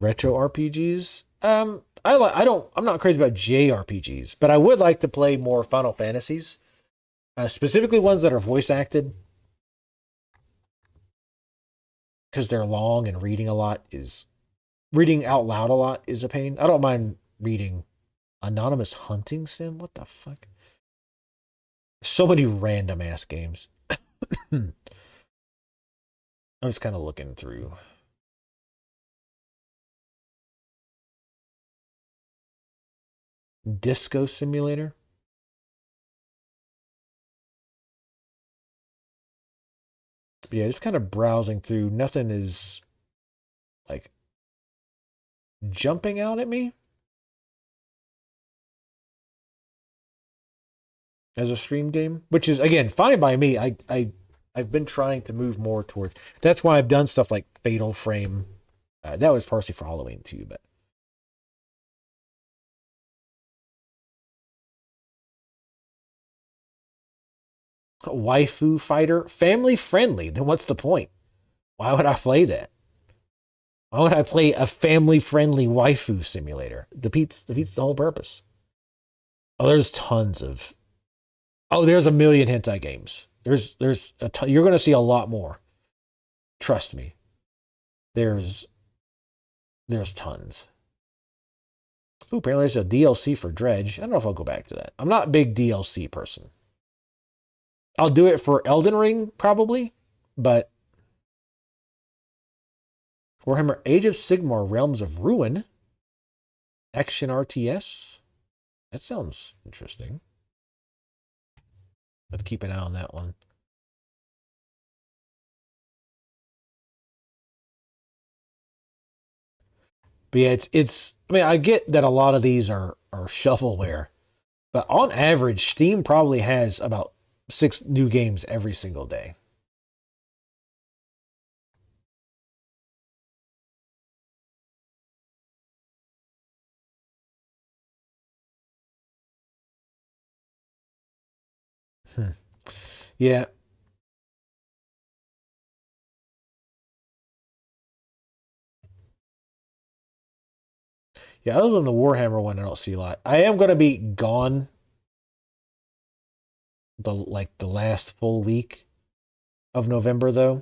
Retro RPGs. I'm not crazy about JRPGs, but I would like to play more Final Fantasies. Specifically ones that are voice acted. Because they're long and reading out loud a lot is a pain. I don't mind reading Anonymous Hunting Sim. What the fuck? So many random ass games. I'm just kind of looking through. Disco Simulator. But yeah, just kind of browsing through. Nothing is like jumping out at me as a stream game, which is again fine by me. I've been trying to move more towards. That's why I've done stuff like Fatal Frame. That was partially for Halloween too, but. Waifu fighter, family friendly. Then what's the point? Why would I play that? Why would I play a family friendly waifu simulator? Defeats the whole purpose. Oh, there's tons of. Oh, there's a million hentai games. There's a ton. You're going to see a lot more. Trust me. There's tons. Ooh, apparently there's a DLC for Dredge. I don't know if I'll go back to that. I'm not a big DLC person. I'll do it for Elden Ring, probably, but Warhammer Age of Sigmar Realms of Ruin, Action RTS, that sounds interesting. Let's keep an eye on that one. But yeah, it's. I mean, I get that a lot of these are shovelware, but on average, Steam probably has about 6 new games every single day. Yeah. Yeah, other than the Warhammer one, I don't see a lot. I am going to be gone the last full week of November, though.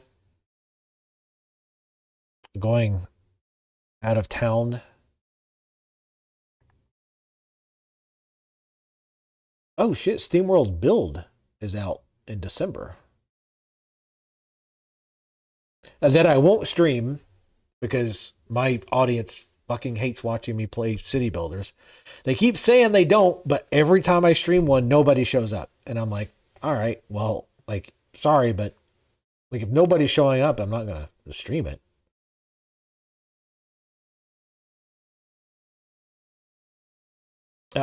Going out of town. Oh shit, SteamWorld Build is out in December. That I won't stream because my audience fucking hates watching me play city builders. They keep saying they don't, but every time I stream one, nobody shows up. And I'm like, all right, well, like, sorry, but like if nobody's showing up, I'm not going to stream it.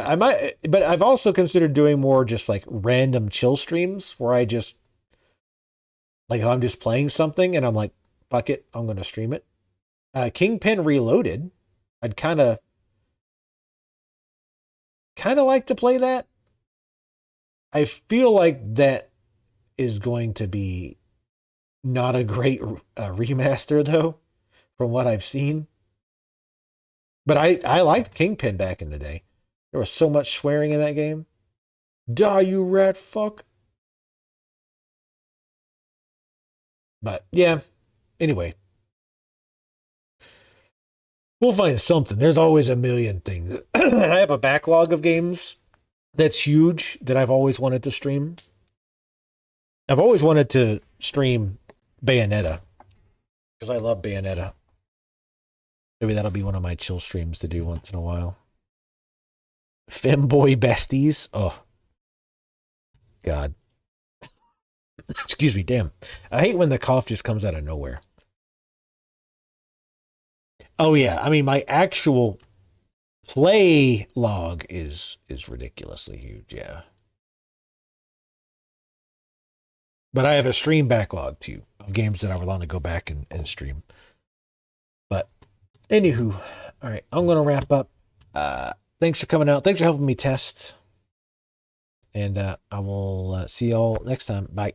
I might, but I've also considered doing more just like random chill streams where I just like if I'm just playing something and I'm like, fuck it, I'm going to stream it. Kingpin Reloaded, I'd kind of like to play that. I feel like that is going to be not a great remaster though, from what I've seen. But I liked Kingpin back in the day. There was so much swearing in that game. Die, you rat fuck. But yeah, anyway. We'll find something. There's always a million things. I have a backlog of games that's huge that I've always wanted to stream. I've always wanted to stream Bayonetta because I love Bayonetta. Maybe that'll be one of my chill streams to do once in a while. Femboy Besties. Oh, God. Excuse me, damn. I hate when the cough just comes out of nowhere. Oh, yeah. I mean, my actual play log is ridiculously huge, yeah. But I have a stream backlog, too, of games that I would want to go back and stream. But, anywho, all right, I'm going to wrap up. Thanks for coming out. Thanks for helping me test. And I will see y'all next time. Bye.